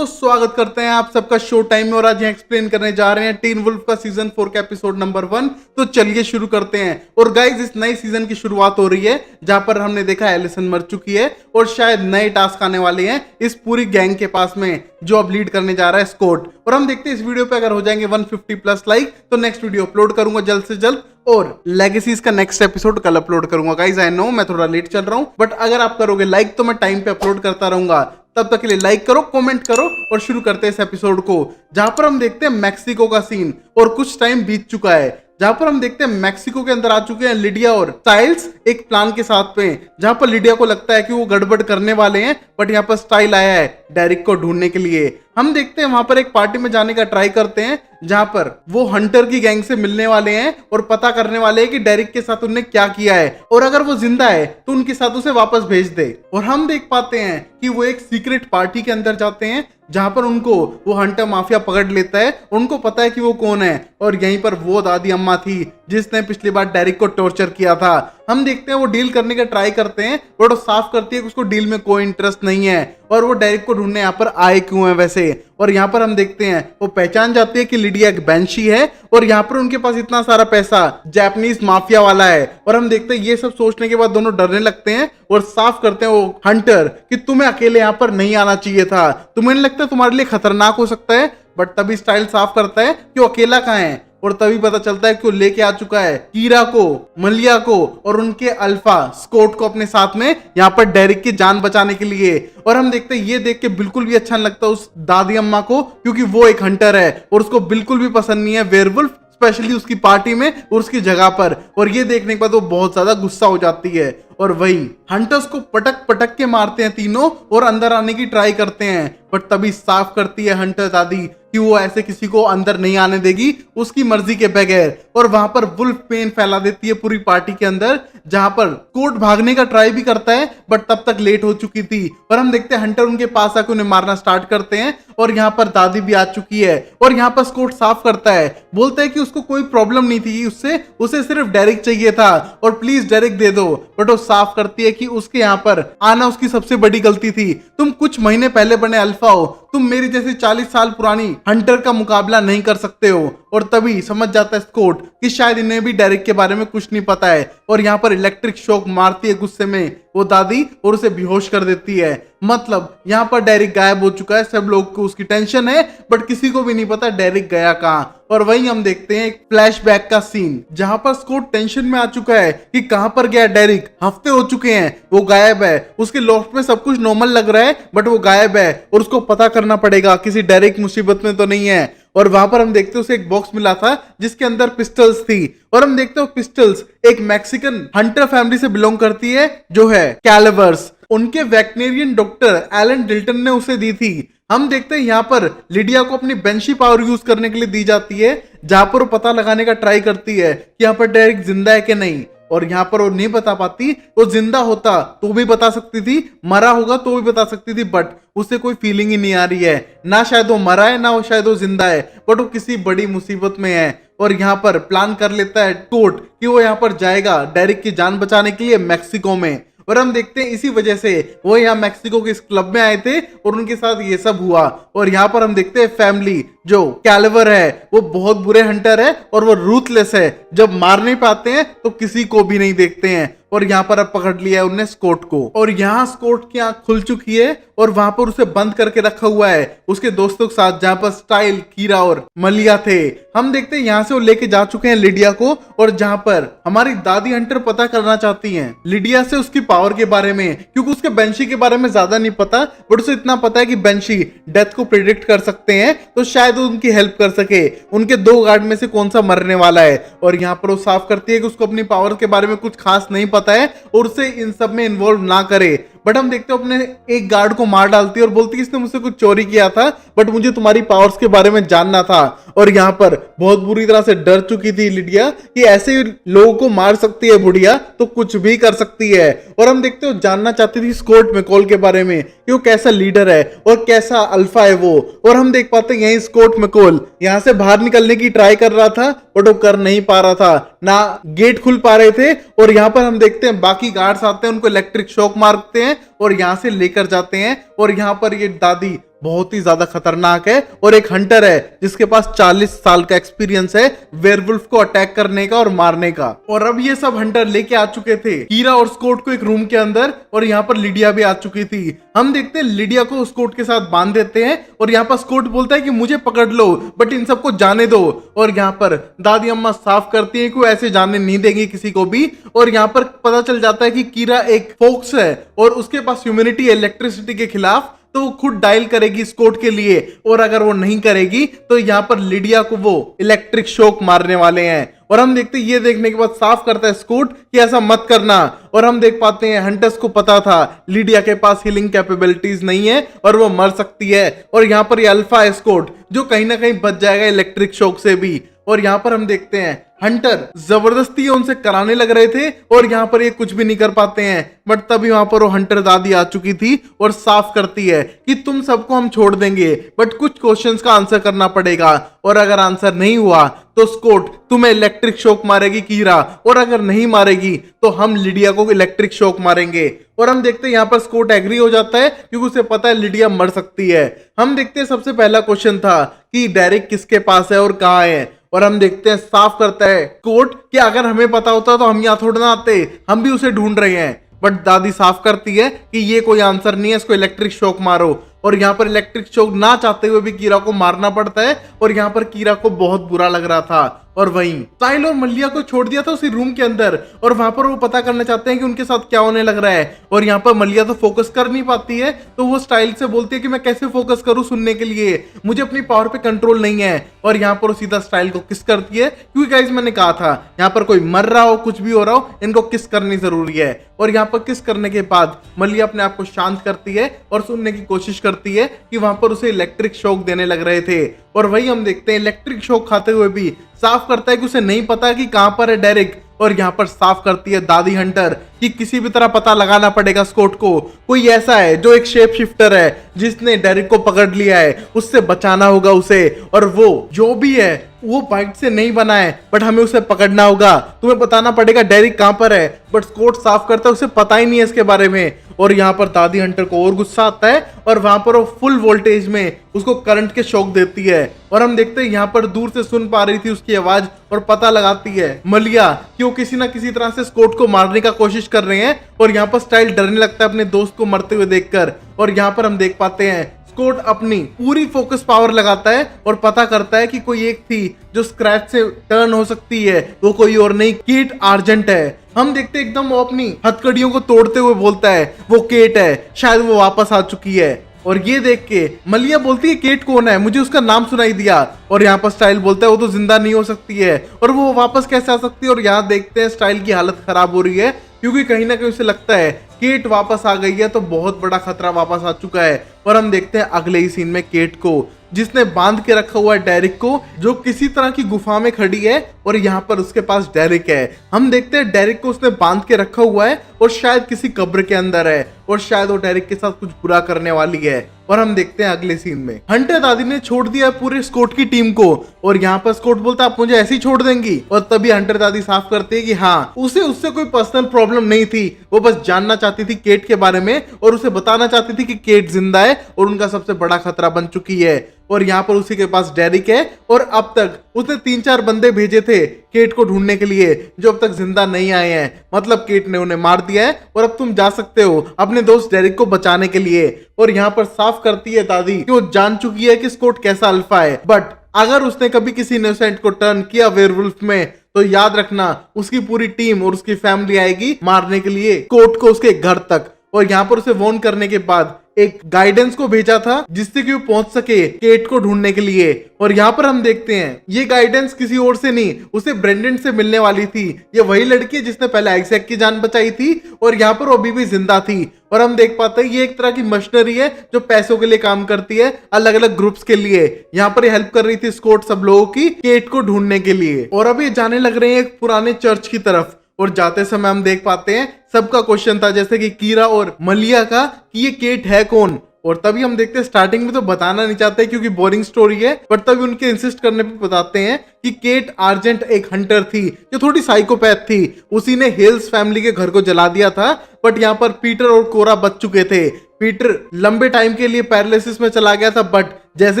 तो स्वागत करते हैं आप सबका शो टाइम में और आज यहाँ एक्सप्लेन करने जा रहे हैं टीन वुल्फ का सीजन 4 का एपिसोड नंबर 1। तो चलिए शुरू करते हैं। और गाइज इस नई सीजन की शुरुआत हो रही है जहां पर हमने देखा एलिसन मर चुकी है और शायद नए टास्क आने वाले हैं इस पूरी गैंग के पास में जो अब लीड करने जा रहा है स्कॉट। और हम देखते हैं इस वीडियो पे अगर हो जाएंगे 150 प्लस लाइक तो नेक्स्ट वीडियो अपलोड करूंगा जल्द से जल्द और लेगेसीज का नेक्स्ट एपिसोड कल अपलोड करूंगा। गाइज आई नो मैं थोड़ा लेट चल रहा हूं बट अगर आप करोगे लाइक तो मैं टाइम पे अपलोड करता रहूंगा। तब तक के लिए लाइक करो, कमेंट करो और शुरू करते हैं इस एपिसोड को जहां पर हम देखते हैं मैक्सिको का सीन। और कुछ टाइम बीत चुका है जहां पर हम देखते हैं मैक्सिको के अंदर आ चुके हैं लिडिया और स्टाइल्स एक प्लान के साथ में, जहां पर लिडिया को लगता है कि वो गड़बड़ करने वाले हैं बट यहाँ पर स्टाइल आया है डेरिक को ढूंढने के लिए। हम देखते हैं वहां पर एक पार्टी में जाने का ट्राई करते हैं जहां पर वो हंटर की गैंग से मिलने वाले हैं और पता करने वाले हैं कि डेरिक के साथ उन्होंने क्या किया है और अगर वो जिंदा है तो उनके साथ उसे वापस भेज दे। और हम देख पाते हैं कि वो एक सीक्रेट पार्टी के अंदर जाते हैं जहां पर उनको वो हंटर माफिया पकड़ लेता है। उनको पता है कि वो कौन है और यहीं पर वो दादी अम्मा थी जिसने पिछली बार डेरिक को टॉर्चर किया था। हम देखते हैं वो डील करने का ट्राई करते हैं बट वो साफ करती है कि उसको डील में कोई इंटरेस्ट नहीं है और वो डेरिक को ढूंढने यहाँ पर आए क्यों है वैसे। और यहाँ पर हम देखते हैं वो पहचान जाती है कि लिडिया एक बैंशी है और यहाँ पर उनके पास इतना सारा पैसा जापानीज माफिया वाला है। और हम देखते हैं ये सब सोचने के बाद दोनों डरने लगते हैं और साफ करते हैं वो हंटर कि तुम्हें अकेले यहाँ पर नहीं आना चाहिए था, तुम्हें नहीं लगता तुम्हारे लिए खतरनाक हो सकता है। बट तभी स्टाइल साफ करता है कि वो अकेला कहाँ है और तभी पता चलता है कि वो लेके आ चुका है कीरा को, मलिया को और उनके अल्फा स्कॉट को अपने साथ में यहाँ पर डेरिक की जान बचाने के लिए। और हम देखते हैं ये देख के बिल्कुल भी अच्छा नहीं लगता उस दादी अम्मा को क्योंकि वो एक हंटर है और उसको बिल्कुल भी पसंद नहीं है वेयरवुल्फ, स्पेशली उसकी पार्टी में और उसकी जगह पर। और ये देखने के बाद वो बहुत ज्यादा गुस्सा हो जाती है और वही हंटर्स को पटक पटक के मारते हैं तीनों और अंदर आने की ट्राई करते हैं बट तभी साफ करती है हंटर दादी कि वो ऐसे किसी को अंदर नहीं आने देगी उसकी मर्जी के बगैर। और वहां पर वुल्फ पेन फैला देती है पूरी पार्टी के अंदर जहां पर कोट भागने का ट्राई भी करता है बट तब तक लेट हो चुकी थी। और हम देखते हैं हंटर उनके पास आकर उन्हें मारना स्टार्ट करते हैं और यहाँ पर दादी भी आ चुकी है और यहाँ पर स्कॉट साफ करता है, बोलता है कि उसको कोई प्रॉब्लम नहीं थी उससे, उसे सिर्फ डेरिक चाहिए था और प्लीज डेरिक दे दो। बट वो साफ करती है कि उसके यहाँ पर आना उसकी सबसे बड़ी गलती थी। तुम कुछ महीने पहले बने अल्फा हो, तुम मेरी जैसी 40 साल पुरानी हंटर का मुकाबला नहीं कर सकते हो। और तभी समझ जाता है स्कॉट कि शायद इन्हें भी डेरिक के बारे में कुछ नहीं पता है और यहाँ पर इलेक्ट्रिक शॉक मारती है गुस्से में वो दादी और उसे बेहोश कर देती है। मतलब यहाँ पर डेरिक गायब हो चुका है, सब लोग को उसकी टेंशन है बट किसी को भी नहीं पता डेरिक गया कहाँ। और वहीं हम देखते हैं एक फ्लैशबैक का सीन जहां पर स्कॉट टेंशन में आ चुका है कि कहां पर गया डेरिक, हफ्ते हो चुके हैं वो गायब है, उसके लॉफ्ट में सब कुछ नॉर्मल लग रहा है बट वो गायब है और उसको पता करना पड़ेगा किसी डेरिक मुसीबत में तो नहीं है। और वहां पर हम देखते हैं उसे एक बॉक्स मिला था जिसके अंदर पिस्टल्स थी और हम देखते हो पिस्टल्स एक मैक्सिकन हंटर फैमिली से बिलोंग करती है जो है कैलिवर्स, उनके वेटनेरियन डॉक्टर एलन डिल्टन ने उसे दी थी। हम देखते हैं यहाँ पर लिडिया को अपनी बेंशी पावर यूज करने के लिए दी जाती है जहां पर वो पता लगाने का ट्राई करती है कि यहाँ पर डेरिक जिंदा है कि नहीं। और यहाँ पर वो नहीं बता पाती, वो जिंदा होता तो भी बता सकती थी, मरा होगा तो भी बता सकती थी बट उसे कोई फीलिंग ही नहीं आ रही है, ना शायद वो मरा है ना वो शायद वो जिंदा है बट वो किसी बड़ी मुसीबत में है। और यहाँ पर प्लान कर लेता है कोर्ट कि वो यहाँ पर जाएगा डेरिक की जान बचाने के लिए मैक्सिको में। और हम देखते हैं इसी वजह से वो यहाँ मैक्सिको के इस क्लब में आए थे और उनके साथ ये सब हुआ। और यहाँ पर हम देखते हैं फैमिली जो कैलिवर है वो बहुत बुरे हंटर है और वो रूथलेस है, जब मार नहीं पाते हैं तो किसी को भी नहीं देखते हैं। और यहाँ पर अब पकड़ लिया है उन्हें स्कॉट को और यहाँ स्कॉट की आंख खुल चुकी है और वहां पर उसे बंद करके रखा हुआ है उसके दोस्तों के साथ जहां पर स्टाइल, कीरा और मलिया थे। हम देखते हैं यहाँ से वो लेके जा चुके हैं लिडिया को और जहां पर हमारी दादी हंटर पता करना चाहती हैं लिडिया से उसकी पावर के बारे में क्योंकि उसके बेंशी के बारे में ज्यादा नहीं पता बट उसे इतना पता है कि बेंशी डेथ को प्रिडिक्ट कर सकते हैं तो शायद वो उनकी हेल्प कर सके, उनके 2 गार्ड में से कौन सा मरने वाला है। और यहाँ पर वो साफ करती है कि उसको अपनी पावर के बारे में कुछ खास नहीं पता है और उसे इन सब में इन्वॉल्व ना करे। बट हम देखते हो अपने एक गार्ड को मार डालती है और बोलती है इसने मुझसे कुछ चोरी किया था बट मुझे तुम्हारी पावर्स के बारे में जानना था। और यहाँ पर बहुत बुरी तरह से डर चुकी थी लिडिया कि ऐसे लोगों को मार सकती है बुढ़िया तो कुछ भी कर सकती है। और हम देखते हो जानना चाहती थी स्कॉट मैकॉल के बारे में कि वो कैसा लीडर है और कैसा अल्फा है वो। और हम देख पाते हैं यही स्कॉट मैकॉल यहाँ से बाहर निकलने की ट्राई कर रहा था बट वो कर नहीं पा रहा था, ना गेट खुल पा रहे थे। और यहाँ पर हम देखते हैं बाकी गार्ड्स आते हैं, उनको इलेक्ट्रिक शॉक मारते हैं और यहाँ से लेकर जाते हैं। और यहाँ पर ये दादी बहुत ही ज्यादा खतरनाक है और एक हंटर है जिसके पास 40 साल का एक्सपीरियंस है वेयरवुल्फ को अटैक करने का और मारने का। और अब ये सब हंटर लेके आ चुके थे कीरा और स्कॉट को एक रूम के अंदर, और यहाँ पर लिडिया भी आ चुकी थी। हम देखते हैं लिडिया को स्कॉट के साथ बांध देते हैं और यहाँ पर स्कॉट बोलता है कि मुझे पकड़ लो बट इन सबको जाने दो। और यहाँ पर दादी अम्मा साफ करती है कि वो ऐसे जाने नहीं देंगे किसी को भी। और यहाँ पर पता चल जाता है कि कीरा एक फोक्स है और उसके पास ह्यूमैनिटी है इलेक्ट्रिसिटी के खिलाफ, तो वो खुद डायल करेगी स्कॉट के लिए, और अगर वो नहीं करेगी तो यहाँ पर लिडिया को वो इलेक्ट्रिक शॉक मारने वाले हैं। और हम देखते हैं ये देखने के बाद साफ करता है स्कॉट कि ऐसा मत करना। और हम देख पाते हैं हंटर्स को पता था लिडिया के पास हीलिंग कैपेबिलिटीज नहीं है और वो मर सकती है। और यहाँ पर ये अल्फा है स्कॉट जो कहीं ना कहीं बच जाएगा इलेक्ट्रिक शॉक से भी। और यहाँ पर हम देखते हैं हंटर जबरदस्ती उनसे कराने लग रहे थे और यहाँ पर ये कुछ भी नहीं कर पाते हैं। बट तभी वहां पर वो हंटर दादी आ चुकी थी और साफ करती है कि तुम सबको हम छोड़ देंगे बट कुछ क्वेश्चंस का आंसर करना पड़ेगा, और अगर आंसर नहीं हुआ तो स्कॉट तुम्हें इलेक्ट्रिक शॉक मारेगी कीरा, और अगर नहीं मारेगी तो हम लिडिया को इलेक्ट्रिक शॉक मारेंगे। और हम देखते हैं यहाँ पर स्कॉट एग्री हो जाता है क्योंकि उसे पता है लिडिया मर सकती है। हम देखते हैं सबसे पहला क्वेश्चन था कि डेरिक किसके पास है और कहाँ है। और हम देखते हैं साफ करता है कोर्ट कि अगर हमें पता होता तो हम यहाँ थोड़ा ना आते, हम भी उसे ढूंढ रहे हैं। बट दादी साफ करती है कि ये कोई आंसर नहीं है, इसको इलेक्ट्रिक शॉक मारो। और यहाँ पर इलेक्ट्रिक शॉक ना चाहते हुए भी कीरा को मारना पड़ता है और यहाँ पर कीरा को बहुत बुरा लग रहा था। और वहीं साहिल और मल्लिया को छोड़ दिया था उसी रूम के अंदर और वहां पर वो पता करना चाहते हैं कि उनके साथ क्या होने लग रहा है। और यहाँ पर मल्लिया तो फोकस कर नहीं पाती है, तो वो स्टाइल से बोलती है कि मैं कैसे फोकस करूं सुनने के लिए, मुझे अपनी पावर पे कंट्रोल नहीं है। और यहाँ पर वो सीधा स्टाइल को किस करती है क्योंकि गाइस मैंने कहा था यहाँ पर कोई मर रहा हो कुछ भी हो रहा हो इनको किस करनी जरूरी है। और यहाँ पर किस करने के बाद मल्लिया अपने आप को शांत करती है और सुनने की कोशिश करती है कि वहां पर उसे इलेक्ट्रिक शॉक देने लग रहे थे। और वही हम देखते हैं इलेक्ट्रिक शॉक खाते हुए भी साफ करता है कि उसे नहीं पता कि कहां पर है डेरिक। और यहाँ पर साफ करती है दादी हंटर कि किसी भी तरह पता लगाना पड़ेगा स्कॉट को, कोई ऐसा है जो एक शेप शिफ्टर है जिसने डेरिक को पकड़ लिया है, उससे बचाना होगा उसे। और वो जो भी है वो बाइट से नहीं बना है बट हमें उसे पकड़ना होगा, तुम्हें बताना पड़ेगा डेरिक कहां पर है। बट स्कॉट साफ करता है उसे पता ही नहीं है इसके बारे में। और यहाँ पर दादी हंटर को और गुस्सा आता है और वहां पर वो फुल वोल्टेज में उसको करंट के शॉक देती है। और हम देखते हैं यहाँ पर दूर से सुन पा रही थी उसकी आवाज और पता लगाती है मलिया कि वो किसी ना किसी तरह से स्कॉट को मारने का कोशिश कर रहे हैं। और यहाँ पर स्टाइल डरने लगता है अपने दोस्त को मरते हुए देखकर। और यहाँ पर हम देख पाते हैं स्कॉट अपनी पूरी फोकस पावर लगाता है और पता करता है कि कोई एक थी जो स्क्रैच से टर्न हो सकती है, वो कोई और नहीं केट आर्जेंट है। हम देखते हैं एकदम वो अपनी हथकड़ियों को तोड़ते हुए बोलता है वो केट है, शायद वो वापस आ चुकी है। और ये देख के मलिया बोलती है केट कौन है, मुझे उसका नाम सुनाई दिया। और यहाँ पर स्टाइल बोलता है वो तो जिंदा नहीं हो सकती है और वो वापस कैसे आ सकती है। और यहाँ देखते हैं स्टाइल की हालत खराब हो रही है क्योंकि कहीं ना कहीं उसे लगता है केट वापस आ गई है तो बहुत बड़ा खतरा वापस आ चुका है। और हम देखते हैं अगले ही सीन में केट को जिसने बांध के रखा हुआ है डेरिक को, जो किसी तरह की गुफा में खड़ी है और यहाँ पर उसके पास डेरिक है। हम देखते हैं डेरिक को उसने बांध के रखा हुआ है और शायद किसी कब्र के अंदर है और शायद वो डेरिक के साथ कुछ बुरा करने वाली है। और हम देखते हैं अगले सीन में हंटर दादी ने छोड़ दिया पूरे स्कॉट की टीम को और यहाँ पर स्कॉट बोलता है आप मुझे ऐसे ही छोड़ देंगी। और तभी हंटर दादी साफ करती है कि हाँ उसे उससे कोई पर्सनल प्रॉब्लम नहीं थी, वो बस जानना चाहती थी केट के बारे में और उसे बताना चाहती थी कि केट जिंदा है और उनका सबसे बड़ा खतरा बन चुकी है। और यहाँ पर उसी के पास डेरिक है और अब तक उसने 3-4 बंदे भेजे थे केट को ढूंढने के लिए जो अब तक जिंदा नहीं आए हैं, मतलब केट ने उन्हें मार दिया है और अब तुम जा सकते हो अपने दोस्त डेरिक को बचाने के लिए। और यहाँ पर साफ करती है दादी कि वो जान चुकी है कि स्कॉट कैसा अल्फा है, बट अगर उसने कभी किसी इनोसेंट को टर्न किया वेयरवुल्फ में तो याद रखना उसकी पूरी टीम और उसकी फैमिली आएगी मारने के लिए स्कॉट को उसके घर तक। और यहाँ पर उसे वार्न करने के बाद एक गाइडेंस को भेजा था जिससे कि वो पहुंच सके केट को ढूंढने के लिए। और यहाँ पर हम देखते हैं ये गाइडेंस किसी और से नहीं उसे ब्रेंडन से मिलने वाली थी। ये वही लड़की है जिसने पहले आइजैक की जान बचाई थी और यहाँ पर वो अभी भी जिंदा थी। और हम देख पाते हैं ये एक तरह की मशीनरी है जो पैसों के लिए काम करती है अलग अलग ग्रुप्स के लिए। यहाँ पर हेल्प कर रही थी स्कॉट सब लोगों की केट को ढूंढने के लिए। और अब ये जाने लग रहे हैं एक पुराने चर्च की तरफ और जाते समय हम देख पाते हैं सबका क्वेश्चन था जैसे कि कीरा और मलिया का कि ये केट है कौन। और तभी हम देखते हैं स्टार्टिंग में तो बताना नहीं चाहते क्योंकि बोरिंग स्टोरी है, बट तभी उनके इंसिस्ट करने पे बताते हैं कि केट आर्जेंट एक हंटर थी जो थोड़ी साइकोपैथ थी। उसी ने हेल्स फैमिली के घर को जला दिया था, बट यहाँ पर पीटर और कोरा बच चुके थे। पीटर लंबे टाइम के लिए पैरालिसिस में चला गया था, बट जैसे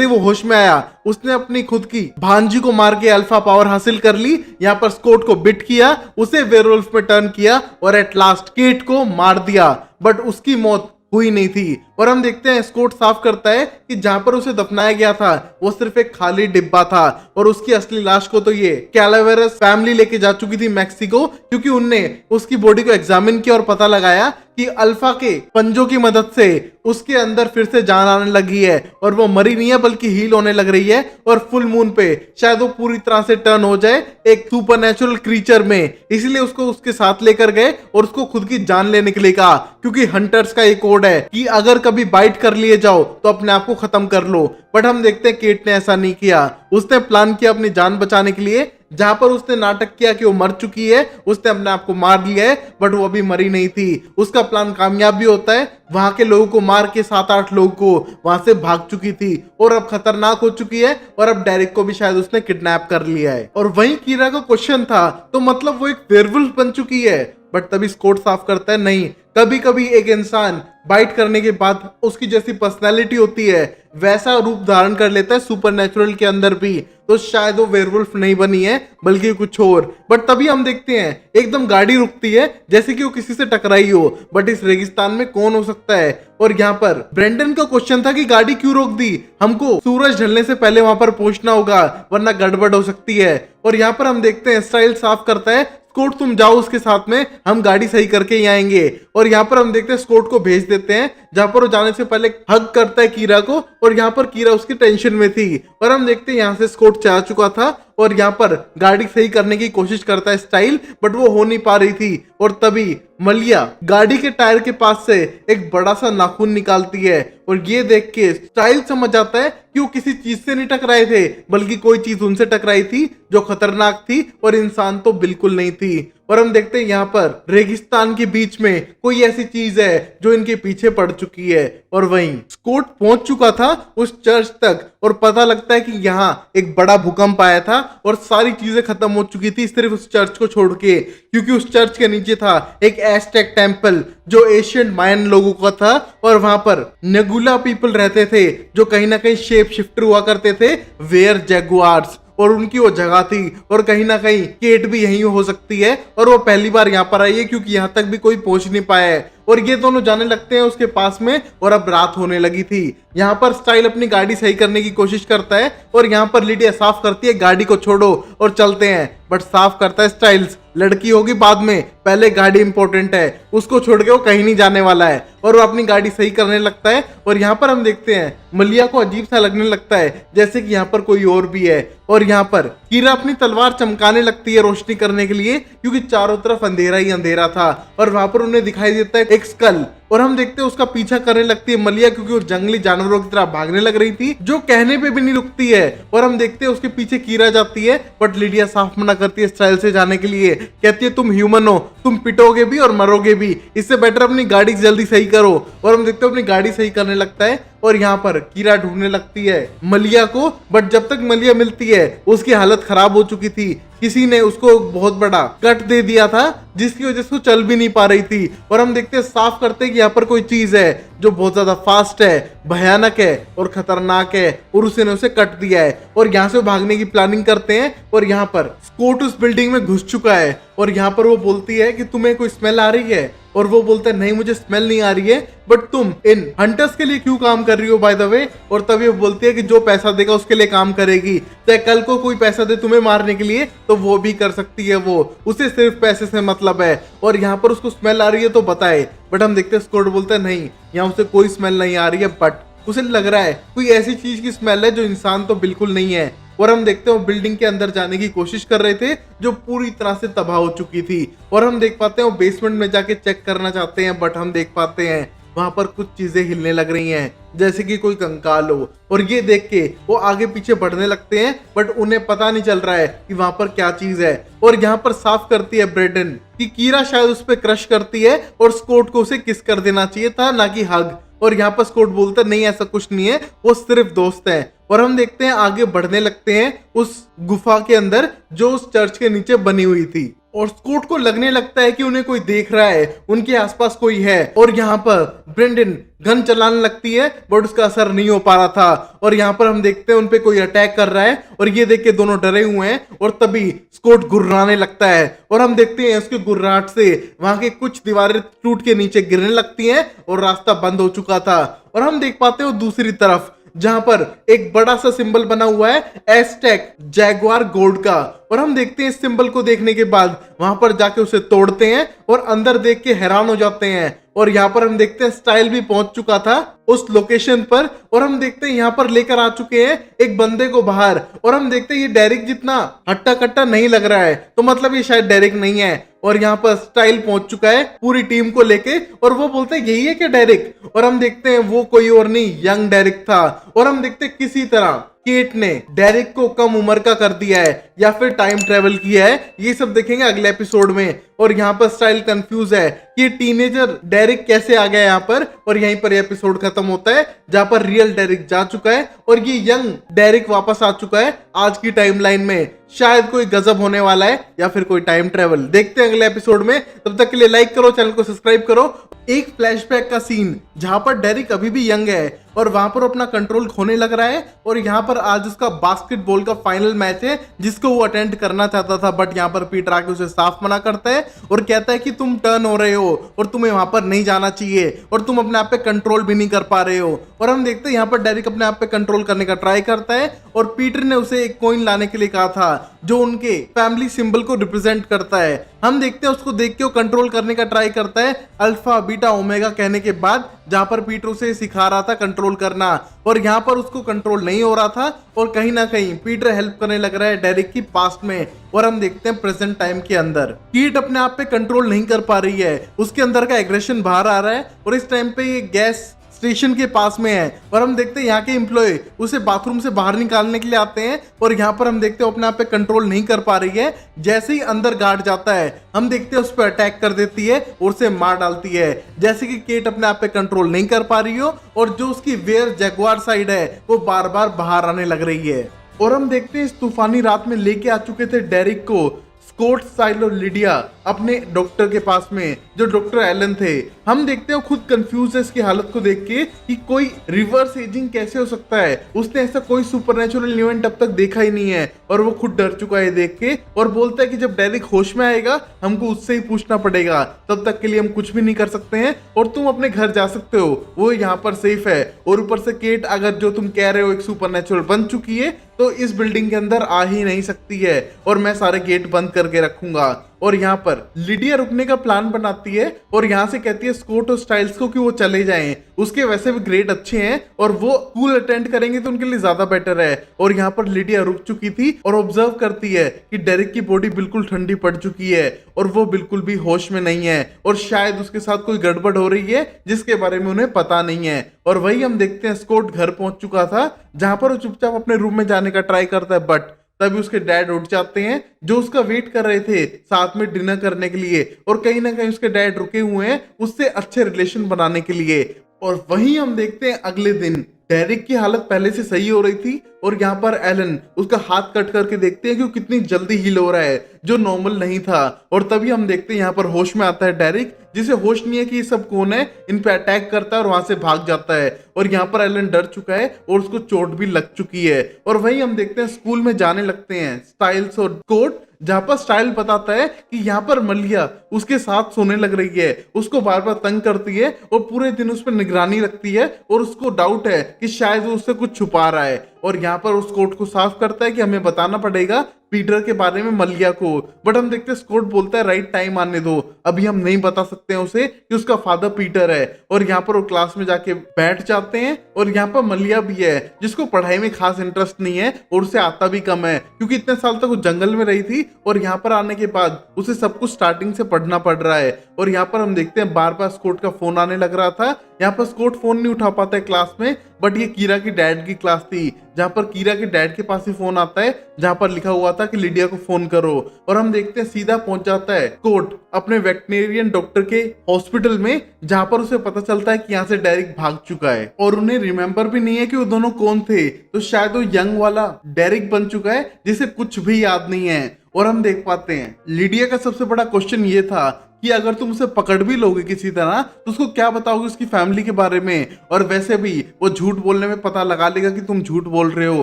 ही वो होश में आया उसने अपनी खुद की भांजी को मार के अल्फा पावर हासिल कर ली। यहाँ पर स्कॉट को बिट किया, उसे वेयरवुल्फ में टर्न किया और एट लास्ट केट को मार दिया, बट उसकी मौत हुई नहीं थी। और हम देखते हैं स्कॉट साफ करता है कि जहां पर उसे दफनाया गया था वो सिर्फ एक खाली डिब्बा था और उसकी असली लाश को तो ये कैलावेरस फैमिली लेके जा चुकी थी मैक्सिको, क्योंकि उनने उसकी बॉडी को एग्जामिन किया और पता लगाया कि अल्फा के पंजों की मदद से उसके अंदर फिर से जान आने लगी है और वो मरी नहीं है बल्कि हील होने लग रही है और फुल मून पे शायद वो पूरी तरह से टर्न हो जाए एक सुपरनेचुरल क्रीचर में। इसलिए उसको उसके साथ लेकर गए और उसको खुद की जान लेने के लिए कहा, क्योंकि हंटर्स का एक कोड है कि अगर कभी बाइट कर लिए जाओ तो अपने आप को खत्म कर लो। बट हम देखते हैं केट ने ऐसा नहीं किया। उसने प्लान किया अपनी जान बचाने के लिए, जहां पर उसने नाटक किया कि वो मर चुकी है, उसने अपने आप को मार लिया है, बट वो अभी मरी नहीं थी। उसका प्लान कामयाब भी होता है, वहां के लोगों को मार के 7-8 लोगों को वहां से भाग चुकी थी और अब खतरनाक हो चुकी है और अब डेरिक को भी शायद उसने किडनैप कर लिया है। और वहीं कीरा का क्वेश्चन था, तो मतलब वो एक वेयरवुल्फ बन चुकी है? बट तभी स्कॉट साफ करता है, नहीं, कभी कभी एक इंसान बाइट करने के बाद उसकी जैसी पर्सनैलिटी होती है वैसा रूप धारण कर लेता है सुपरनेचुरल के अंदर भी, तो शायद वो वेयरवुल्फ नहीं बनी है बल्कि कुछ और। बट तभी हम देखते हैं एकदम गाड़ी रुकती है जैसे कि वो किसी से टकराई हो, बट इस रेगिस्तान में कौन हो सकता है? और यहाँ पर ब्रेंडन का क्वेश्चन था कि गाड़ी क्यों रोक दी, हमको सूरज ढलने से पहले वहां पर पहुंचना होगा वरना गड़बड़ हो सकती है। और यहाँ पर हम देखते हैं स्टाइल साफ करता है, स्कॉट तुम जाओ उसके साथ में, हम गाड़ी सही करके ही आएंगे। और यहाँ पर हम देखते हैं स्कॉट को भेज देते हैं, जहां पर वो जाने से पहले हग करता है कीरा को और यहाँ पर कीरा उसकी टेंशन में थी। और हम देखते हैं यहाँ से स्कॉट जा चुका था और यहाँ पर गाड़ी सही करने की कोशिश करता है स्टाइल, बट वो हो नहीं पा रही थी। और तभी मलिया गाड़ी के टायर के पास से एक बड़ा सा नाखून निकालती है और ये देख के स्टाइल समझ आता है कि वो किसी चीज से नहीं टकराए थे बल्कि कोई चीज उनसे टकराई थी जो खतरनाक थी और इंसान तो बिल्कुल नहीं थी। और हम देखते हैं यहाँ पर रेगिस्तान के बीच में कोई ऐसी चीज है जो इनके पीछे पड़ चुकी है। और वहीं स्कॉट पहुंच चुका था उस चर्च तक और पता लगता है कि यहाँ एक बड़ा भूकंप आया था और सारी चीजें खत्म हो चुकी थी सिर्फ उस चर्च को छोड़ के, क्योंकि उस चर्च के नीचे था एक एस्टेक टेम्पल जो एशियंट मायन लोगों का था और वहां पर नेगुला पीपल रहते थे जो कहीं ना कहीं शेप शिफ्टर हुआ करते थे वेयर जैगुआर्स, और उनकी वो जगह थी। और कहीं ना कहीं केट भी यहीं हो सकती है और वो पहली बार यहाँ पर आई है क्योंकि यहाँ तक भी कोई पहुंच नहीं पाया है। और ये दोनों जाने लगते हैं उसके पास में और अब रात होने लगी थी। यहाँ पर स्टाइल अपनी गाड़ी सही करने की कोशिश करता है और यहाँ पर लिडिया साफ करती है, गाड़ी को छोड़ो और चलते हैं। बट साफ करता है स्टाइल्स, लड़की होगी बाद में, पहले गाड़ी इंपॉर्टेंट है, उसको छोड़ के वो कहीं नहीं जाने वाला है। और वो अपनी गाड़ी सही करने लगता है और यहाँ पर हम देखते हैं मलिया को अजीब सा लगने लगता है जैसे कि यहाँ पर कोई और भी है। और यहाँ पर कीरा अपनी तलवार चमकाने लगती है रोशनी करने के लिए, क्योंकि चारों तरफ अंधेरा ही अंधेरा था और वहां पर उन्हें दिखाई देता है एक स्कल। और हम देखते हैं उसका पीछा करने लगती है मलिया, क्योंकि वो जंगली जानवरों की तरह भागने लग रही थी जो कहने पे भी नहीं रुकती है। और हम देखते हैं उसके पीछे कीरा जाती है, बट लिडिया साफ मना करती है स्टाइल से जाने के लिए, कहती है तुम ह्यूमन हो, तुम पिटोगे भी और मरोगे भी, इससे बेटर अपनी गाड़ी जल्दी सही करो। और हम देखते हैं अपनी गाड़ी सही करने लगता है और यहाँ पर कीरा ढूंढने लगती है मलिया को, बट जब तक मलिया मिलती है उसकी हालत खराब हो चुकी थी, किसी ने उसको बहुत बड़ा कट दे दिया था जिसकी वजह से वो चल भी नहीं पा रही थी। और हम देखते हैं साफ करते हैं कि यहाँ पर कोई चीज है जो बहुत ज्यादा फास्ट है, भयानक है और खतरनाक है और उसने उसे कट दिया है। और यहाँ से भागने की प्लानिंग करते हैं और यहाँ पर स्कॉट उस बिल्डिंग में घुस चुका है और यहाँ पर वो बोलती है कि तुम्हें कोई स्मेल आ रही है, और वो बोलता है नहीं मुझे स्मेल नहीं आ रही है, बट तुम इन हंटर्स के लिए क्यों काम कर रही हो बाय द वे। और तभी वो बोलती है कि जो पैसा देगा उसके लिए काम करेगी, चाहे कल को कोई पैसा दे तुम्हें मारने के लिए तो वो भी कर सकती है, वो उसे सिर्फ पैसे से मतलब है। और यहाँ पर उसको स्मेल आ रही है तो बताए, बट हम देखते हैं स्कॉट बोलता है नहीं यहाँ उसे कोई स्मेल नहीं आ रही है, बट उसे लग रहा है कोई ऐसी चीज की स्मेल है जो इंसान तो बिल्कुल नहीं है। और हम देखते हैं वो बिल्डिंग के अंदर जाने की कोशिश कर रहे थे जो पूरी तरह से तबाह हो चुकी थी। और हम देख पाते हैं वो बेसमेंट में जाके चेक करना चाहते हैं, बट हम देख पाते हैं वहां पर कुछ चीजें हिलने लग रही हैं जैसे कि कोई कंकाल हो। और ये देख के वो आगे पीछे बढ़ने लगते हैं, बट उन्हें पता नहीं चल रहा है कि वहां पर क्या चीज है। और यहाँ पर साफ करती है ब्रेडन कि कीरा शायद उस पर क्रश करती है और स्कॉट को उसे किस कर देना चाहिए था, ना कि हग। और यहाँ पर स्कॉट बोलता है नहीं ऐसा कुछ नहीं है, वो सिर्फ दोस्त है। और हम देखते हैं आगे बढ़ने लगते हैं उस गुफा के अंदर जो उस चर्च के नीचे बनी हुई थी। और स्कॉट को लगने लगता है कि उन्हें कोई देख रहा है, उनके आसपास कोई है। और यहाँ पर ब्रेंडन गन चलाने लगती है बट उसका असर नहीं हो पा रहा था। और यहाँ पर हम देखते हैं उनपे कोई अटैक कर रहा है और ये देख के दोनों डरे हुए हैं। और तभी स्कॉट गुर्राने लगता है और हम देखते हैं उसके गुर्राहट से वहां के कुछ दीवारें टूट के नीचे गिरने लगती हैं और रास्ता बंद हो चुका था। और हम देख पाते हैं दूसरी तरफ जहां पर एक बड़ा सा सिंबल बना हुआ है एस्टेक जैगवार गोड का। और हम देखते हैं इस सिंबल को देखने के बाद वहां पर जाके उसे तोड़ते हैं और अंदर देख के हैरान हो जाते हैं। और यहाँ पर हम देखते हैं स्टाइल भी पहुंच चुका था उस लोकेशन पर। और हम देखते हैं यहाँ पर लेकर आ चुके हैं एक बंदे को बाहर। और हम देखते हैं ये डेरिक जितना हट्टा कट्टा नहीं लग रहा है, तो मतलब ये शायद डेरिक नहीं है। और यहाँ पर स्टाइल पहुंच चुका है पूरी टीम को लेके और वो बोलते हैं यही है क्या डेरिक। और हम देखते हैं वो कोई और नहीं यंग डेरिक था। और हम देखते हैं किसी तरह केट ने डेरिक को कम उम्र का कर दिया है या फिर टाइम ट्रेवल किया है, ये सब देखेंगे अगले एपिसोड में। और यहाँ पर स्टाइल कंफ्यूज है कि टीनेजर डेरिक कैसे आ गया यहाँ पर। और यहीं पर एपिसोड खत्म होता है जहां पर रियल डेरिक जा चुका है और ये यंग डेरिक वापस आ चुका है आज की टाइमलाइन में। शायद कोई गजब होने वाला है या फिर कोई टाइम ट्रेवल, देखते हैं अगले एपिसोड में। तब तक के लिए लाइक करो, चैनल को सब्सक्राइब करो। एक फ्लैशबैक का सीन जहां पर डेरिक अभी भी यंग है और वहां पर अपना कंट्रोल खोने लग रहा है। और यहाँ पर आज उसका बास्केटबॉल का फाइनल मैच है जिसको वो अटेंड करना चाहता था, बट यहाँ पर पीटर आके उसे साफ मना करता है और कहता है कि तुम टर्न हो रहे हो और तुम्हें वहां पर नहीं जाना चाहिए और तुम अपने आप पे कंट्रोल भी नहीं कर पा रहे हो। और हम देखते हैं यहाँ पर डेरिक अपने आप पे कंट्रोल करने का ट्राई करता है और पीटर ने उसे एक कॉइन लाने के लिए कहा था जो उनके फैमिली सिंबल को रिप्रेजेंट करता है। हम देखते हैं उसको देख के वो कंट्रोल करने का ट्राई करता है अल्फा बीटा ओमेगा कहने के बाद, जहां पर पीटर उसे सिखा रहा था कंट्रोल करना। और यहाँ पर उसको कंट्रोल नहीं हो रहा था और कहीं ना कहीं पीटर हेल्प करने लग रहा है डेरिक की पास्ट में। और हम देखते हैं प्रेजेंट टाइम के अंदर कीट अपने आप पे कंट्रोल नहीं कर पा रही है, उसके अंदर का एग्रेशन बाहर आ रहा है और इस टाइम पे ये गैस स्टेशन के पास में है। और हम देखते हैं यहाँ के एम्प्लॉय उसे बाथरूम से बाहर निकालने के लिए आते हैं और यहाँ पर हम देखते हैं अपने आप पे कंट्रोल नहीं कर पा रही है। जैसे ही अंदर गार्ड जाता है हम देखते हैं उस पर अटैक कर देती है और उसे मार डालती है, जैसे कि केट अपने आप पे कंट्रोल नहीं कर पा रही हो और जो उसकी वेयर जैगुआर साइड है वो बार बार बाहर आने लग रही है। और हम देखते हैं इस तूफानी रात में लेके आ चुके थे डेरिक को स्कॉट, साइल और लिडिया अपने डॉक्टर के पास में जो डॉक्टर एलन थे। हम देखते हैं खुद कंफ्यूज है इसकी हालत को देख के कि कोई रिवर्स एजिंग कैसे हो सकता है, उसने ऐसा कोई सुपरनेचुरल इवेंट अब तक देखा ही नहीं है। और वो खुद डर चुका है देख के और बोलता है कि जब डेरिक होश में आएगा हमको उससे ही पूछना पड़ेगा, तब तक के लिए हम कुछ भी नहीं कर सकते हैं और तुम अपने घर जा सकते हो, वो यहाँ पर सेफ है। और ऊपर से केट अगर जो तुम कह रहे हो एक सुपरनेचुरल बन चुकी है तो इस बिल्डिंग के अंदर आ ही नहीं सकती है और मैं सारे गेट बंद करके रखूंगा। और यहाँ पर लिडिया रुकने का प्लान बनाती है और यहाँ से कहती है स्कॉट और स्टाइल्स को कि वो चले जाएं, उसके वैसे भी ग्रेड अच्छे हैं और वो स्कूल अटेंड करेंगे तो उनके लिए ज्यादा बेटर है। और यहाँ पर लिडिया रुक चुकी थी और ऑब्जर्व करती है कि डेरिक की बॉडी बिल्कुल ठंडी पड़ चुकी है और वो बिल्कुल भी होश में नहीं है और शायद उसके साथ कोई गड़बड़ हो रही है जिसके बारे में उन्हें पता नहीं है। और वही हम देखते हैं स्कॉट घर पहुंच चुका था जहां पर वो चुपचाप अपने रूम में जाने का ट्राई करता है, बट तभी उसके डैड उठ जाते हैं जो उसका वेट कर रहे थे साथ में डिनर करने के लिए। और कहीं ना कहीं उसके डैड रुके हुए हैं उससे अच्छे रिलेशन बनाने के लिए। और वहीं हम देखते हैं अगले दिन डेरिक की हालत पहले से सही हो रही थी और यहाँ पर एलन उसका हाथ कट करके देखते हैं कि वो कितनी जल्दी हील हो रहा है जो नॉर्मल नहीं था। और तभी हम देखते हैं यहाँ पर होश में आता है डेरिक, जिसे होश नहीं है कि ये सब कौन है, इन पे अटैक करता है और वहां से भाग जाता है। और यहाँ पर एलन डर चुका है और उसको चोट भी लग चुकी है। और वही हम देखते हैं स्कूल में जाने लगते हैं स्टाइल्स और कोट, जहां पर स्टाइल बताता है कि यहाँ पर मलिया उसके साथ सोने लग रही है, उसको बार बार तंग करती है और पूरे दिन उस पर निगरानी रखती है और उसको डाउट है कि शायद वो उससे कुछ छुपा रहा है। और यहाँ पर उस कोट को साफ करता है कि हमें बताना पड़ेगा पीटर के बारे में मलिया को। बट हम देखते हैं स्कॉट बोलता है राइट टाइम आने दो, अभी हम नहीं बता सकते हैं उसे कि उसका फादर पीटर है। और यहाँ पर वो क्लास में जाके बैठ जाते हैं और यहाँ पर मलिया भी है जिसको पढ़ाई में खास इंटरेस्ट नहीं है और उसे आता भी कम है क्योंकि इतने साल तक वो जंगल में रही थी और यहाँ पर आने के बाद उसे सब कुछ स्टार्टिंग से पढ़ना पड़ रहा है। और यहाँ पर हम देखते हैं बार बार स्कॉट का फोन आने लग रहा था। यहाँ पर स्कॉट फोन नहीं उठा पाता है क्लास में, बट ये कीरा की डैड की क्लास थी जहां पर कीरा के डैड के पास ही फोन आता है जहां पर लिखा हुआ था कि लिडिया को फोन करो। और हम देखते हैं सीधा पहुंच जाता है कोट अपने वेटनेरियन डॉक्टर के हॉस्पिटल में जहां पर उसे पता चलता है कि यहाँ से डेरिक भाग चुका है और उन्हें रिमेम्बर भी नहीं है कि वो दोनों कौन थे। तो शायद वो यंग वाला डेरिक बन चुका है जिसे कुछ भी याद नहीं है। और हम देख पाते हैं लीडिया का सबसे बड़ा क्वेश्चन ये था कि अगर तुम उसे पकड़ भी लोगे किसी तरह तो उसको क्या बताओगे उसकी फैमिली के बारे में, और वैसे भी वो झूठ बोलने में पता लगा लेगा कि तुम झूठ बोल रहे हो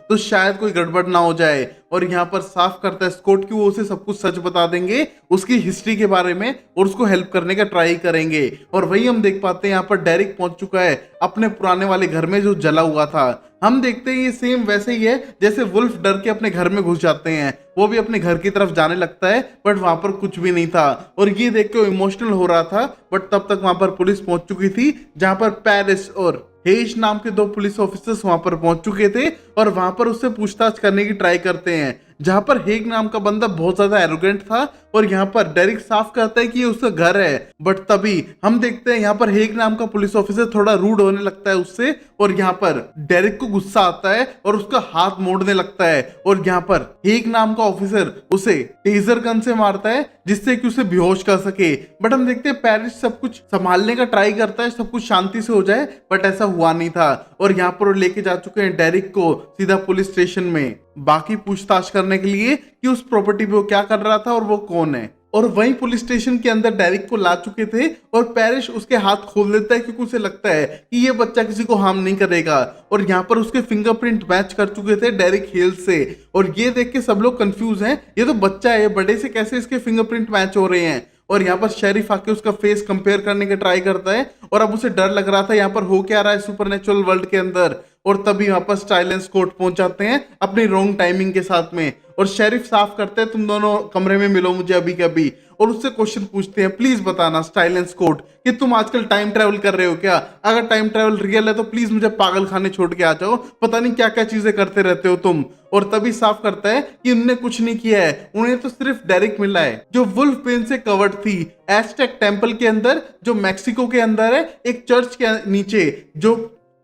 तो शायद कोई गड़बड़ ना हो जाए। और यहाँ पर साफ करता है स्कॉट कि वो उसे सब कुछ सच बता देंगे उसकी हिस्ट्री के बारे में और उसको हेल्प करने का ट्राई करेंगे। और वही हम देख पाते हैं यहाँ पर डेरिक पहुंच चुका है अपने पुराने वाले घर में जो जला हुआ था। हम देखते हैं ये सेम वैसे ही है जैसे वुल्फ डर के अपने घर में घुस जाते हैं, वो भी अपने घर की तरफ जाने लगता है बट वहां पर कुछ भी नहीं था और ये देख के वो इमोशनल हो रहा था। बट तब तक वहां पर पुलिस पहुंच चुकी थी जहां पर पेरिस और हेज नाम के 2 पुलिस ऑफिसर्स वहां पर पहुंच चुके थे और वहां पर उससे पूछताछ करने की ट्राई करते हैं, जहां पर हेग नाम का बंदा बहुत ज्यादा एरोगेंट था। और यहाँ पर डेरिक साफ करता है कि ये उसका घर है, बट तभी हम देखते हैं यहाँ पर हेग नाम का पुलिस ऑफिसर थोड़ा रूड होने लगता है उससे और यहाँ पर डेरिक को गुस्सा आता है और उसका हाथ मोड़ने लगता है और यहाँ पर हेग नाम का ऑफिसर उसे टेजर गन से मारता है जिससे कि उसे बेहोश कर सके। बट हम देखते हैं पेरिस सब कुछ संभालने का ट्राई करता है, सब कुछ शांति से हो जाए, बट ऐसा हुआ नहीं था। और यहाँ पर वो लेके जा चुके हैं डेरिक को सीधा पुलिस स्टेशन में बाकी पूछताछ करने के लिए कि उस प्रॉपर्टी पे वो क्या कर रहा था और वो कौन है। और वहीं पुलिस स्टेशन के अंदर डेरिक को ला चुके थे और पेरिस उसके हाथ खोल देता है क्योंकि उसे लगता है कि ये बच्चा किसी को हार्म नहीं करेगा। और यहाँ पर उसके फिंगरप्रिंट मैच कर चुके थे डेरिक हेल से और ये देख के सब लोग कंफ्यूज हैं, ये तो बच्चा है, बड़े से कैसे इसके फिंगरप्रिंट मैच हो रहे हैं। और यहाँ पर शेरिफ आके उसका फेस कंपेयर करने का ट्राई करता है और अब उसे डर लग रहा था यहाँ पर हो क्या रहा है सुपरनेचुरल वर्ल्ड के अंदर। और तभी यहाँ पर स्टाइल एंड स्कॉट पहुंच जाते हैं अपनी रॉन्ग टाइमिंग के साथ में और शेरिफ साफ करते हैं तुम दोनों कमरे में मिलो मुझे अभी के अभी, और उससे क्वेश्चन पूछते हैं प्लीज बताना स्टाइल एंड स्कॉट कि तुम आजकल टाइम ट्रेवल कर रहे हो क्या, अगर टाइम ट्रेवल रियल है तो प्लीज मुझे पागल खाने छोड़ के आ जाओ, पता नहीं क्या क्या चीजें करते रहते हो तुम। और तभी साफ करता है कि उन्होंने कुछ नहीं किया है, उन्हें तो सिर्फ डेरिक मिला है जो वुल्फ पेन से कवर्ड थी एस्टेक टेम्पल के अंदर जो मैक्सिको के अंदर है, एक चर्च के नीचे जो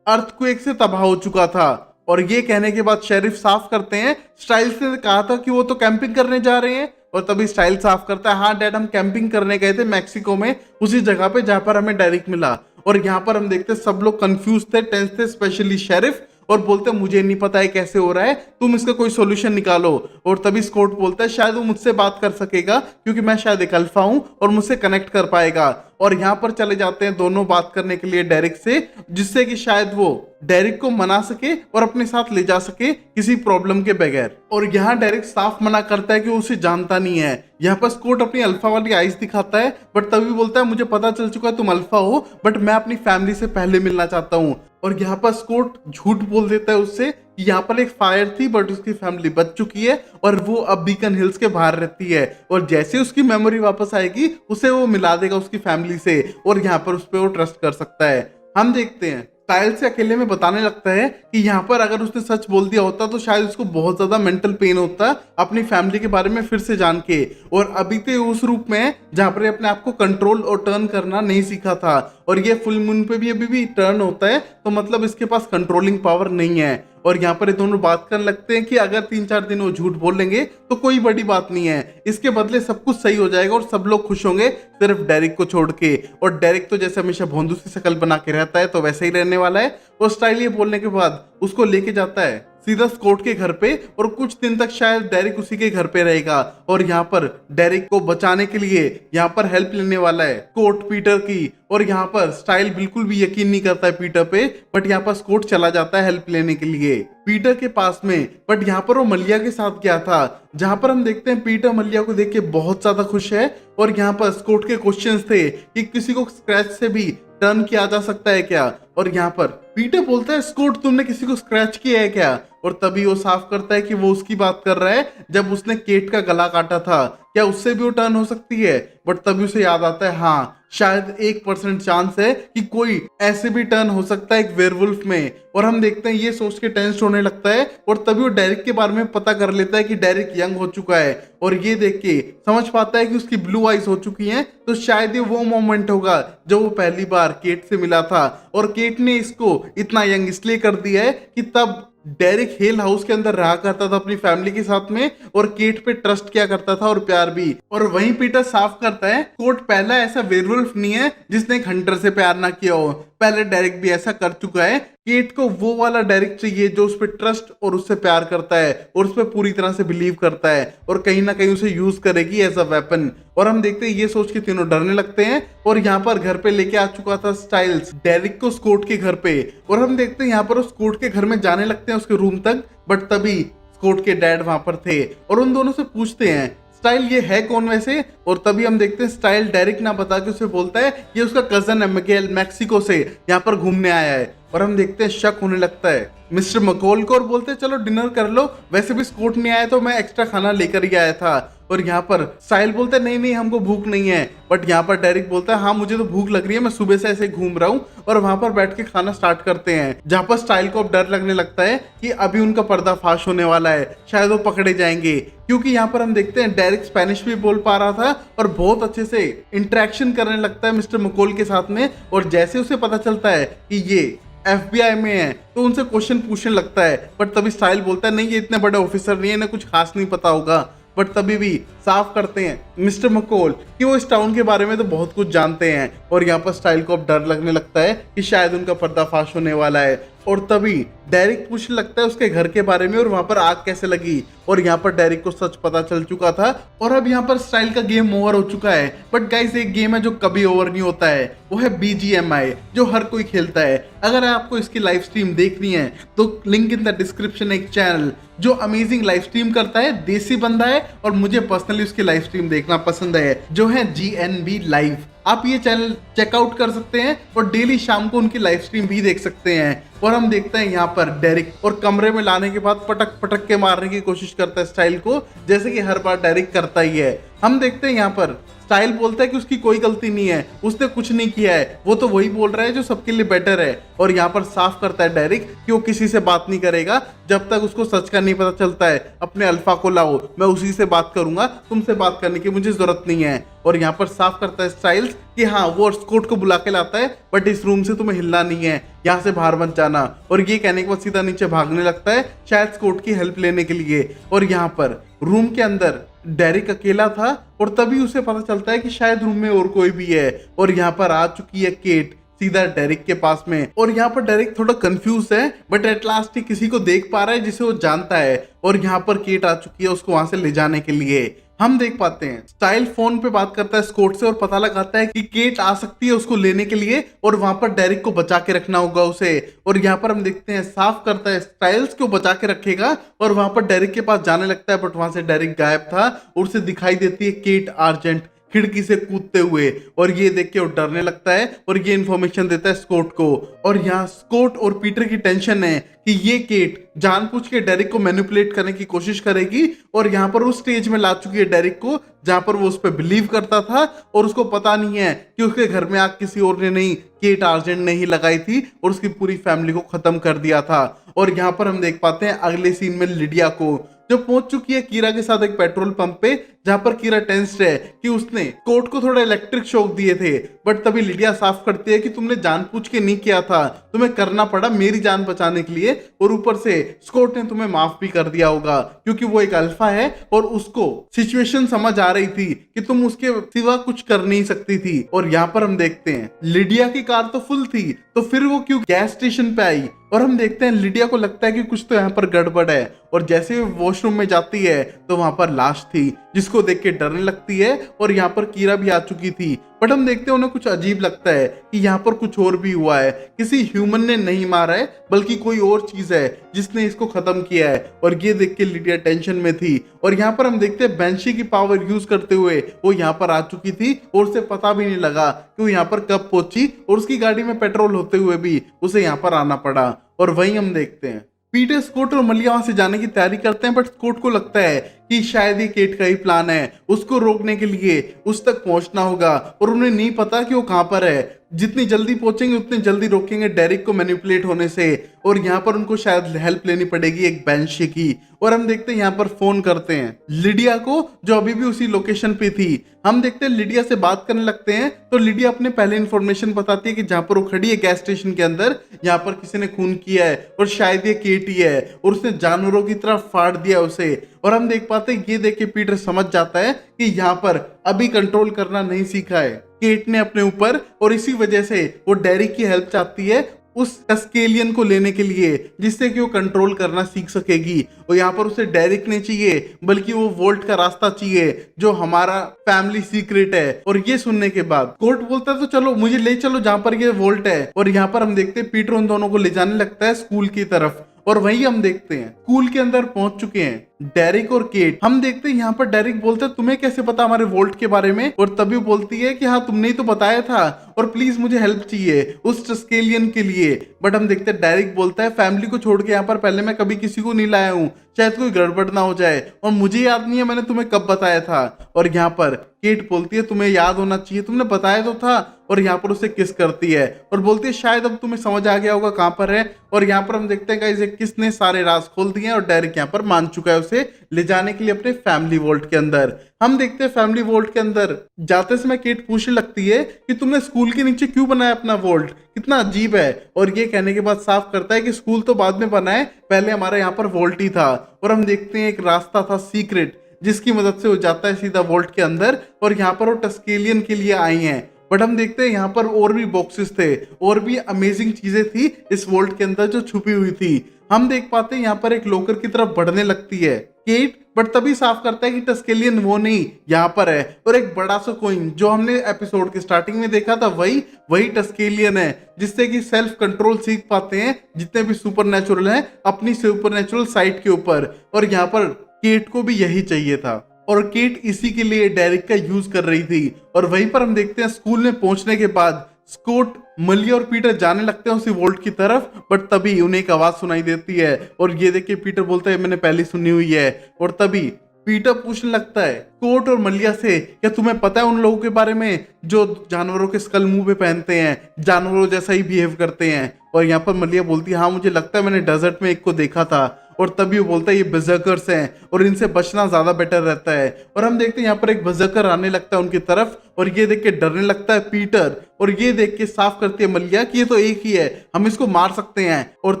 अर्थक्वेक से तबाह हो चुका था। और ये कहने के बाद शेरिफ साफ करते हैं स्टाइल्स ने कहा था कि वो तो कैंपिंग करने जा रहे हैं और तभी स्टाइल साफ करता है हाँ डैड हम कैंपिंग करने गए थे मैक्सिको में उसी जगह पे जहां पर हमें डेरिक मिला। और यहाँ पर हम देखते सब लोग कंफ्यूज थे, टेंस थे, स्पेशली शेरिफ, और बोलते मुझे नहीं पता है कैसे हो रहा है, तुम इसका कोई सॉल्यूशन निकालो। और तभी स्कॉट बोलता है शायद वो मुझसे बात कर सकेगा क्योंकि मैं शायद एक अल्फा हूं और मुझसे कनेक्ट कर पाएगा। और यहाँ पर चले जाते हैं दोनों बात करने के लिए डेरिक से, जिससे कि शायद वो डेरिक को मना सके और अपने साथ ले जा सके किसी प्रॉब्लम के बगैर। और यहाँ डेरिक साफ मना करता है कि वो उसे जानता नहीं है। यहाँ पर स्कॉट अपनी अल्फा वाली आइज दिखाता है बट तभी बोलता है मुझे पता चल चुका है तुम अल्फा हो बट मैं अपनी फैमिली से पहले मिलना चाहता हूँ। और यहाँ पर स्कॉट झूठ बोल देता है उससे कि यहाँ पर एक फायर थी बट उसकी फैमिली बच चुकी है और वो अब बीकन हिल्स के बाहर रहती है और जैसे उसकी मेमोरी वापस आएगी उसे वो मिला देगा उसकी फैमिली से और यहाँ पर उस पर वो ट्रस्ट कर सकता है। हम देखते हैं स्टाइल से अकेले में बताने लगता है कि यहाँ पर अगर उसने सच बोल दिया होता तो शायद उसको बहुत ज्यादा मेंटल पेन होता अपनी फैमिली के बारे में फिर से जान के, और अभी तो उस रूप में जहाँ पर अपने आप को कंट्रोल और टर्न करना नहीं सीखा था और ये फुल मून पे भी अभी भी टर्न होता है तो मतलब इसके पास कंट्रोलिंग पावर नहीं है। और यहाँ पर ये दोनों बात करने लगते हैं कि अगर 3-4 दिन वो झूठ बोल लेंगे तो कोई बड़ी बात नहीं है, इसके बदले सब कुछ सही हो जाएगा और सब लोग खुश होंगे सिर्फ डेरिक को छोड़ के। और डेरिक तो जैसे हमेशा भोंदू सी शक्ल बना के रहता है तो वैसे ही रहने वाला है। और स्टाइल ये बोलने के बाद उसको लेके जाता है सीधा स्कॉट के घर पे और कुछ दिन तक शायद डेरिक उसी के घर पे रहेगा। और यहाँ पर डेरिक को बचाने के लिए यहाँ पर हेल्प लेने वाला है स्कॉट पीटर की। और यहाँ पर स्टाइल बिल्कुल भी यकीन नहीं करता है पीटर पे बट यहाँ पर स्कॉट चला जाता है हेल्प लेने के लिए पीटर के पास में। बट यहाँ पर वो मलिया के साथ गया था जहां पर हम देखते हैं पीटर मलिया को देख के बहुत ज्यादा खुश है। और यहाँ पर स्कॉट के क्वेश्चंस थे कि किसी को स्क्रैच से भी टर्न किया जा सकता है क्या, और यहाँ पर पीटर बोलता है स्कॉट तुमने किसी को स्क्रैच किया है क्या। और तभी वो साफ करता है कि वो उसकी बात कर रहा है जब उसने केट का गला काटा था, क्या उससे भी वो टर्न हो सकती है। बट तभी उसे याद आता है हाँ शायद 1% चांस है कि कोई ऐसे भी टर्न हो सकता है एक वेयरवुल्फ में। और हम देखते हैं ये सोच के टेंस होने लगता है और तभी वो डेरिक के बारे में पता कर लेता है कि डेरिक यंग हो चुका है और ये देख के समझ पाता है कि उसकी ब्लू आइज हो चुकी हैं तो शायद ये वो मोमेंट होगा जब वो पहली बार केट से मिला था और केट ने इसको इतना यंग इसलिए कर दिया है कि तब डेरिक हेल हाउस के अंदर रहा करता था अपनी फैमिली के साथ में और केट पे ट्रस्ट किया करता था और प्यार भी। और वहीं पीटर साफ करता है कोट पहला ऐसा वेयरवुल्फ नहीं है जिसने एक हंटर से प्यार ना किया हो, पहले डेरिक भी ऐसा कर चुका है केट को वो वाला डेरिक चाहिए जो उस पर ट्रस्ट और उससे प्यार करता है और उस पर पूरी तरह से बिलीव करता है और कहीं ना कहीं उसे यूज करेगी एज अ वेपन। और हम देखते हैं ये सोच के तीनों डरने लगते हैं और यहाँ पर घर पे लेके आ चुका था स्टाइल्स डेरिक को स्कॉट के घर पे। और हम देखते हैं यहाँ पर स्कॉट के घर में जाने लगते हैं उसके रूम तक, बट तभी स्कॉट के डैड वहां पर थे और उन दोनों से पूछते हैं स्टाइल ये है कौन वैसे। और तभी हम देखते हैं स्टाइल डायरेक्ट ना बता के उसे बोलता है ये उसका कजन है मिगेल, मैक्सिको से यहाँ पर घूमने आया है। और हम देखते हैं शक होने लगता है मिस्टर मकोल को और बोलते हैं चलो डिनर कर लो, वैसे भी स्कॉट नहीं आया तो मैं एक्स्ट्रा खाना लेकर ही आया था। और यहाँ पर स्टाइल बोलता है नहीं नहीं हमको भूख नहीं है, बट यहाँ पर डेरिक बोलता है हाँ मुझे तो भूख लग रही है, मैं सुबह से ऐसे घूम रहा हूँ। और वहां पर बैठ के खाना स्टार्ट करते हैं जहाँ पर स्टाइल को अब डर लगने लगता है कि अभी उनका पर्दाफाश होने वाला है, शायद वो पकड़े जाएंगे। क्योंकि यहाँ पर हम देखते हैं डेरिक स्पेनिश भी बोल पा रहा था और बहुत अच्छे से इंटरेक्शन करने लगता है मिस्टर मकोल के साथ में। और जैसे उसे पता चलता है कि ये FBI में है तो उनसे क्वेश्चन पूछने लगता है, बट तभी स्टाइल बोलता है नहीं ये इतने बड़े ऑफिसर नहीं है, इन्हें कुछ खास नहीं पता होगा। बट तभी भी साफ करते हैं मिस्टर मकोल कि वो इस टाउन के बारे में तो बहुत कुछ जानते हैं। और यहाँ पर स्टाइल को अब डर लगने लगता है कि शायद उनका पर्दाफाश होने वाला है। और तभी डेरिक पूछने लगता है उसके घर के बारे में और वहां पर आग कैसे लगी। और यहाँ पर डेरिक को सच पता चल चुका था और अब यहाँ पर स्टाइल का गेम ओवर हो चुका है। बट गाइस एक गेम है जो कभी ओवर नहीं होता है, वो है BGMI जो हर कोई खेलता है। अगर आपको इसकी लाइव स्ट्रीम देखनी है तो लिंक इन द डिस्क्रिप्शन, एक चैनल जो अमेजिंग लाइव स्ट्रीम करता है, देसी बंदा है और मुझे पर्सनली उसकी लाइव स्ट्रीम देखना पसंद है, जो है GNB लाइव। आप ये चैनल चेकआउट कर सकते हैं और डेली शाम को उनकी लाइव स्ट्रीम भी देख सकते हैं। और हम देखते हैं यहाँ पर डेरिक और कमरे में लाने के बाद पटक पटक के मारने की कोशिश करता है स्टाइल को, जैसे कि हर बार डेरिक करता ही है। हम देखते हैं यहाँ पर स्टाइल बोलता है कि उसकी कोई गलती नहीं है, उसने कुछ नहीं किया है, वो तो वही बोल रहा है जो सबके लिए बेटर है। और यहाँ पर साफ करता है डेरिक कि वो किसी से बात नहीं करेगा जब तक उसको सच का नहीं पता चलता है। अपने अल्फा को लाओ, मैं उसी से बात करूंगा, तुमसे बात करने की मुझे जरूरत नहीं है। और यहाँ पर साफ करता है स्टाइल्स कि हाँ वो स्कॉट को बुला के लाता है, बट इस रूम से तुम्हें हिलना नहीं है, यहाँ से बाहर मत जाना। और ये कहने के बाद सीधा नीचे भागने लगता है शायद स्कॉट की हेल्प लेने के लिए। और यहाँ पर रूम के अंदर डेरिक अकेला था और तभी उसे पता चलता है कि शायद रूम में और कोई भी है। और यहाँ पर आ चुकी है केट सीधा डेरिक के पास में। और यहाँ पर डेरिक थोड़ा कंफ्यूज है, बट एट लास्ट ही किसी को देख पा रहा है जिसे वो जानता है। और यहाँ पर केट आ चुकी है उसको वहां से ले जाने के लिए। हम देख पाते हैं स्टाइल फोन पे बात करता है स्कॉट से और पता लगाता है कि केट आ सकती है उसको लेने के लिए और वहां पर डेरिक को बचा के रखना होगा उसे। और यहाँ पर हम देखते हैं साफ करता है स्टाइल्स को बचा के रखेगा और वहां पर डेरिक के पास जाने लगता है, बट वहां से डेरिक गायब था और उसे दिखाई देती है केट आर्जेंट खिड़की से कूदते हुए। और ये देख के वो डरने लगता है और ये इन्फॉर्मेशन देता है स्कॉट को। और यहाँ स्कॉट और पीटर की टेंशन है कि ये केट जानबूझ के डेरिक को मैनिपुलेट करने की कोशिश करेगी और यहाँ पर उस स्टेज में ला चुकी है डेरिक को जहां पर वो उस पर बिलीव करता था और उसको पता नहीं है कि उसके घर में आग किसी और ने नहीं, केट आर्जेंट ने ही लगाई थी और उसकी पूरी फैमिली को खत्म कर दिया था। और यहाँ पर हम देख पाते हैं अगले सीन में लिडिया को जो पहुंच चुकी है कीरा के साथ एक पेट्रोल पंप पे, जहां पर कीरा टेंस्ड है कि उसने कोर्ट को थोड़ा इलेक्ट्रिक शॉक दिए थे। बट तभी लिडिया साफ करती है कि तुमने जानबूझ के नहीं किया था, तुम्हें करना पड़ा मेरी जान बचाने के लिए। और ऊपर से स्कॉट ने तुम्हें माफ भी कर दिया होगा क्योंकि वो एक अल्फा है और उसको सिचुएशन समझ आ रही थी कि तुम उसके सिवा कुछ कर नहीं सकती थी। और यहाँ पर हम देखते हैं लिडिया की कार तो फुल थी तो फिर वो क्यों गैस स्टेशन पे आई। और हम देखते हैं लिडिया को लगता है कि कुछ तो यहाँ पर गड़बड़ है और जैसे वो वॉशरूम में जाती है तो वहां पर लाश थी जिसको देख के डरने लगती है। और यहाँ पर कीरा भी आ चुकी थी, बट हम देखते हैं उन्हें कुछ अजीब लगता है कि यहाँ पर कुछ और भी हुआ है, किसी ह्यूमन ने नहीं मारा है बल्कि कोई और चीज है जिसने इसको खत्म किया है। और ये देख के लिडिया टेंशन में थी। और यहाँ पर हम देखते हैं बैंशी की पावर यूज करते हुए वो यहाँ पर आ चुकी थी और उसे पता भी नहीं लगा कि वो यहाँ पर कब पहुंची और उसकी गाड़ी में पेट्रोल होते हुए भी उसे यहाँ पर आना पड़ा। और वहीं हम देखते हैं पीटर स्कॉट और मलिया वहां से जाने की तैयारी करते हैं, बट स्कॉट को लगता है कि शायद ये केट का ही प्लान है, उसको रोकने के लिए उस तक पहुंचना होगा और उन्हें नहीं पता कि वो कहां पर है। जितनी जल्दी पहुंचेंगे उतनी जल्दी रोकेंगे डेरिक को मैनिपुलेट होने से। और यहाँ पर उनको शायद हेल्प लेनी पड़ेगी एक बैंशी की। और हम देखते हैं यहाँ पर फोन करते हैं लिडिया को जो अभी भी उसी लोकेशन पे थी। हम देखते हैं लिडिया से बात करने लगते हैं तो लिडिया अपने पहले इन्फॉर्मेशन बताती है कि जहां पर वो खड़ी है गैस स्टेशन के अंदर, यहाँ पर किसी ने खून किया है और शायद ये केट ही है और उसने जानवरों की तरह फाड़ दिया उसे। और हम देख पाते हैं ये देख के पीटर समझ जाता है कि यहाँ पर अभी कंट्रोल करना नहीं सीखा है केट ने अपने ऊपर और इसी वजह से वो डेरिक की हेल्प चाहती है उस टस्केलियन को लेने के लिए, जिससे कि वो कंट्रोल करना सीख सकेगी। और यहाँ पर उसे डेरिक नहीं चाहिए, बल्कि वो वोल्ट का रास्ता चाहिए जो हमारा फैमिली सीक्रेट है। और ये सुनने के बाद कोर्ट बोलता है तो चलो मुझे ले चलो जहाँ पर ये वोल्ट है। और यहाँ पर हम देखते हैं पीटर उन दोनों को ले जाने लगता है स्कूल की तरफ। और वहीं हम देखते हैं स्कूल के अंदर पहुंच चुके हैं डेरिक और केट। हम देखते हैं यहाँ पर डेरिक बोलता है तुम्हें कैसे पता हमारे वोल्ट के बारे में। और तभी बोलती है कि हाँ तुमने ही तो बताया था, और प्लीज मुझे हेल्प चाहिए उस टस्केलियन के लिए। बट हम देखते हैं डेरिक बोलता है फैमिली को छोड़ के यहाँ पर पहले मैं कभी किसी को नहीं लाया हूँ, शायद कोई गड़बड़ ना हो जाए, और मुझे याद नहीं है मैंने तुम्हें कब बताया था। और यहाँ पर केट बोलती है तुम्हें याद होना चाहिए, तुमने बताया तो था। और यहाँ पर उसे किस करती है और बोलती है शायद अब तुम्हें समझ आ गया होगा कहाँ पर है। और यहाँ पर हम देखते हैं गाइस किसने सारे राज खोल दिए हैं और डेरिक यहाँ पर मान चुका है उसे ले जाने के लिए अपने फैमिली वोल्ट के अंदर। हम देखते हैं फैमिली वोल्ट के अंदर जाते समय केट पूछने लगती है कि तुमने स्कूल के नीचे क्यों बनाया अपना वोल्ट, कितना अजीब है। और ये कहने के बाद साफ करता है कि स्कूल तो बाद में बना है, पहले हमारा यहाँ पर वोल्ट ही था। और हम देखते हैं एक रास्ता था सीक्रेट जिसकी मदद से वो जाता है सीधा वोल्ट के अंदर। और यहाँ पर वो टस्केलियन के लिए आई हैं। बट हम देखते हैं यहाँ पर और भी बॉक्सेस थे, और भी अमेजिंग चीजें थी इस वोल्ट के अंदर जो छुपी हुई थी। हम देख पाते हैं यहाँ पर एक लॉकर की तरफ बढ़ने लगती है केट, बट तभी साफ करता है कि टस्केलियन वो नहीं यहाँ पर है। और एक बड़ा सा कोइन जो हमने एपिसोड के स्टार्टिंग में देखा था वही टस्केलियन है, जिससे कि सेल्फ कंट्रोल सीख पाते हैं जितने भी सुपरनैचुरल हैं अपनी सुपरनैचुरल साइड के ऊपर। और यहाँ पर केट को भी यही चाहिए था, और केट इसी के लिए डेरिक का यूज कर रही थी। और वहीं पर हम देखते हैं स्कूल में पहुंचने के बाद स्कॉट, मलिया और पीटर जाने लगते हैं उसी वोल्ट की तरफ। बट तभी उन्हें एक आवाज सुनाई देती है, और ये देख के पीटर बोलता है मैंने पहले सुनी हुई है। और तभी पीटर पूछने लगता है स्कॉट और मलिया से क्या तुम्हें पता है उन लोगों के बारे में जो जानवरों के स्कल मुंह पे पहनते हैं, जानवरों जैसा ही बिहेव करते हैं। और यहाँ पर मलिया बोलती है हाँ मुझे लगता है मैंने डेजर्ट में एक को देखा था। और तभी वो बोलता है ये बर्जर्कर्स हैं और इनसे बचना ज्यादा बेटर रहता है। और हम देखते हैं यहाँ पर एक बर्जर्कर आने लगता है उनकी तरफ, और ये देख के डरने लगता है पीटर। और ये देख के साफ करती है मलिया कि ये तो एक ही है, हम इसको मार सकते हैं। और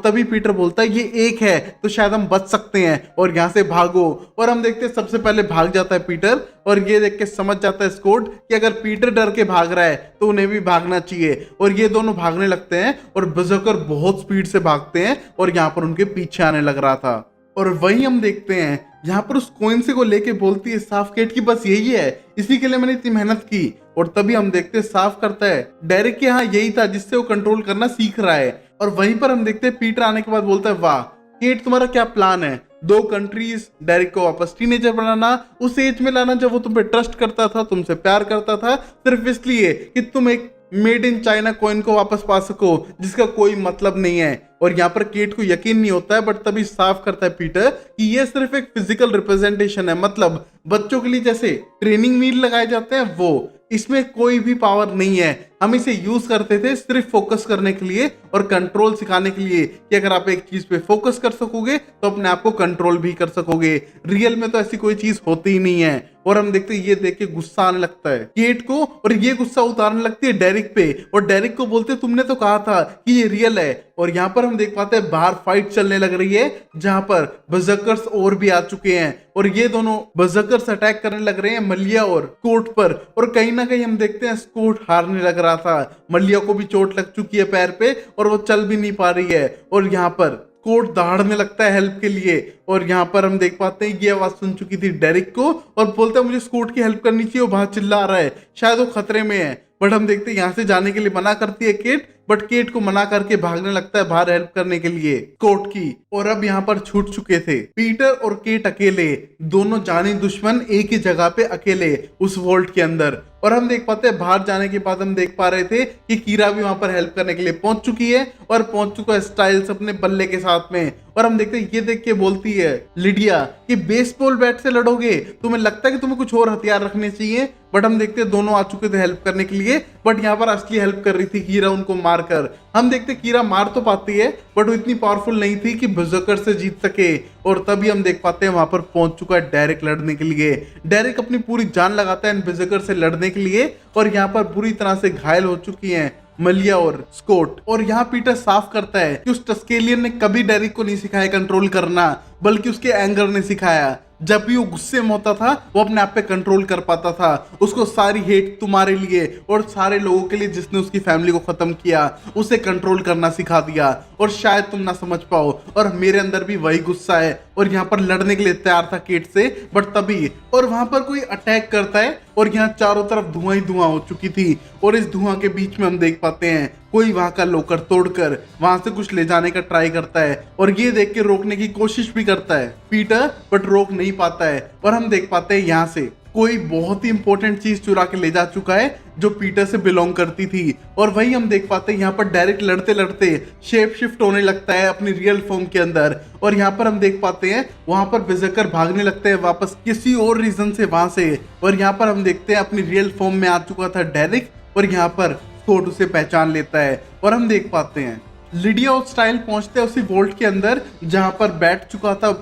तभी पीटर बोलता है ये एक है तो शायद हम बच सकते हैं और यहाँ से भागो। और हम देखते हैं सबसे पहले भाग जाता है पीटर, और ये देख के समझ जाता है स्कॉट कि अगर पीटर डर के भाग रहा है तो उन्हें भी भागना चाहिए। और ये दोनों भागने लगते हैं, और बर्जर्कर बहुत स्पीड से भागते हैं और यहाँ पर उनके पीछे आने लग रहा था। और वहीं हम देखते हैं यहाँ पर उस कोइन से को लेके बोलती है साफ केट की बस यही है, इसी के लिए मैंने इतनी मेहनत की। और तभी हम देखते हैं साफ करता है डेरिक के यहाँ यही था जिससे वो कंट्रोल करना सीख रहा है। और वहीं पर हम देखते हैं पीटर आने के बाद बोलता है वाह केट तुम्हारा क्या प्लान है, 2 कंट्रीज, डेरिक को वापस टीनेजर बनाना, उस एज में लाना जब वो तुम पे ट्रस्ट करता था, तुमसे प्यार करता था, सिर्फ इसलिए कि तुम एक मेड इन चाइना कॉइन को वापस पा सको जिसका कोई मतलब नहीं है। और यहाँ पर केट को यकीन नहीं होता है, बट तभी साफ करता है पीटर कि ये सिर्फ एक फिजिकल रिप्रेजेंटेशन है, मतलब बच्चों के लिए जैसे ट्रेनिंग व्हील लगाए जाते हैं वो, इसमें कोई भी पावर नहीं है। हम इसे यूज करते थे सिर्फ फोकस करने के लिए और कंट्रोल सिखाने के लिए कि अगर आप एक चीज पे फोकस कर सकोगे तो अपने आप को कंट्रोल भी कर सकोगे। रियल में तो ऐसी कोई चीज होती ही नहीं है। और हम देखते हैं ये देख के गुस्सा आने लगता है केट को, और ये गुस्सा उतारने लगती है डेरिक पे, और डेरिक को बोलते तुमने तो कहा था कि ये रियल है। और यहाँ पर हम देख पाते हैं बाहर फाइट चलने लग रही है जहां पर बर्जर्कर्स और भी आ चुके हैं, और ये दोनों बर्जर्कर्स अटैक करने लग रहे हैं मलिया और स्कॉट पर। और कहीं ना कहीं हम देखते हैं स्कॉट हारने लग रहा था, मलिया को भी चोट लग चुकी है पैर पे और वो चल भी नहीं पा रही है। और यहाँ पर स्कॉट दहाड़ने लगता है हेल्प के लिए, और यहाँ पर हम देख पाते हैं ये आवाज सुन चुकी थी डेरिक को, और बोलता है मुझे स्कॉट की हेल्प करनी चाहिए, वो बाहर चिल्ला रहा है, शायद वो खतरे में है। बट हम देखते हैं यहाँ से जाने के लिए मना करती है केट, बट केट को मना करके भागने लगता है बाहर हेल्प करने के लिए स्कॉट की। और अब यहाँ पर छूट चुके थे पीटर और केट अकेले, दोनों जानी दुश्मन एक ही जगह पे अकेले उस वोल्ट के अंदर। और हम देख पाते हैं बाहर जाने के बाद हम देख पा रहे थे कि कीरा भी वहां पर हेल्प करने के लिए पहुंच चुकी है, और पहुंच चुका है स्टाइल्स अपने बल्ले के साथ में। और हम देखते हैं ये देख के बोलती है लिडिया कि बेसबॉल बैट से लड़ोगे, तुम्हें लगता है कि तुम्हें कुछ और हथियार रखने चाहिए। बट हम देखते हैं दोनों आ चुके थे हेल्प करने के लिए, बट यहाँ पर असली हेल्प कर रही थी कीरा उनको मारकर। हम देखते कीरा मार तो पाती है, बट वो इतनी पावरफुल नहीं थी कि बर्जर्कर से जीत सके। और तभी हम देख पाते हैं वहां पर पहुंच चुका है डेरिक लड़ने के लिए। डेरिक अपनी पूरी जान लगाता है इन बर्जर्कर से लड़ने के लिए, और यहाँ पर बुरी तरह से घायल हो चुकी हैं मलिया और स्कॉट। और यहाँ पीटर साफ करता है कि उस टस्केलियन ने कभी डेरिक को नहीं सिखाया कंट्रोल करना, बल्कि उसके एंगर ने सिखाया। जब भी वो गुस्से में होता था वो अपने आप पे कंट्रोल कर पाता था। उसको सारी हेट तुम्हारे लिए और सारे लोगों के लिए जिसने उसकी फैमिली को खत्म किया उसे कंट्रोल करना सिखा दिया। और शायद तुम ना समझ पाओ, और मेरे अंदर भी वही गुस्सा है और यहाँ पर लड़ने के लिए तैयार था केट से, बट तभी और वहां पर कोई अटैक करता है और यहाँ चारों तरफ धुआं ही धुआं हो चुकी थी। और इस धुआं के बीच में हम देख पाते हैं कोई वहां का लॉकर तोड़कर वहां से कुछ ले जाने का ट्राई करता है और ये देख के रोकने की कोशिश भी करता है पीटर, बट रोक नहीं पाता है। और हम देख पाते हैं यहाँ से कोई बहुत ही इंपॉर्टेंट चीज चुरा के ले जा चुका है जो पीटर से बिलोंग करती थी। और वही हम देख पाते हैं यहाँ पर डायरेक्ट लड़ते लड़ते शेप शिफ्ट होने लगता है अपनी रियल फॉर्म के अंदर। और यहाँ पर हम देख पाते हैं वहां पर बेजकर भागने लगते हैं वापस किसी और रीजन से वहां से। और यहाँ पर हम देखते हैं अपनी रियल फॉर्म में आ चुका था डेरिक, और यहाँ पर स्कॉट उसे पहचान लेता है। और हम देख पाते हैं लिडिया और स्टाइल पहुंचते हैं उसी वोल्ट के अंदर जहां पर बैठ चुका था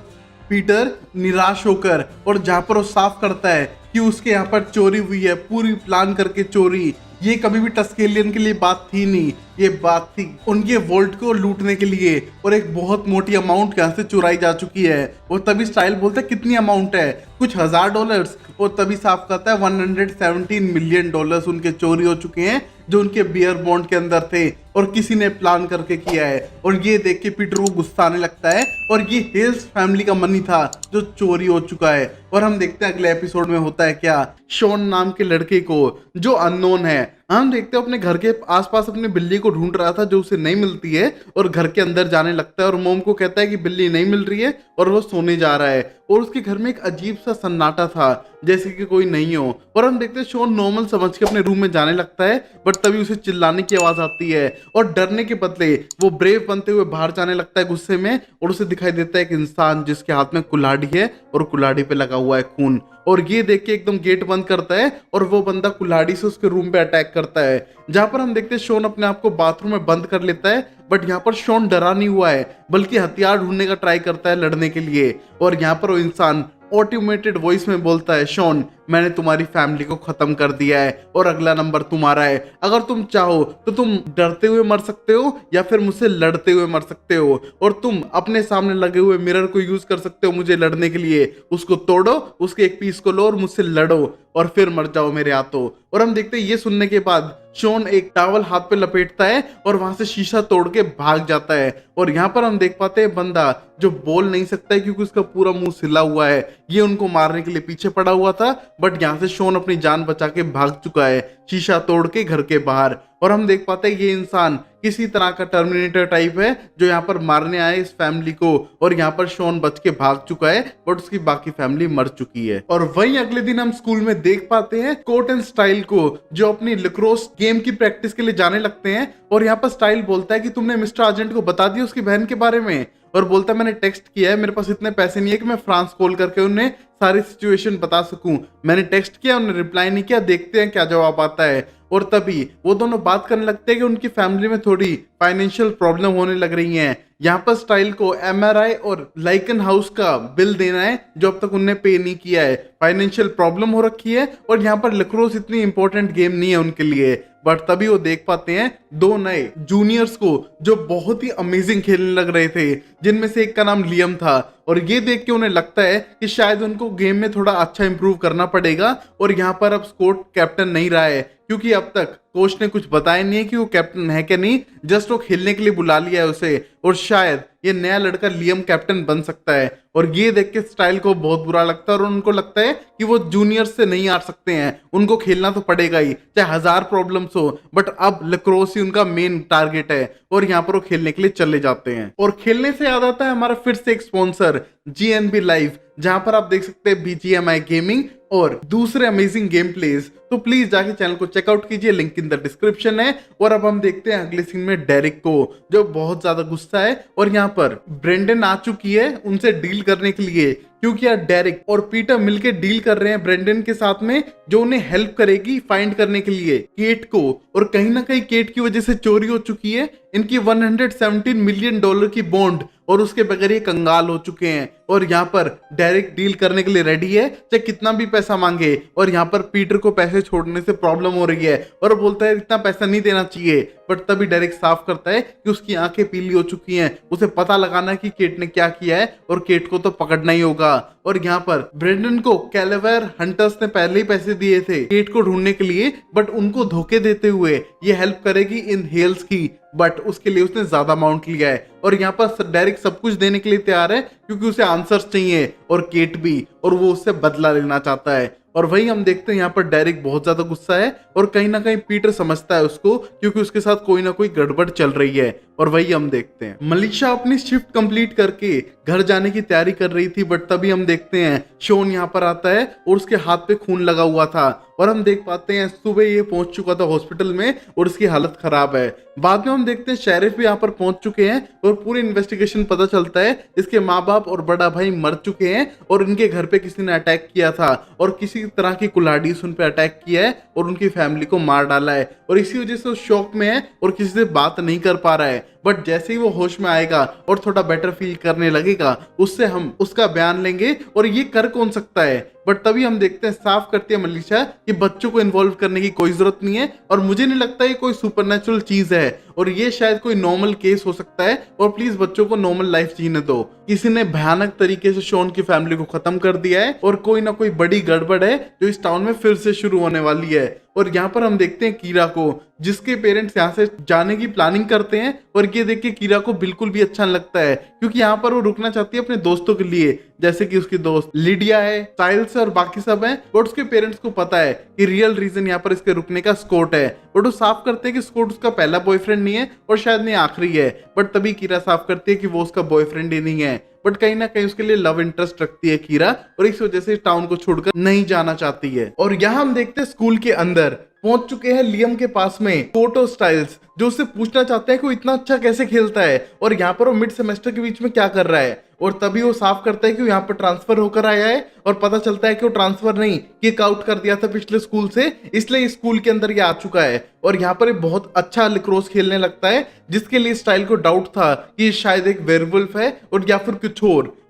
पीटर निराश होकर, और जहां पर वो साफ करता है कि उसके यहाँ पर चोरी हुई है, पूरी प्लान करके चोरी। ये कभी भी टस्केलियन के लिए बात थी नहीं, ये बात थी उनके वोल्ट को लूटने के लिए, और एक बहुत मोटी अमाउंट यहाँ से चुराई जा चुकी है। और तभी स्टाइल बोलता है कितनी अमाउंट है, कुछ $1000। और तभी साफ करता है $117 मिलियन उनके चोरी हो चुके हैं जो उनके बियर बॉन्ड के अंदर थे और किसी ने प्लान करके किया है। और ये देख के पीटर को गुस्सा आने लगता है और ये हेल्स फैमिली का मनी था जो चोरी हो चुका है। और हम देखते हैं अगले एपिसोड में होता है क्या। शॉन नाम के लड़के को जो अननोन है, हम देखते हैं अपने घर के आसपास अपनी बिल्ली को ढूंढ रहा था जो उसे नहीं मिलती है, और घर के अंदर जाने लगता है और मोम को कहता है कि बिल्ली नहीं मिल रही है और वो सोने जा रहा है। और उसके घर में एक अजीब सा सन्नाटा था जैसे कि कोई नहीं हो। और हम देखते हैं शॉन नॉर्मल समझ के अपने रूम में जाने लगता है, बट तभी उसे चिल्लाने की आवाज आती है और डरने के बदले वो ब्रेव बनते हुए बाहर जाने लगता है गुस्से में। और उसे दिखाई देता है एक इंसान जिसके हाथ में कुल्हाड़ी है और कुल्हाड़ी पे लगा हुआ है खून। और ये देख के एकदम गेट बंद करता है और वो बंदा कुल्हाड़ी से उसके रूम पे अटैक करता है, जहां पर हम देखते हैं शॉन अपने आप को बाथरूम में बंद कर लेता है। बट यहाँ पर शॉन डरा नहीं हुआ है बल्कि हथियार ढूंढने का ट्राई करता है लड़ने के लिए। और यहाँ पर वो इंसान ऑटोमेटेड वॉइस में बोलता है, शॉन मैंने तुम्हारी फैमिली को खत्म कर दिया है और अगला नंबर तुम्हारा है। अगर तुम चाहो तो तुम डरते हुए मर सकते हो या फिर मुझसे लड़ते हुए मर सकते हो, और तुम अपने सामने लगे हुए मिरर को यूज कर सकते हो मुझे लड़ने के लिए। उसको तोड़ो, उसके एक पीस को लो और मुझसे लड़ो और फिर मर जाओ मेरे हाथों। और हम देखते हैं ये सुनने के बाद शॉन एक टॉवल हाथ पे लपेटता है और वहां से शीशा तोड़ के भाग जाता है। और यहाँ पर हम देख पाते हैं बंदा जो बोल नहीं सकता है क्योंकि उसका पूरा मुंह सिला हुआ है, ये उनको मारने के लिए पीछे पड़ा हुआ था, बट यहाँ से शॉन अपनी जान बचा के भाग चुका है शीशा तोड़ के घर के बाहर। और हम देख पाते हैं ये इंसान किसी तरह का टर्मिनेटर टाइप है जो यहाँ पर मारने आए इस फैमिली को। और यहाँ पर शॉन बच के भाग चुका है बट उसकी बाकी फैमिली मर चुकी है। और वहीं अगले दिन हम स्कूल में देख पाते हैं कोट एंड स्टाइल को जो अपनी लिक्रोस गेम की प्रैक्टिस के लिए जाने लगते हैं। और यहाँ पर स्टाइल बोलता है कि तुमने मिस्टर आर्जेंट को बता दिया उसकी बहन के बारे में, और बोलता है मैंने टेक्स्ट किया है, मेरे पास इतने पैसे नहीं है कि मैं फ्रांस कॉल करके उन्हें सारी सिचुएशन बता सकूं। मैंने टेक्स्ट किया, उन्हें रिप्लाई नहीं किया, देखते हैं क्या जवाब आता है। और तभी वो दोनों बात करने लगते हैं कि उनकी फैमिली में थोड़ी फाइनेंशियल प्रॉब्लम होने लग रही है। यहाँ पर स्टाइल को एमआरआई और लाइकन हाउस का बिल देना है जो अब तक उन्हें पे नहीं किया है। फाइनेंशियल प्रॉब्लम हो रखी है और यहाँ पर लिक्रोस इतनी इंपॉर्टेंट गेम नहीं है उनके लिए। बट तभी वो देख पाते हैं दो नए जूनियर्स को जो बहुत ही अमेजिंग खेलने लग रहे थे, जिनमें से एक का नाम लियम था। और ये देख के उन्हें लगता है कि शायद उनको गेम में थोड़ा अच्छा इंप्रूव करना पड़ेगा। और यहाँ पर अब स्कॉट कैप्टन नहीं रहा है क्योंकि अब तक कोच ने कुछ बताया नहीं है कि वो कैप्टन है कि नहीं, जस्ट वो खेलने के लिए बुला लिया है उसे। और शायद ये नया लड़का लियम कैप्टन बन सकता है। और ये देख के स्टाइल को बहुत बुरा लगता है और उनको लगता है कि वो जूनियर्स से नहीं आ सकते हैं, उनको खेलना तो पड़ेगा ही चाहे 1000 प्रॉब्लम्स हो। बट अब लिक्रोस ही उनका मेन टारगेट है और यहाँ पर वो खेलने के लिए चले जाते हैं। और खेलने से याद आता है हमारा फिर से एक स्पॉन्सर GNB लाइव, जहां पर आप देख सकते हैं BGMI गेमिंग और दूसरे अमेजिंग गेम प्लेज। तो प्लीज जाके चैनल को चेकआउट कीजिए, लिंक इन द डिस्क्रिप्शन है। और अब हम देखते हैं अगले सीन में डेरिक को जो बहुत ज्यादा गुस्सा है और यहाँ पर ब्रेंडन आ चुकी है उनसे डील करने के लिए, क्योंकि यार डेरिक और पीटर मिलके डील कर रहे हैं ब्रेंडन के साथ में जो उन्हें हेल्प करेगी फाइंड करने के लिए केट को। और कहीं ना कहीं केट की वजह से चोरी हो चुकी है इनकी $117 मिलियन की बॉन्ड, और उसके बगैर ये कंगाल हो चुके हैं। और यहाँ पर डेरिक डील करने के लिए रेडी है, चाहे कितना भी पैसा मांगे। और यहाँ पर पीटर को पैसे छोड़ने से प्रॉब्लम हो रही है और बोलता है इतना पैसा नहीं देना चाहिए। बट तभी डेरिक साफ करता है कि उसकी आंखें पीली हो चुकी हैं, उसे पता लगाना है कि केट ने क्या किया है और केट को तो पकड़ना ही होगा। और यहाँ पर ब्रेंडन को कैलेवर हंटर्स ने पहले ही पैसे दिए थे केट को ढूंढने के लिए, बट उनको धोखे देते हुए ये हेल्प करेगी इन हेल्स की, बट उसके लिए उसने ज्यादा अमाउंट लिया है। और यहाँ पर डेरिक सब कुछ देने के लिए तैयार है क्योंकि उसे आंसर्स चाहिए और केट भी, और वो उससे बदला लेना चाहता है। और वही हम देखते हैं यहाँ पर डेरिक बहुत ज्यादा गुस्सा है और कहीं ना कहीं पीटर समझता है उसको, क्योंकि उसके साथ कोई ना कोई गड़बड़ चल रही है। और वही हम देखते हैं मलिशा अपनी शिफ्ट कंप्लीट करके घर जाने की तैयारी कर रही थी, बट तभी हम देखते हैं शोन यहाँ पर आता है और उसके हाथ पे खून लगा हुआ था। और हम देख पाते हैं सुबह ये पहुंच चुका था हॉस्पिटल में और उसकी हालत खराब है। बाद में हम देखते हैं शेरिफ भी यहाँ पर पहुंच चुके हैं और पूरी इन्वेस्टिगेशन पता चलता है इसके माँ बाप और बड़ा भाई मर चुके हैं और इनके घर पे किसी ने अटैक किया था और किसी तरह की कुल्हाड़ी से उन पे अटैक किया है और उनकी फैमिली को मार डाला है। और इसी वजह से वो शॉक में है और किसी से बात नहीं कर पा रहा है। बट जैसे ही वो होश में आएगा और थोड़ा बेटर फील करने लगेगा, उससे हम उसका बयान लेंगे और ये कर कौन सकता है। बट तभी हम देखते हैं साफ करती है मलिशा कि बच्चों को इन्वॉल्व करने की कोई जरूरत नहीं है और मुझे नहीं लगता ये कोई सुपरनेचुरल चीज है और ये शायद कोई नॉर्मल केस हो सकता है और प्लीज बच्चों को नॉर्मल लाइफ जीने दो। किसी ने भयानक तरीके से शोन की फैमिली को खत्म कर दिया है और कोई ना कोई बड़ी गड़बड़ है जो इस टाउन में फिर से शुरू होने वाली है। और यहाँ पर हम देखते हैं कीरा को, जिसके पेरेंट्स यहाँ से जाने की प्लानिंग करते हैं और ये देख के कीरा को बिल्कुल भी अच्छा नहीं लगता है क्योंकि यहाँ पर वो रुकना चाहती है अपने दोस्तों के लिए, जैसे कि उसकी दोस्त लिडिया है, साइल्स और बाकी सब हैं। बट उसके पेरेंट्स को पता है कि रियल रीजन यहाँ पर इसके रुकने का स्कॉट है। बट वो साफ करते हैं कि स्कॉट उसका पहला बॉयफ्रेंड नहीं है और शायद नहीं आखिरी है। बट तभी कीरा साफ करती है कि वो उसका बॉयफ्रेंड ही नहीं है, बट कहीं ना कहीं उसके लिए लव इंटरेस्ट रखती है कीरा और इस वजह से टाउन को छोड़कर नहीं जाना चाहती है। और यहाँ हम देखते हैं स्कूल के अंदर पहुंच चुके हैं लियम के पास में कोटो स्टाइल्स, जो उससे पूछना चाहते हैं कि वो इतना अच्छा कैसे खेलता है और यहाँ पर वो मिड सेमेस्टर के बीच में क्या कर रहा है। और तभी वो साफ करता है कि वो यहाँ पर ट्रांसफर होकर आया है और पता चलता है कि वो ट्रांसफर नहीं, किक आउट कर दिया था पिछले स्कूल से, इसलिए स्कूल के अंदर ये आ चुका है। और यहाँ पर ये बहुत अच्छा लिक्रोस खेलने लगता है, जिसके लिए स्टाइल को डाउट था कि ये शायद एक वेयरवुल्फ है और या फिर कुछ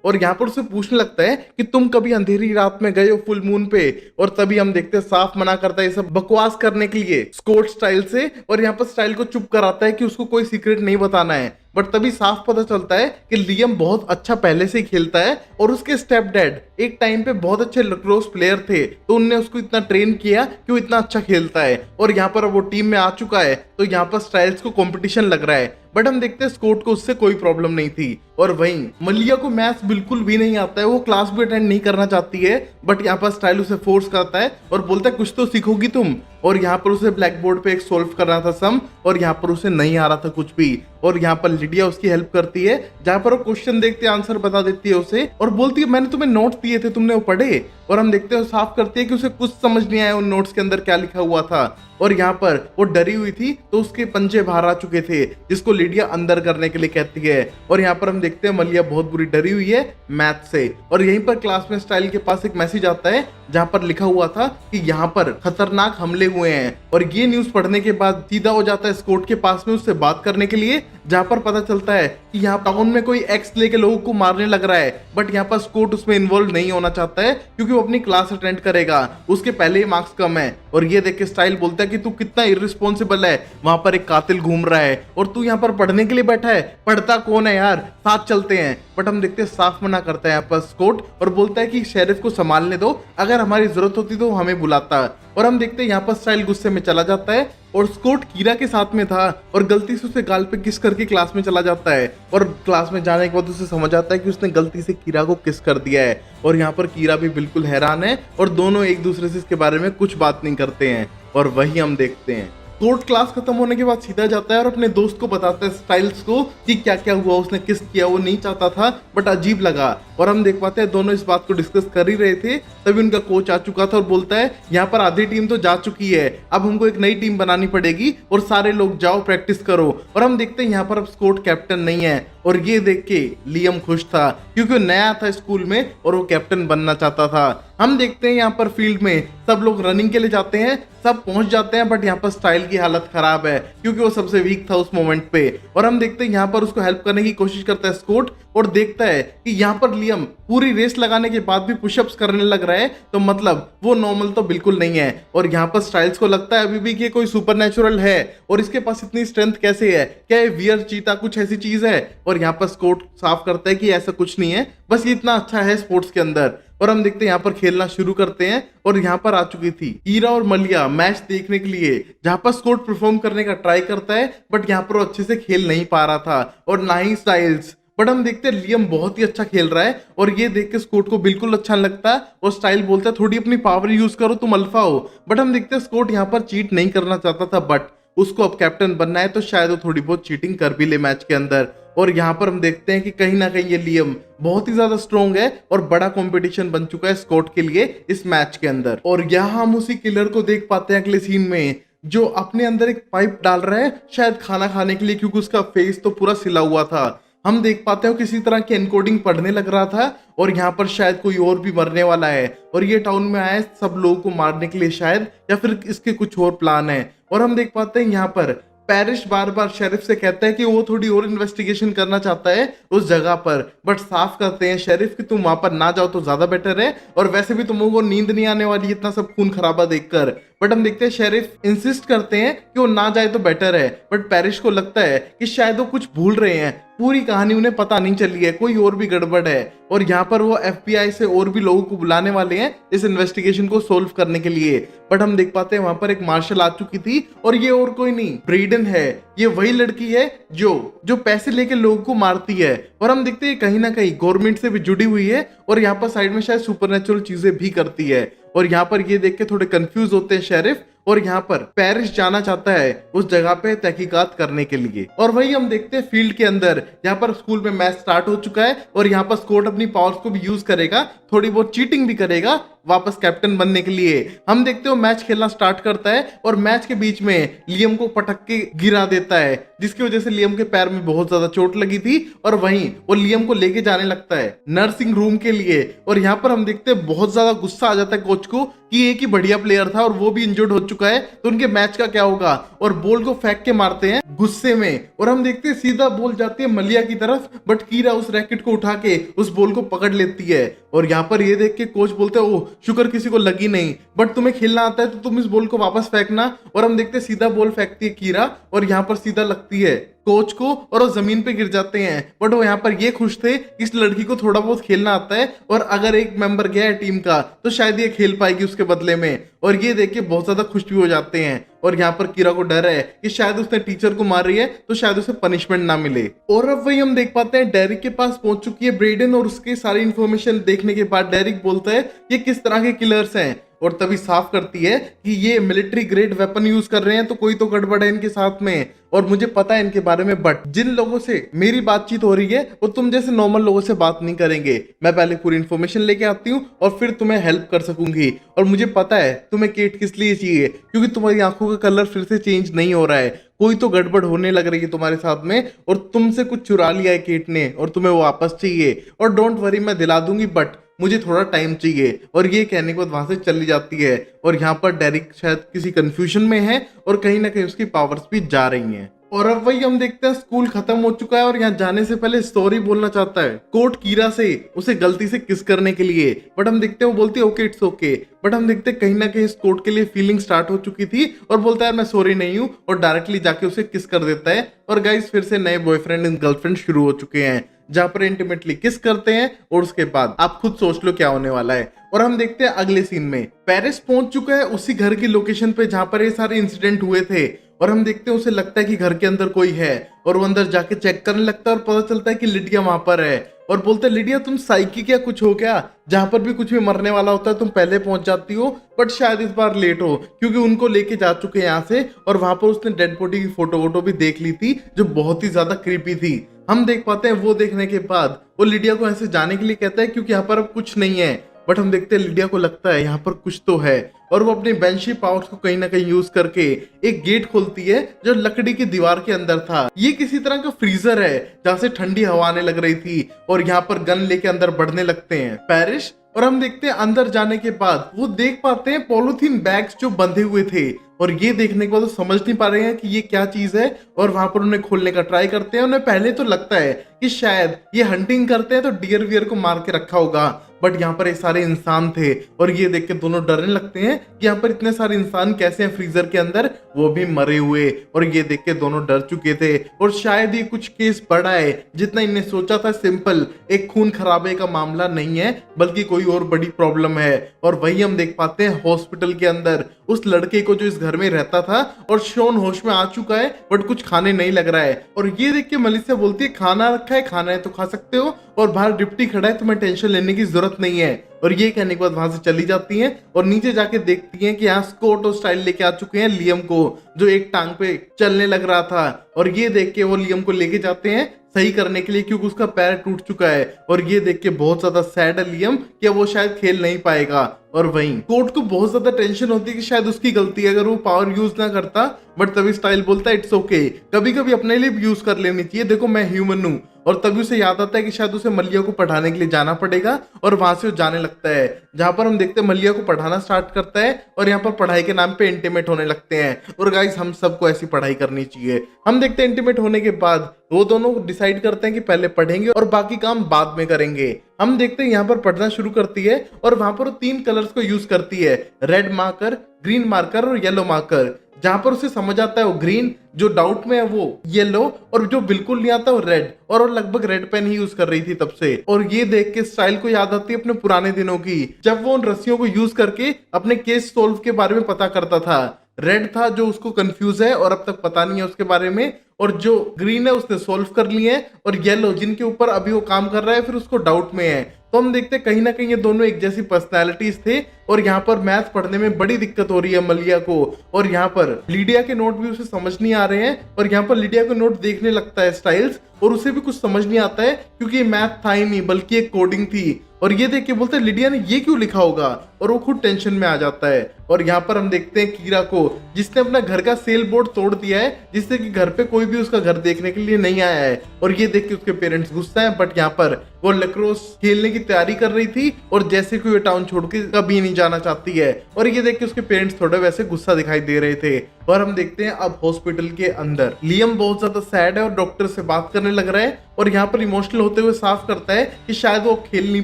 और यहाँ पर उसे पूछने लगता है कि तुम कभी अंधेरी रात में गए हो फुल मून पे। और तभी हम देखते हैं साफ मना करता है ये सब बकवास करने के लिए स्कॉट स्टाइल से, और यहाँ पर स्टाइल को चुप कराता है कि उसको कोई सीक्रेट नहीं बताना है। बट तभी साफ पता चलता है कि लियम बहुत अच्छा पहले से ही खेलता है और उसके स्टेप डैड एक टाइम पे बहुत अच्छे लैक्रोस प्लेयर थे, तो उनने उसको इतना ट्रेन किया कि वो इतना अच्छा खेलता है। और यहाँ पर वो टीम में आ चुका है तो यहाँ पर स्टाइल्स को कंपटीशन लग रहा है। बट हम देखते हैं स्कॉट को उससे कोई प्रॉब्लम नहीं थी। और वहीं मलिया को मैथ्स बिल्कुल भी नहीं आता है, वो क्लास भी अटेंड नहीं करना चाहती है। बट यहाँ पर स्टाइल उसे फोर्स करता है और बोलता है कुछ तो सीखोगी तुम। और यहाँ पर उसे ब्लैक बोर्ड पे एक सोल्व करना था सम, और यहाँ पर उसे नहीं आ रहा था कुछ भी। और यहाँ पर लिडिया उसकी हेल्प करती है, जहाँ पर वो क्वेश्चन देखते आंसर बता देती है उसे और बोलती है मैंने तुम्हें नोट्स दिए थे, तुमने वो पढ़े। और हम देखते हैं साफ करती है कि उसे कुछ समझ नहीं आया उन नोट्स के अंदर क्या लिखा हुआ था। और यहाँ पर वो डरी हुई थी तो उसके पंजे बाहर आ चुके थे, जिसको लिडिया अंदर करने के लिए कहती है। और यहाँ पर हम देखते हैं मलिया बहुत बुरी डरी हुई है मैथ से। और यहीं पर क्लास में स्टाइल के पास एक मैसेज आता है जहाँ पर लिखा हुआ था कि यहाँ पर खतरनाक हमले हुए हैं। और ये न्यूज पढ़ने के बाद सीधा हो जाता है स्कॉट के पास में उससे बात करने के लिए, जहाँ पर पता चलता है कि यहाँ टाउन में कोई एक्स लेके लोगों को मारने लग रहा है। बट यहाँ पर स्कॉट उसमें इन्वॉल्व नहीं होना चाहता है क्योंकि वो अपनी क्लास अटेंड करेगा, उसके पहले ही मार्क्स कम है। और ये देख के स्टाइल बोलता है कि तू कितना इररिस्पॉन्सिबल है, वहां पर एक कातिल घूम रहा है और तू यहाँ पर पढ़ने के लिए बैठा है, पढ़ता कौन है यार, साथ चलते हैं। बट हम देखते हैं साफ मना करता है यहाँ पर स्कॉट और बोलता है कि शेरिफ को संभालने दो, अगर हमारी जरूरत होती तो हमें बुलाता। और हम देखते हैं यहाँ पर स्टाइल गुस्से में चला जाता है और स्कॉट कीरा के साथ में था और गलती से उसे गाल पे किस करके क्लास में चला जाता है। और क्लास में जाने के बाद उसे समझ आता है कि उसने गलती से कीरा को किस कर दिया है। और यहाँ पर कीरा भी बिल्कुल हैरान है और दोनों एक दूसरे से इसके बारे में कुछ बात नहीं करते हैं। और वही हम देखते हैं स्कॉट क्लास खत्म होने के बाद सीधा जाता है और अपने दोस्त को बताता है स्टाइल्स को कि क्या क्या हुआ, उसने किस किया, वो नहीं चाहता था बट अजीब लगा। और हम देख पाते हैं दोनों इस बात को डिस्कस कर ही रहे थे, तभी उनका कोच आ चुका था और बोलता है यहाँ पर आधी टीम तो जा चुकी है, अब हमको एक नई टीम बनानी पड़ेगी और सारे लोग जाओ प्रैक्टिस करो। और हम देखते हैं यहाँ पर अब स्कॉट कैप्टन नहीं है और ये देख के लियम खुश था क्योंकि वो नया था स्कूल में और वो कैप्टन बनना चाहता था। हम देखते हैं यहाँ पर फील्ड में सब लोग रनिंग के लिए जाते हैं, सब पहुंच जाते हैं बट यहाँ पर स्टाइल की हालत खराब है क्योंकि वो सबसे वीक था उस मोमेंट पे। और हम देखते हैं यहाँ पर उसको हेल्प करने की कोशिश करता है स्कॉट और देखता है कि यहाँ पर लियम पूरी रेस लगाने के बाद भी पुशअप्स करने लग रहा है, तो मतलब वो नॉर्मल तो बिल्कुल नहीं है। और यहाँ पर स्टाइल्स को लगता है अभी भी कि कोई सुपरनेचुरल है और इसके पास इतनी स्ट्रेंथ कैसे है, क्या ये वियर चीता कुछ ऐसी चीज है। और यहाँ पर स्कॉट साफ करता है कि ऐसा कुछ नहीं है, बस ये इतना अच्छा है स्पोर्ट्स के अंदर। और हम देखते हैं यहाँ पर खेलना शुरू करते हैं और यहाँ पर आ चुकी थी कीरा और मलिया मैच देखने के लिए, जहाँ पर स्कॉट परफॉर्म करने का ट्राई करता है बट यहाँ पर वो अच्छे से खेल नहीं पा रहा था और ना ही स्टाइल्स। बट हम देखते हैं लियम बहुत ही अच्छा खेल रहा है और ये देख के स्कॉट को बिल्कुल अच्छा नहीं लगता और स्टाइल बोलता है थोड़ी अपनी पावर यूज करो, तुम अल्फा हो। बट हम देखते हैं स्कॉट यहाँ पर चीट नहीं करना चाहता था, बट उसको अब कैप्टन बनना है तो शायद वो थोड़ी बहुत चीटिंग कर भी ले मैच के अंदर। और यहाँ पर हम देखते हैं कि कहीं ना कहीं ये लियम बहुत ही ज्यादा स्ट्रॉन्ग है और बड़ा कंपटीशन बन चुका है स्कॉट के लिए इस मैच के अंदर। और यहाँ हम उसी किलर को देख पाते हैं अगले सीन में, जो अपने अंदर एक पाइप डाल रहा है शायद खाना खाने के लिए, क्योंकि उसका फेस तो पूरा सिला हुआ था। हम देख पाते हैं किसी तरह की एनकोडिंग पढ़ने लग रहा था और यहाँ पर शायद कोई और भी मरने वाला है और ये टाउन में आया है सब लोगों को मारने के लिए शायद, या फिर इसके कुछ और प्लान है। और हम देख पाते हैं यहाँ पर पैरिस बार बार शेरिफ से कहता है कि वो थोड़ी और इन्वेस्टिगेशन करना चाहता है उस जगह पर, बट साफ करते हैं शेरिफ कि तुम वहां पर ना जाओ तो ज्यादा बेटर है और वैसे भी तुम लोगों को नींद नहीं आने वाली इतना सब खून खराबा देखकर। बट हम देखते हैं शेरिफ इंसिस्ट करते हैं कि वो ना जाए तो बेटर है, बट पैरिस को लगता है कि शायद वो कुछ भूल रहे हैं, पूरी कहानी उन्हें पता नहीं चली है, कोई और भी गड़बड़ है। और यहाँ पर वो FBI से और भी लोगों को बुलाने वाले हैं इस इन्वेस्टिगेशन को सोल्व करने के लिए। बट हम देख पाते हैं वहां पर एक मार्शल आ चुकी थी और ये और कोई नहीं ब्रेडन है, ये वही लड़की है जो पैसे लेके लोगों को मारती है। और हम देखते हैं कहीं ना कहीं गवर्नमेंट से भी जुड़ी हुई है और यहाँ पर साइड में शायद सुपरनेचुरल चीजें भी करती है। और यहाँ पर ये देख के थोड़े कंफ्यूज होते हैं शेरिफ और यहाँ पर पेरिस जाना चाहता है उस जगह पे तहकीकात करने के लिए। और वही हम देखते हैं फील्ड के अंदर यहाँ पर स्कूल में मैच स्टार्ट हो चुका है और यहाँ पर स्कॉट अपनी पावर्स को भी यूज करेगा, थोड़ी बहुत चीटिंग भी करेगा वापस कैप्टन बनने के लिए। हम देखते हो मैच खेलना स्टार्ट करता है और मैच के बीच में लियम को पटक के गिरा देता है, जिसकी वजह से लियम के पैर में बहुत ज्यादा चोट लगी थी और वहीं वो लियम को लेके जाने लगता है नर्सिंग रूम के लिए। और यहाँ पर हम देखते हैं बहुत ज्यादा गुस्सा आ जाता है कोच को कि एक ही बढ़िया प्लेयर था और वो भी इंजर्ड हो चुका है तो उनके मैच का क्या होगा, और बॉल को फेंक के मारते हैं गुस्से में। और हम देखते हैं सीधा बॉल जाती है मलिया की तरफ, बट कीरा उस रैकेट को उठा के उस बॉल को पकड़ लेती है। और यहाँ पर ये देख के कोच बोलते हैं ओह शुक्र किसी को लगी नहीं, बट तुम्हें खेलना आता है तो तुम इस बॉल को वापस फेंकना। और हम देखते हैं सीधा बॉल फेंकती है कीरा और यहाँ पर सीधा लगती है कोच को और वो जमीन पे गिर जाते हैं। बट वो यहाँ पर ये खुश थे कि इस लड़की को थोड़ा बहुत खेलना आता है और अगर एक मेंबर गया है टीम का तो शायद ये खेल पाएगी उसके बदले में। और ये देख के बहुत ज्यादा खुश भी हो जाते हैं। और यहाँ पर कीरा को डर है कि शायद उसने टीचर को मार रही है तो शायद उसे पनिशमेंट ना मिले। और अब वही हम देख पाते हैं डेरिक के पास पहुंच चुकी है ब्रेडन और उसकी सारी इन्फॉर्मेशन देखने के बाद डेरिक बोलता है ये किस तरह के किलर्स हैं और तभी साफ करती है कि ये मिलिट्री ग्रेड वेपन यूज कर रहे हैं तो कोई तो गड़बड़ है इनके साथ में और मुझे पता है इनके बारे में। बट जिन लोगों से मेरी बातचीत हो रही है वो तुम जैसे नॉर्मल लोगों से बात नहीं करेंगे, मैं पहले पूरी इन्फॉर्मेशन लेके आती हूँ और फिर तुम्हें हेल्प कर सकूंगी। और मुझे पता है तुम्हें केट किस लिए चाहिए, क्योंकि तुम्हारी आंखों का कलर फिर से चेंज नहीं हो रहा है, कोई तो गड़बड़ होने लग रही है तुम्हारे साथ में और तुमसे कुछ चुरा लिया है केट ने और तुम्हें वो वापस चाहिए। और डोंट वरी मैं दिला दूंगी बट मुझे थोड़ा टाइम चाहिए। और ये कहने के बाद वहां से चली जाती है। और यहाँ पर डेरिक शायद किसी कंफ्यूजन में है और कहीं ना कहीं उसकी पावर्स भी जा रही हैं। और अब वही हम देखते हैं स्कूल खत्म हो चुका है और यहाँ जाने से पहले स्टोरी बोलना चाहता है कोट कीरा से उसे गलती से किस करने के लिए, बट हम देखते हैं वो बोलती है ओके इट्स ओके। बट हम देखते हैं कहीं ना कहीं कोट के लिए फीलिंग स्टार्ट हो चुकी थी और बोलता है मैं सॉरी नहीं हूँ और डायरेक्टली जाके उसे किस कर देता है। और गाइस फिर से नए बॉयफ्रेंड एंड गर्लफ्रेंड शुरू हो चुके हैं जहाँ पर इंटीमेटली किस करते हैं और उसके बाद आप खुद सोच लो क्या होने वाला है। और हम देखते हैं अगले सीन में पेरिस पहुंच चुका है उसी घर की लोकेशन पे जहाँ पर ये सारे इंसिडेंट हुए थे। और हम देखते हैं उसे लगता है कि घर के अंदर कोई है और वो अंदर जाके चेक करने लगता है और पता चलता है कि लिडिया वहां पर है। और बोलते हैं लिडिया तुम साइकी क्या कुछ हो क्या, जहां पर भी कुछ भी मरने वाला होता है तुम पहले पहुंच जाती हो, बट शायद इस बार लेट हो क्योंकि उनको लेके जा चुके हैं यहाँ से। और वहां पर उसने डेड बॉडी की फोटो भी देख ली थी जो बहुत ही ज्यादा क्रीपी थी। हम देख पाते हैं वो देखने के बाद वो लिडिया को ऐसे जाने के लिए कहता है क्योंकि यहाँ पर अब कुछ नहीं है। बट हम देखते हैं लिडिया को लगता है यहाँ पर कुछ तो है और वो अपनी बेंशी पावर्स को कहीं ना कहीं यूज करके एक गेट खोलती है जो लकड़ी की दीवार के अंदर था। ये किसी तरह का फ्रीजर है जहाँ से ठंडी हवा आने लग रही थी और यहाँ पर गन लेके अंदर बढ़ने लगते हैं पेरिस। और हम देखते हैं अंदर जाने के बाद वो देख पाते हैं पॉलिथीन बैग्स जो बंधे हुए थे और ये देखने के बाद वो समझ नहीं पा रहे हैं कि ये क्या चीज है, और वहां पर उन्हें खोलने का ट्राई करते हैं। उन्हें पहले तो लगता है कि शायद ये हंटिंग करते हैं तो डियर वियर को मार के रखा होगा, बट यहाँ पर ये सारे इंसान थे। और ये देख के दोनों डरने लगते हैं कि यहाँ पर इतने सारे इंसान कैसे हैं फ्रीजर के अंदर, वो भी मरे हुए। और ये देख के दोनों डर चुके थे, और शायद ये कुछ केस बड़ा है जितना इन्हें सोचा था। सिंपल एक खून खराबे का मामला नहीं है, बल्कि कोई और बड़ी प्रॉब्लम है। और वही हम देख पाते हैं हॉस्पिटल के अंदर उस लड़के को जो इस घर में रहता था, और शॉन होश में आ चुका है बट कुछ खाने नहीं लग रहा है। और ये देख के मेलिसा बोलती है खाना रखा है, खाना है तो खा सकते हो, और बाहर डिप्टी खड़ा है, तुम्हें टेंशन लेने की जरूरत नहीं है। और ये कहने के बाद वहां से चली जाती हैं और नीचे जाके देखती हैं कि यहाँ स्कॉट और स्टाइल लेके आ चुके हैं लियम को, जो एक टांग पे चलने लग रहा था। और ये देख के वो लियम को लेके जाते हैं सही करने के लिए, क्योंकि उसका पैर टूट चुका है। और ये देख के बहुत ज्यादा सैड है लियम कि वो शायद खेल नहीं पाएगा। और वहीं कोर्ट को बहुत ज्यादा टेंशन होती है कि शायद उसकी गलती है अगर वो पावर यूज ना करता, बट तभी स्टाइल बोलता है इट्स ओके, कभी कभी अपने लिए भी यूज कर लेनी चाहिए, देखो मैं ह्यूमन हूँ। और तभी उसे याद आता है कि शायद उसे मलिया को पढ़ाने के लिए जाना पड़ेगा, और वहां से वो जाने लगता है, जहां पर हम देखते हैं मलिया को पढ़ाना स्टार्ट करता है, और यहाँ पर पढ़ाई के नाम पे इंटीमेट होने लगते हैं। और गाइस हम सबको ऐसी पढ़ाई करनी चाहिए। हम देखते हैं इंटीमेट होने के बाद वो दोनों डिसाइड करते हैं कि पहले पढ़ेंगे और बाकी काम बाद में करेंगे। हम देखते हैं यहाँ पर पढ़ना शुरू करती है, और वहां पर वो 3 कलर्स को यूज करती है, रेड मार्कर, ग्रीन मार्कर और येलो मार्कर। जहां पर उसे समझ आता है वो ग्रीन, जो डाउट में है वो येलो, और जो बिल्कुल नहीं आता वो रेड। और वो लगभग रेड पेन ही यूज कर रही थी तब से। और ये देख के स्टाइल को याद आती है अपने पुराने दिनों की, जब वो उन रस्सियों को यूज करके अपने केस सोल्व के बारे में पता करता था। रेड था जो उसको कंफ्यूज है और अब तक पता नहीं है उसके बारे में, और जो ग्रीन है उसने सोल्व कर लिए है, और येलो जिनके ऊपर अभी वो काम कर रहा है फिर उसको डाउट में है। तो हम देखते हैं कहीं ना कहीं ये दोनों एक जैसी पर्सनैलिटीज थे, और यहाँ पर मैथ पढ़ने में बड़ी दिक्कत हो रही है मलिया को। और यहाँ पर लीडिया के नोट भी उसे समझ नहीं आ रहे हैं, और यहाँ पर लीडिया के नोट देखने लगता है स्टाइल्स, और उसे भी कुछ समझ नहीं आता है क्योंकि ये मैथ था ही नहीं बल्कि एक कोडिंग थी। और ये देख के बोलते हैं लिडिया ने ये क्यों लिखा होगा, और वो खुद टेंशन में आ जाता है। और यहाँ पर हम देखते हैं कीरा को, जिसने अपना घर का सेल बोर्ड तोड़ दिया है, जिससे कि घर पे कोई भी उसका घर देखने के लिए नहीं आया है। और ये देख के उसके पेरेंट्स गुस्सा है, बट यहाँ पर वो लेक्रोस खेलने की तैयारी कर रही थी, और जैसे कि वो टाउन छोड़ के कभी नहीं जाना चाहती है। और ये देख के उसके पेरेंट्स थोड़े वैसे गुस्सा दिखाई दे रहे थे। और हम देखते हैं अब हॉस्पिटल के अंदर लियम बहुत ज्यादा सैड है और डॉक्टर से बात करने लग रहा है, और यहाँ पर इमोशनल होते हुए साफ करता है कि शायद वो खेल नहीं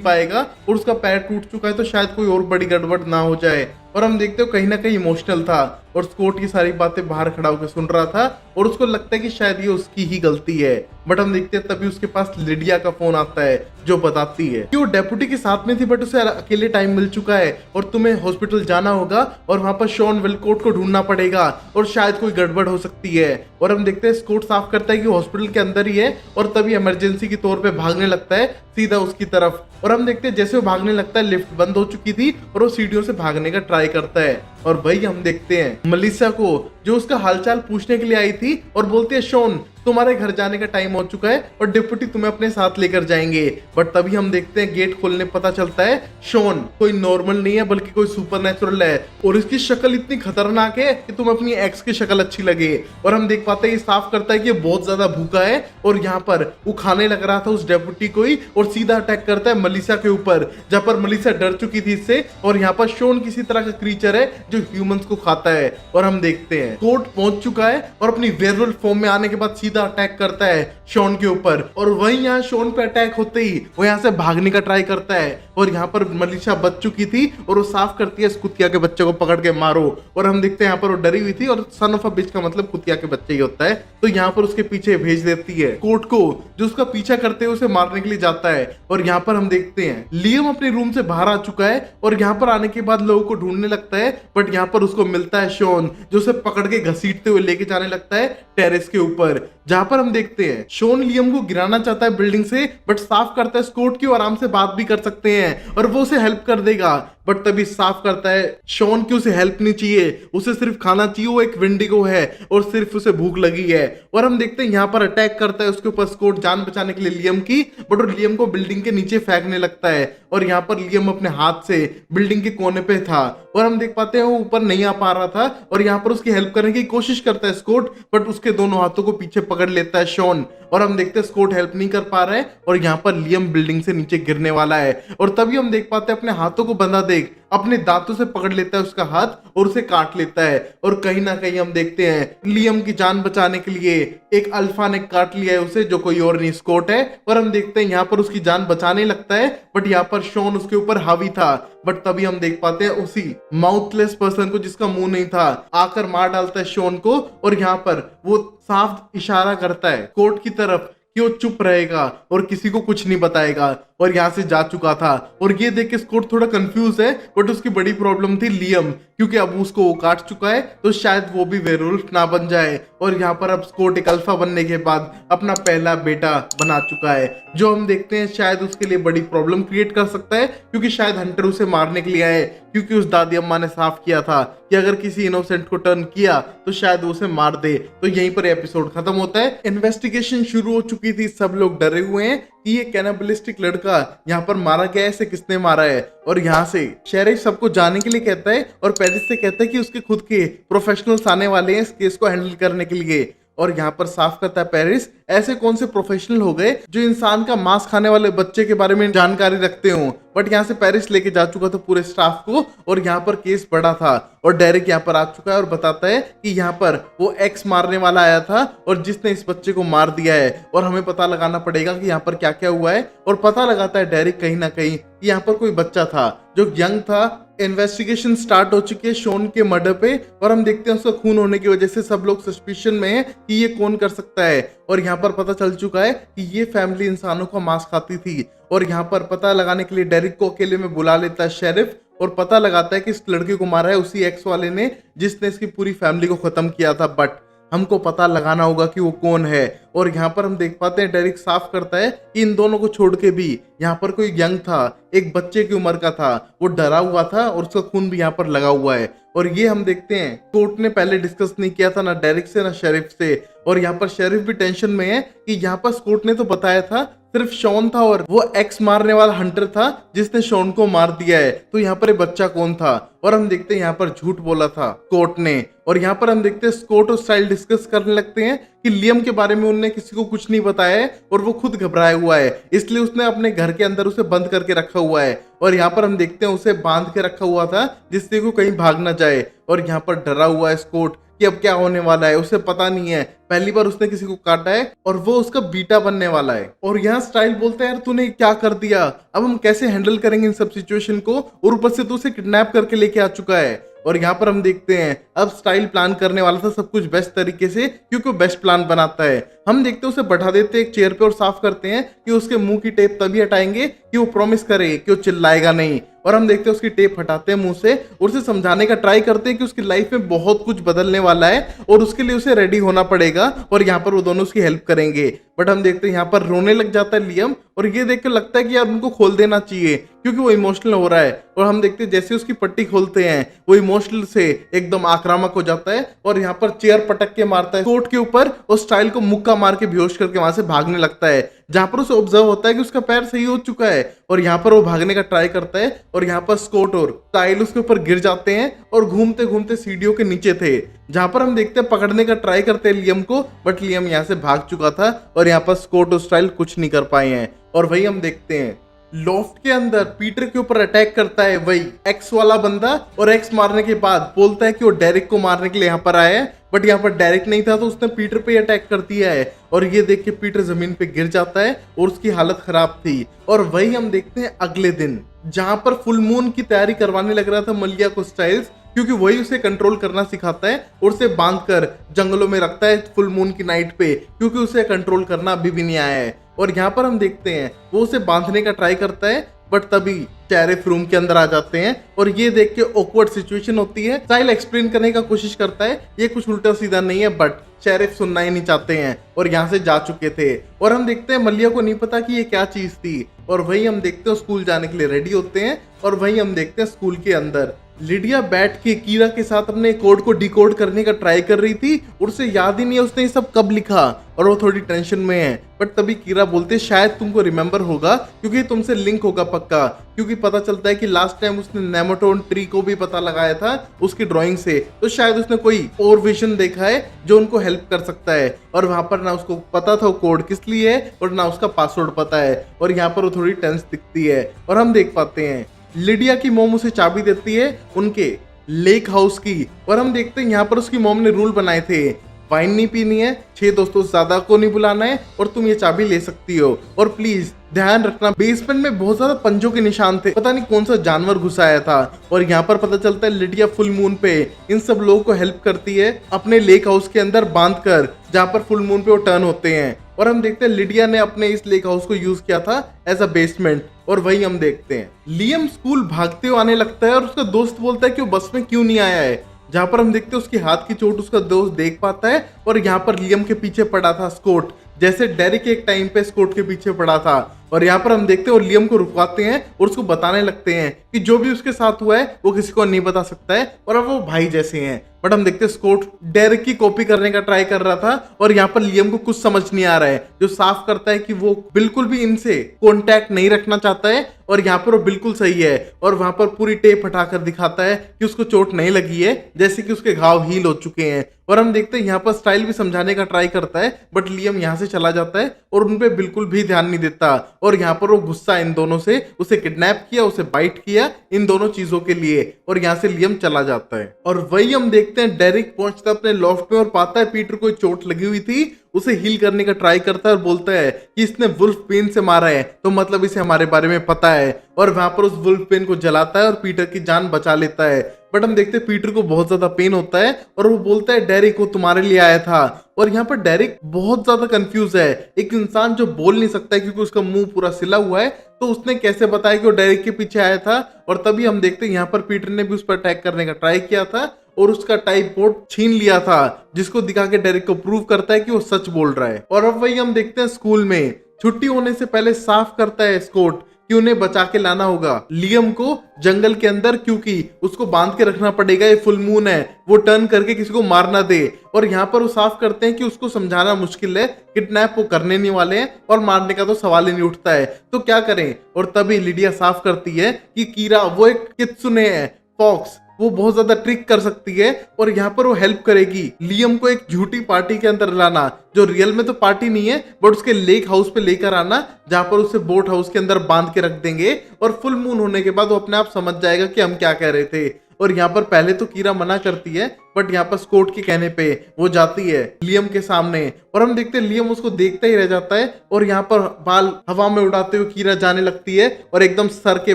पाएगा, और उसका पैर टूट चुका है, तो शायद कोई और बड़ी गड़बड़ ना हो जाए। और हम देखते हो कहीं ना कहीं इमोशनल था, और स्कॉट की सारी बातें बाहर खड़ा होकर सुन रहा था, और उसको लगता है कि शायद ये उसकी ही गलती है। बट हम देखते हैं तभी उसके पास लिडिया का फोन आता है, जो बताती है कि वो डेप्यूटी के साथ में थी बट उसे अकेले टाइम मिल चुका है, और तुम्हें हॉस्पिटल जाना होगा, और वहां पर शॉन विलकोट को ढूंढना पड़ेगा, और शायद कोई गड़बड़ हो सकती है। और हम देखते हैं स्कॉट साफ करता है कि हॉस्पिटल के अंदर ही है, और तभी इमरजेंसी के तौर पे भागने लगता है सीधा उसकी तरफ। और हम देखते हैं जैसे वो भागने लगता है लिफ्ट बंद हो चुकी थी, और वो सीढ़ियों से भागने का ट्राई करता है। और भाई हम देखते हैं मेलिसा को, जो उसका हालचाल पूछने के लिए आई थी, और बोलती है शॉन तुम्हारे घर जाने का टाइम हो चुका है, और डिप्टी तुम्हें अपने साथ लेकर जाएंगे। बट तभी हम देखते हैं गेट खोलने पता चलता है शॉन कोई नॉर्मल नहीं है बल्कि कोई सुपरनेचुरल है, और इसकी शक्ल इतनी खतरनाक है कि तुम अपनी एक्स की शक्ल अच्छी लगे। और हम देख पाते हैं ये साफ करता है कि ये बहुत ज्यादा भूखा है, और यहाँ पर वो खाने लग रहा था उस डेप्यूटी को ही, और सीधा अटैक करता है मेलिसा के ऊपर, जहां पर मेलिसा डर चुकी थी इससे। और यहाँ पर शॉन किसी तरह का क्रीचर है जो ह्यूमंस को खाता है। और हम देखते हैं कोर्ट पहुंच चुका है, और अपनी वेयरवुल्फ फॉर्म में आने के बाद सीधा अटैक करता है शॉन के ऊपर। और वहीं यहाँ शॉन पे अटैक होते ही वो यहाँ से भागने का ट्राई करता है, और यहाँ पर मेलिसा बच चुकी थी, और वो साफ करती है इस कुतिया के बच्चे को पकड़ के मारो। और हम देखते हैं यहाँ पर वो डरी हुई थी, और सन ऑफ अ बिच का मतलब कुतिया के बच्चे ही होता है, तो यहाँ पर उसके पीछे भेज देती है कोर्ट को, जो उसका पीछा करते हुए उसे मारने के लिए जाता है। और यहाँ पर हम देखते हैं लियम अपने रूम से बाहर आ चुका है, और यहाँ पर आने के बाद लोगों को ढूंढने लगता है, बट यहाँ पर उसको मिलता है शॉन, जो उसे पकड़ के घसीटते हुए लेके जाने लगता है टेरेस के ऊपर, जहां पर हम देखते हैं शॉन लियम को गिराना चाहता है बिल्डिंग से, बट साफ करता है स्कॉट की, और आराम से बात भी कर सकते हैं, और वो उसे हेल्प कर देगा। बट तभी साफ करता है शॉन की उसे हेल्प नहीं चाहिए, उसे सिर्फ खाना चाहिए, वो एक विंडिगो है और सिर्फ उसे भूख लगी है। और हम देखते हैं यहाँ पर अटैक करता है उसके ऊपर स्कॉट जान बचाने के लिए लियम की, बट वो लियम को बिल्डिंग के नीचे फेंकने लगता है, और यहाँ पर लियम अपने हाथ से बिल्डिंग के कोने पे था, और हम देख पाते हैं वो ऊपर नहीं आ पा रहा था, और यहाँ पर उसकी हेल्प करने की कोशिश करता है स्कॉट, बट उसके दोनों हाथों को पीछे पकड़ लेता है शॉन। और हम देखते हैं स्कॉट हेल्प नहीं कर पा रहा है, और यहाँ पर लियम बिल्डिंग से नीचे गिरने वाला है। और तभी हम देख पाते हैं अपने हाथों को बंधा देख देख अपने दांतों से पकड़ लेता है उसका हाथ और उसे काट लेता है। और कहीं ना कहीं हम देखते हैं लियम की जान बचाने के लिए एक अल्फा ने काट लिया है उसे, जो कोई और नहीं स्कॉट है। और हम देखते हैं यहाँ पर उसकी जान बचाने लगता है, बट यहाँ पर शॉन उसके ऊपर हावी था। बट तभी हम देख पाते हैं उसी माउथलेस पर्सन को, जिसका मुंह नहीं था, आकर मार डालता है शॉन को। और यहाँ पर वो साफ इशारा करता है कोर्ट की तरफ कि वो चुप रहेगा और किसी को कुछ नहीं बताएगा, और यहाँ से जा चुका था। और ये देख के स्कॉट थोड़ा कंफ्यूज है, बट उसकी बड़ी प्रॉब्लम थी लियम, क्योंकि अब उसको वो काट चुका है तो शायद वो भी वेयरवुल्फ ना बन जाए। और यहाँ पर अब स्कॉट एक अल्फा बनने के बाद अपना पहला बेटा बना चुका है, जो हम देखते हैं शायद उसके लिए बड़ी प्रॉब्लम क्रिएट कर सकता है, क्योंकि शायद हंटर उसे मारने के लिए आए, क्योंकि उस दादी अम्मा ने साफ किया था कि अगर किसी इनोसेंट को टर्न किया तो शायद वो उसे मार दे। तो यहीं पर एपिसोड खत्म होता है। इन्वेस्टिगेशन शुरू हो चुकी थी, सब लोग डरे हुए हैं कि ये कैनिबलिस्टिक लड़का यहाँ पर मारा गया है, इसे किसने मारा है। और यहाँ से शेरिफ सबको जाने के लिए कहता है और पेरिस से कहता है कि उसके खुद के प्रोफेशनल्स आने वाले हैं इस केस को हैंडल करने के लिए। और यहाँ पर साफ करता है पेरिस, ऐसे कौन से प्रोफेशनल हो गए जो इंसान का मांस खाने वाले बच्चे के बारे में जानकारी रखते हो। बट यहाँ से पेरिस लेके जा चुका था पूरे स्टाफ को, और यहाँ पर केस बड़ा था। और डेरिक यहाँ पर आ चुका है और बताता है कि यहाँ पर वो एक्स मारने वाला आया था और जिसने इस बच्चे को मार दिया है, और हमें पता लगाना पड़ेगा कि यहाँ पर क्या क्या हुआ है। और पता लगाता है डेरिक कहीं ना कहीं कि यहाँ पर कोई बच्चा था जो यंग था। इन्वेस्टिगेशन स्टार्ट हो चुकी है शॉन के मर्डर पे, और हम देखते हैं उसका खून होने की वजह से सब लोग सस्पिशन में है कि ये कौन कर सकता है। और यहाँ पर पता चल चुका है कि ये फैमिली इंसानों का मांस खाती थी। और यहाँ पर पता लगाने के लिए डेरिक को अकेले में बुला लेता है शेरिफ, और पता लगाता है कि इस लड़के को मारा है उसी एक्स वाले ने जिसने इसकी पूरी फैमिली को खत्म किया था। बट हमको पता लगाना होगा कि वो कौन है। और यहाँ पर हम देख पाते हैं डेरिक साफ करता है कि इन दोनों को छोड़ के भी यहाँ पर कोई यंग था, एक बच्चे की उम्र का था, वो डरा हुआ था और उसका खून भी यहाँ पर लगा हुआ है। और ये हम देखते हैं कोर्ट ने पहले डिस्कस नहीं किया था ना डेरिक से ना शेरिफ से। और यहाँ पर शेरिफ भी टेंशन में है कि यहाँ पर कोर्ट ने तो बताया था सिर्फ शॉन था और वो एक्स मारने वाला हंटर था जिसने शॉन को मार दिया है, तो यहाँ पर ये बच्चा कौन था। और हम देखते हैं यहाँ पर झूठ बोला था कोर्ट ने। और यहाँ पर हम देखते हैं स्कॉट और स्टाइल डिस्कस करने लगते हैं कि लियम के बारे में उन्होंने किसी को कुछ नहीं बताया है और वो खुद घबराया हुआ है, इसलिए उसने अपने घर के अंदर उसे बंद करके रखा हुआ है। और यहाँ पर हम देखते हैं उसे बांध के रखा हुआ था जिससे वो कहीं भाग ना जाए। और यहाँ पर डरा हुआ है स्कॉट कि अब क्या होने वाला है, उसे पता नहीं है, पहली बार उसने किसी को काटा है और वो उसका बीटा बनने वाला है। और यहाँ स्टाइल बोलता है यार तूने क्या कर दिया, अब हम कैसे हैंडल करेंगे इन सब सिचुएशन को, और ऊपर से तू उसे किडनैप करके लेके आ चुका है। और यहाँ पर हम देखते हैं अब स्टाइल प्लान करने वाला था सब कुछ बेस्ट तरीके से, क्योंकि वो बेस्ट प्लान बनाता है। हम देखते हैं उसे बैठा देते हैं एक चेयर पे और साफ करते हैं कि उसके मुंह की टेप तभी हटाएंगे कि वो प्रॉमिस करे कि वो चिल्लाएगा नहीं। और हम देखते हैं उसकी टेप हटाते हैं मुंह से और उसे समझाने का ट्राई करते हैं कि उसकी लाइफ में बहुत कुछ बदलने वाला है और उसके लिए उसे रेडी होना पड़ेगा, और यहाँ पर वो दोनों उसकी हेल्प करेंगे। बट हम देखते हैं यहाँ पर रोने लग जाता है लियम, और ये देख कर लगता है कि यार उनको खोल देना चाहिए क्योंकि वो इमोशनल हो रहा है। और हम देखते हैं जैसे उसकी पट्टी खोलते हैं वो इमोशनल से एकदम आक्रामक हो जाता है और यहाँ पर चेयर पटक के मारता है कोट के ऊपर और स्टाइल को मुक्का मार के बेहोश करके वहां से भागने लगता है, जहां पर उसे ऑब्जर्व होता है कि उसका पैर सही हो चुका है। और यहाँ पर वो भागने का ट्राई करता है और यहाँ पर स्कॉट और स्टाइल उसके ऊपर गिर जाते हैं और घूमते घूमते सीढ़ियों के नीचे थे, जहां पर हम देखते हैं पकड़ने का ट्राई करते हैं लियम को, बट लियम यहाँ से भाग चुका था और यहाँ पर स्कॉट और स्टाइल कुछ नहीं कर पाए हैं। और वही हम देखते हैं लॉफ्ट के अंदर पीटर के ऊपर अटैक करता है वही एक्स वाला बंदा, और एक्स मारने के बाद बोलता है कि वो डेरिक को मारने के लिए यहाँ पर आया है, बट यहाँ पर डेरिक नहीं था तो उसने पीटर पे अटैक कर दिया है। और ये देख के पीटर जमीन पे गिर जाता है और उसकी हालत खराब थी। और वही हम देखते हैं अगले दिन जहां पर फुल मून की तैयारी करवाने लग रहा था मलिया को स्टाइल्स, क्योंकि वही उसे कंट्रोल करना सिखाता है और उसे बांधकर जंगलों में रखता है फुल मून की नाइट पे, क्योंकि उसे कंट्रोल करना अभी भी नहीं आया है। और यहाँ पर हम देखते हैं वो उसे बांधने का ट्राई करता है, बट तभी शेरिफ रूम के अंदर आ जाते हैं और ये देख के ऑकवर्ड सिचुएशन होती है। स्टाइल एक्सप्लेन करने का कोशिश करता है ये कुछ उल्टा सीधा नहीं है, बट शेरिफ सुनना ही नहीं चाहते हैं और यहाँ से जा चुके थे। और हम देखते हैं मलिया को नहीं पता कि ये क्या चीज थी। और वही हम देखते हैं स्कूल जाने के लिए रेडी होते हैं और वही हम देखते हैं स्कूल के अंदर लिडिया बैठ के कीरा के साथ अपने कोड को डिकोड करने का ट्राई कर रही थी और उसे याद ही नहीं है उसने ये सब कब लिखा, और वो थोड़ी टेंशन में है। बट तभी कीरा बोलते शायद तुमको रिमेम्बर होगा क्योंकि तुमसे लिंक होगा पक्का, क्योंकि पता चलता है कि लास्ट टाइम उसने नेमाटोन ट्री को भी पता लगाया था उसकी ड्राइंग से, तो शायद उसने कोई और विजन देखा है जो उनको हेल्प कर सकता है। और वहां पर ना उसको पता था वो कोड किस लिए है और ना उसका पासवर्ड पता है। और यहाँ पर वो थोड़ी टेंस दिखती है और हम देख पाते हैं लिडिया की मोम उसे चाबी देती है उनके लेक हाउस की, और हम देखते हैं यहाँ पर उसकी मोम ने रूल बनाए थे, वाइन नहीं पीनी है, 6 दोस्तों से ज्यादा को नहीं बुलाना है, और तुम ये चाबी ले सकती हो। और प्लीज ध्यान रखना बेसमेंट में बहुत ज्यादा पंजों के निशान थे, पता नहीं कौन सा जानवर घुसा आया था। और यहाँ पर पता चलता है लिडिया फुल मून पे इन सब लोगों को हेल्प करती है अपने लेक हाउस के अंदर बांध कर, जहाँ पर फुल मून पे वो टर्न होते हैं। और हम देखते हैं लिडिया ने अपने इस लेक हाउस को यूज किया था एज अ बेसमेंट, और वही हम देखते हैं लियम स्कूल भागते हुए आने लगता है और उसका दोस्त बोलता है कि वो बस में क्यों नहीं आया है, जहां पर हम देखते हैं उसके हाथ की चोट उसका दोस्त देख पाता है, और यहाँ पर लियम के पीछे पड़ा था स्कॉट, जैसे डेरिक एक टाइम पे स्कॉट के पीछे पड़ा था। और यहाँ पर हम देखते हैं और लियम को रुकवाते हैं और उसको बताने लगते हैं कि जो भी उसके साथ हुआ है वो किसी को नहीं बता सकता है, और अब वो भाई जैसे हैं। बट हम देखते हैं स्कॉट डेरिक की कॉपी करने का ट्राई कर रहा था, और यहाँ पर लियम को कुछ समझ नहीं आ रहा है, जो साफ करता है कि वो बिल्कुल भी इनसे कॉन्टैक्ट नहीं रखना चाहता है, और यहाँ पर वो बिल्कुल सही है। और वहां पर पूरी टेप हटाकर दिखाता है कि उसको चोट नहीं लगी है, जैसे कि उसके घाव हील हो चुके हैं। और हम देखते हैं यहाँ पर स्टाइल भी समझाने का ट्राई करता है, बट लियम यहाँ से चला जाता है और उन पे बिल्कुल भी ध्यान नहीं देता। और यहाँ पर वो गुस्सा इन दोनों से, उसे किडनैप किया, उसे बाइट किया, इन दोनों चीजों के लिए, और यहाँ से लियम चला जाता है। और वही हम देखते हैं डेरिक पहुंचता है अपने लॉफ्ट में और पाता है पीटर को चोट लगी हुई थी, उसे हील करने का ट्राई करता है और बोलता है कि इसने वुल्फ पेन से मारा है, तो मतलब इसे हमारे बारे में पता है। और वहां पर उस वुल्फ पेन को जलाता है और पीटर की जान बचा लेता है। बट हम देखते हैं पीटर को बहुत ज्यादा पेन होता है, और वो बोलता है डेरिक वो तुम्हारे लिए आया था। और यहाँ पर डेरिक बहुत ज्यादा कंफ्यूज है, एक इंसान जो बोल नहीं सकता है क्योंकि उसका मुंह पूरा सिला हुआ है, तो उसने कैसे बताया कि वो डेरिक के पीछे आया था। और तभी हम देखते हैं यहाँ पर पीटर ने भी उस पर अटैक करने का ट्राई किया था और उसका टाइप बोर्ड छीन लिया था, जिसको दिखा के डेरिक को प्रूव करता है कि वो सच बोल रहा है। और अब वही हम देखते हैं स्कूल में छुट्टी होने से पहले साफ करता है स्कॉट कि उन्हें बचा के लाना होगा लियम को जंगल के अंदर, क्योंकि उसको बांध के रखना पड़ेगा, ये फुल मून है, वो टर्न करके किसी को मार ना दे। और यहाँ पर वो साफ करते हैं कि उसको समझाना मुश्किल है, किडनैप वो करने नहीं वाले हैं और मारने का तो सवाल ही नहीं उठता है, तो क्या करें। और तभी लिडिया साफ करती है कि कीरा वो एक कित्सुने है, फॉक्स, वो बहुत ज्यादा ट्रिक कर सकती है, और यहाँ पर वो हेल्प करेगी लियम को एक झूठी पार्टी के अंदर लाना, जो रियल में तो पार्टी नहीं है, बट उसके लेक हाउस पे लेकर आना, जहां पर उसे बोट हाउस के अंदर बांध के रख देंगे, और फुल मून होने के बाद वो अपने आप समझ जाएगा कि हम क्या कह रहे थे। और यहाँ पर पहले तो कीरा मना करती है, बट यहाँ पर स्कॉट के कहने पे वो जाती है लियम के सामने, और हम देखते हैं लियम उसको देखता ही रह जाता है, और यहाँ पर बाल हवा में उड़ाते हुए कीरा जाने लगती है और एकदम सर के